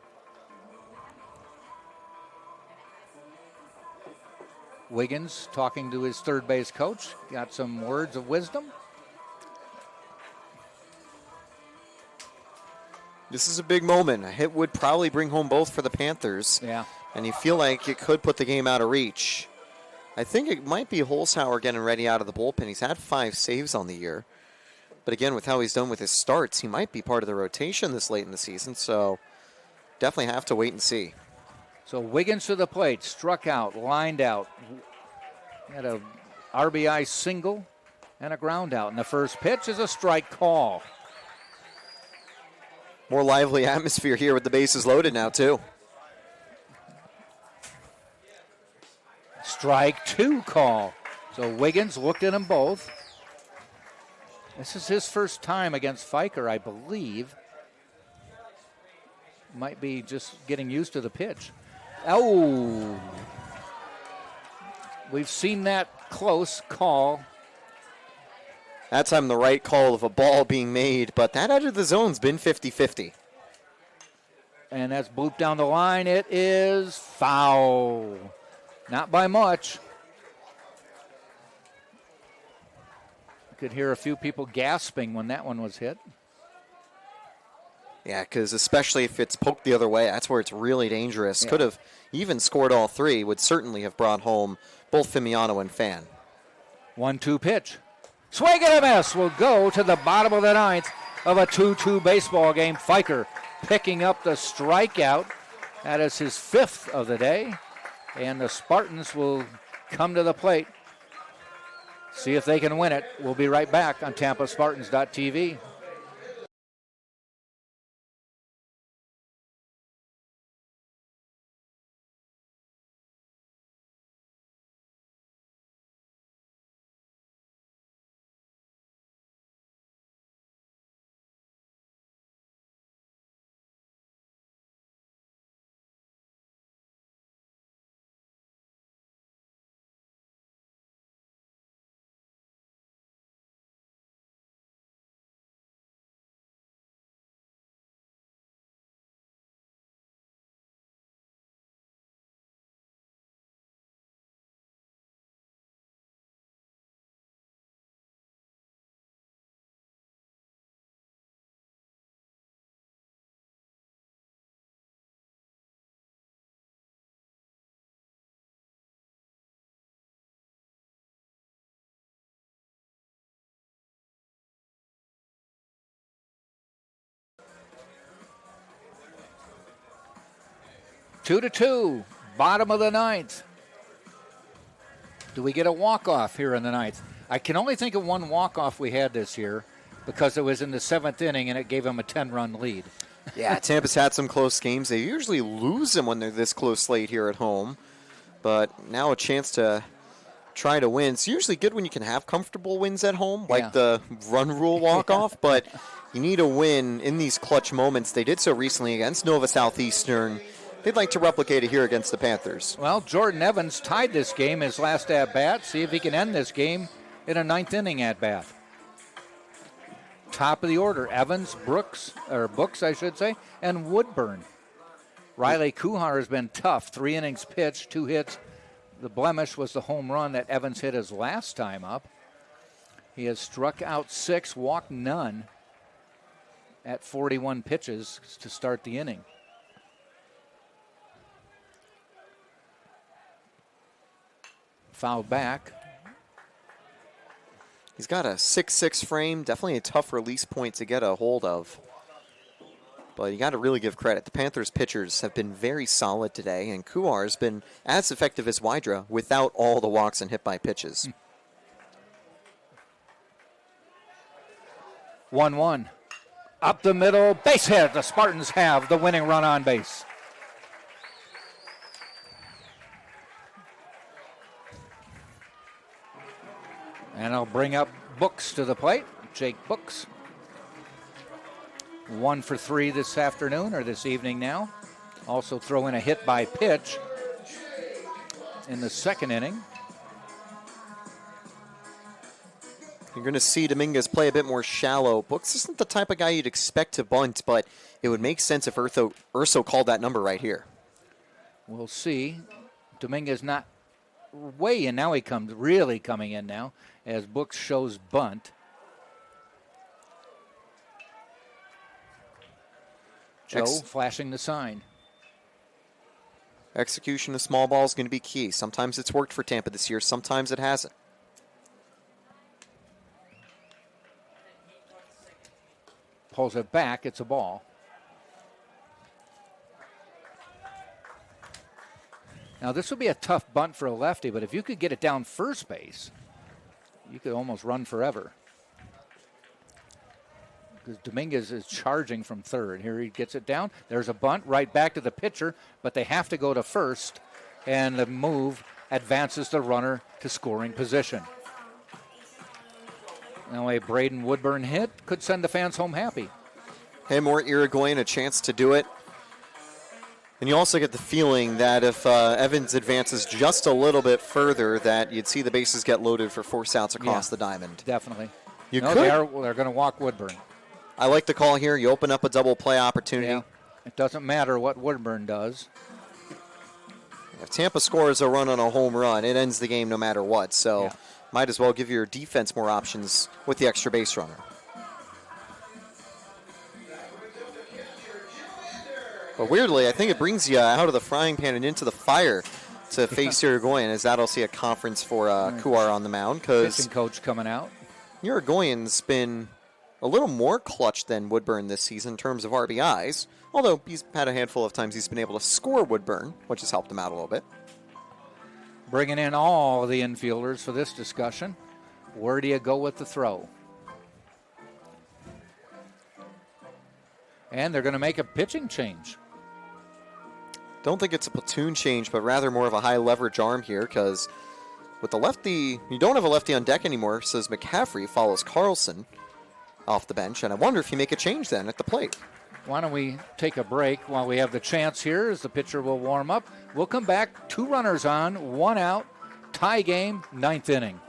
Wiggins talking to his third base coach. Got some words of wisdom. This is a big moment. A hit would probably bring home both for the Panthers. Yeah. And you feel like it could put the game out of reach. I think it might be Holzhauer getting ready out of the bullpen. He's had 5 saves on the year. But again, with how he's done with his starts, he might be part of the rotation this late in the season. So definitely have to wait and see. So Wiggins to the plate, struck out, lined out. Had a RBI single and a ground out. And the first pitch is a strike call. More lively atmosphere here with the bases loaded now, too. Strike 2 call. So Wiggins looked at them both. This is his first time against Fiker, I believe. Might be just getting used to the pitch. Oh. We've seen that close call. That time the right call of a ball being made, but that out of the zone's been 50-50. and that's blooped down the line. It is foul. Not by much. You could hear a few people gasping when that one was hit. Yeah, because especially if it's poked the other way, that's where it's really dangerous. Yeah. Could have even scored all three, would certainly have brought home both Fimiano and Fan. 1-2 pitch. Swing and a miss will go to the bottom of the ninth of a 2-2 baseball game. Fiker picking up the strikeout. That is his fifth of the day. And the Spartans will come to the plate. See if they can win it. We'll be right back on TampaSpartans.tv. Two to two, bottom of the ninth. Do we get a walk-off here in the ninth? I can only think of one walk-off we had this year because it was in the seventh inning and it gave them a 10-run lead. Yeah, Tampa's had some close games. They usually lose them when they're this close late here at home. But now a chance to try to win. It's usually good when you can have comfortable wins at home, like the run rule walk-off. But you need a win in these clutch moments. They did so recently against Nova Southeastern. They'd like to replicate it here against the Panthers. Well, Jordan Evans tied this game his last at-bat. See if he can end this game in a ninth inning at-bat. Top of the order, Evans, Books, I should say, and Woodburn. Riley Kuhar has been tough. 3 innings pitched, 2 hits. The blemish was the home run that Evans hit his last time up. He has struck out 6, walked none at 41 pitches to start the inning. Foul back. He's got a 6'6 frame, definitely a tough release point to get a hold of. But you got to really give credit. The Panthers pitchers have been very solid today, and Kuhar has been as effective as Wydra without all the walks and hit by pitches. 1-1. Up the middle, base hit. The Spartans have the winning run on base. And I'll bring up Books to the plate. Jake Books. 1 for 3 this afternoon, or this evening now. Also throw in a hit by pitch in the second inning. You're going to see Dominguez play a bit more shallow. Books isn't the type of guy you'd expect to bunt, but it would make sense if Urso called that number right here. We'll see. Dominguez not way in. Now he comes really coming in now as Books shows bunt. Joe flashing the sign. Execution of small ball is going to be key. Sometimes it's worked for Tampa this year. Sometimes it hasn't. Pulls it back. It's a ball. Now, this would be a tough bunt for a lefty, but if you could get it down first base, you could almost run forever. Because Dominguez is charging from third. Here he gets it down. There's a bunt right back to the pitcher, but they have to go to first, and the move advances the runner to scoring position. Now a Braden Woodburn hit could send the fans home happy. Hey, more Irigoyen a chance to do it. And you also get the feeling that if Evans advances just a little bit further, that you'd see the bases get loaded for force outs across the diamond. Definitely. They're They're going to walk Woodburn. I like the call here. You open up a double play opportunity. Yeah. It doesn't matter what Woodburn does. If Tampa scores a run on a home run, it ends the game no matter what. So Yeah. might as well give your defense more options with the extra base runner. But weirdly, I think it brings you out of the frying pan and into the fire to face Uruguayan, as that'll see a conference for Kuar on the mound, because Pitching coach coming out. Uruguayan's been a little more clutch than Woodburn this season in terms of RBIs, although he's had a handful of times he's been able to score Woodburn, which has helped him out a little bit. Bringing in all the infielders for this discussion. Where do you go with the throw? And they're going to make a pitching change. Don't think it's a platoon change, but rather more of a high leverage arm here, because with the lefty, you don't have a lefty on deck anymore, says McCaffrey follows Carlson off the bench, and I wonder if you make a change then at the plate. Why don't we take a break while we have the chance here as the pitcher will warm up. We'll come back, 2 runners on, 1 out, tie game, 9th inning.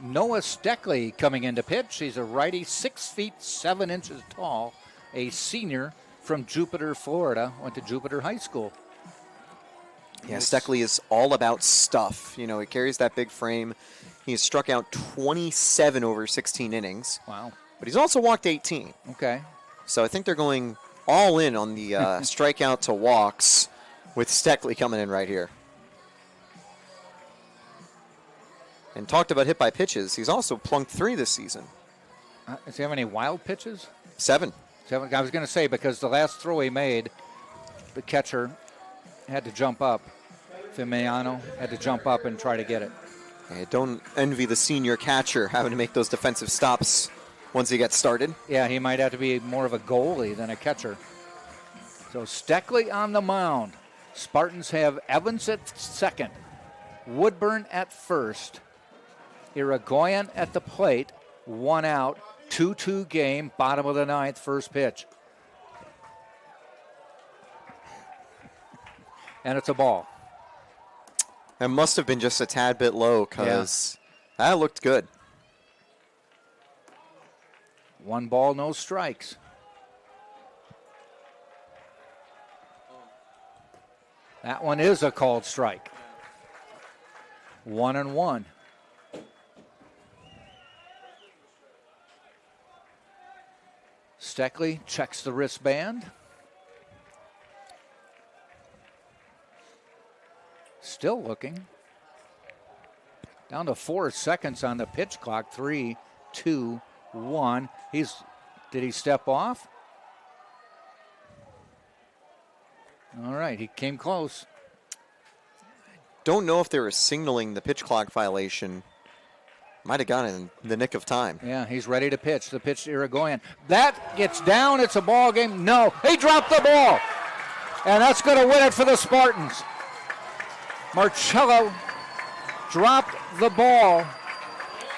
Noah Steckley coming into pitch. He's a righty, 6 feet 7 inches tall, a senior from Jupiter, Florida. Went to Jupiter High School. Yeah, Steckley is all about stuff. You know, he carries that big frame. He has struck out 27 over 16 innings, Wow. but he's also walked 18. Okay. So I think they're going all in on the strikeout to walks with Steckley coming in right here. And talked about hit by pitches. He's also plunked 3 this season. Does he have any wild pitches? 7. I was going to say, because the last throw he made, the catcher had to jump up. Fimiano had to jump up and try to get it. I don't envy the senior catcher having to make those defensive stops once he gets started. Yeah, he might have to be more of a goalie than a catcher. So Steckley on the mound. Spartans have Evans at second, Woodburn at first, Irigoyen at the plate, 1 out, 2-2 game, bottom of the 9th, first pitch. And it's a ball. It must have been just a tad bit low, because that looked good. 1 ball, no strikes. That one is a called strike. 1-1. Steckley checks the wristband. Still looking. Down to 4 seconds on the pitch clock. 3, 2, 1. Did he step off? All right, he came close. Don't know if they were signaling the pitch clock violation. Might have gone in the nick of time. Yeah, he's ready to pitch. The pitch to Irigoyen. That gets down. It's a ball game. No, he dropped the ball. And that's going to win it for the Spartans. Marcello dropped the ball.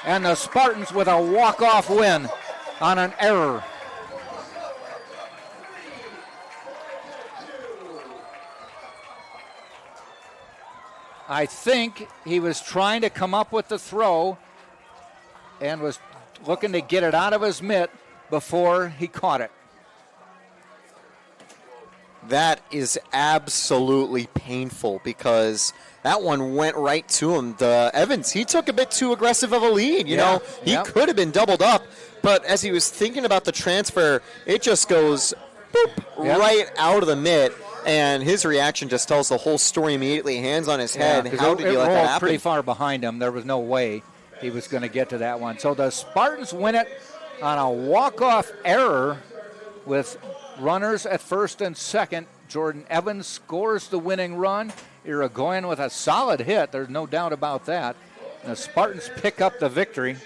And the Spartans with a walk-off win on an error. I think he was trying to come up with the throw and was looking to get it out of his mitt before he caught it. That is absolutely painful because that one went right to him. The Evans, he took a bit too aggressive of a lead. You know, he could have been doubled up, but as he was thinking about the transfer, it just goes boop, right out of the mitt. And his reaction just tells the whole story immediately. Hands on his head. How did he let that rolled happen? pretty far behind him. There was no way he was going to get to that one. So the Spartans win it on a walk-off error with runners at first and second. Jordan Evans scores the winning run. Irigoyen with a solid hit. There's no doubt about that. And the Spartans pick up the victory,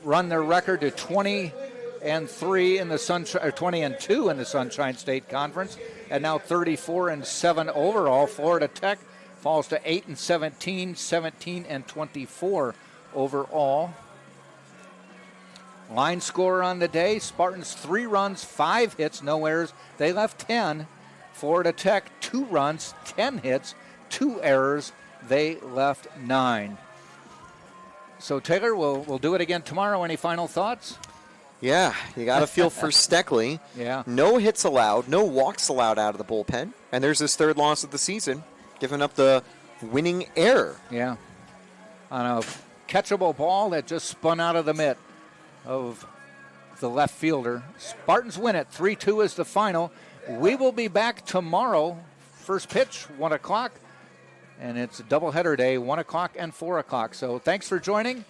run their record to 20-3 in the Sunshine, or 20-2 in the Sunshine State Conference, and now 34-7 overall. Florida Tech falls to 8-17, 17-24 overall. Line score on the day: Spartans 3 runs, 5 hits, no errors. They left 10. Florida Tech 2 runs, 10 hits, 2 errors. They left 9. So Taylor, we'll do it again tomorrow. Any final thoughts? Yeah, you got to feel for Steckley. Yeah. No hits allowed, no walks allowed out of the bullpen. And there's his 3rd loss of the season, giving up the winning error. Yeah. On a catchable ball that just spun out of the mitt of the left fielder. Spartans win it. 3-2 is the final. We will be back tomorrow. First pitch, 1 o'clock. And it's a doubleheader day, 1 o'clock and 4 o'clock. So thanks for joining.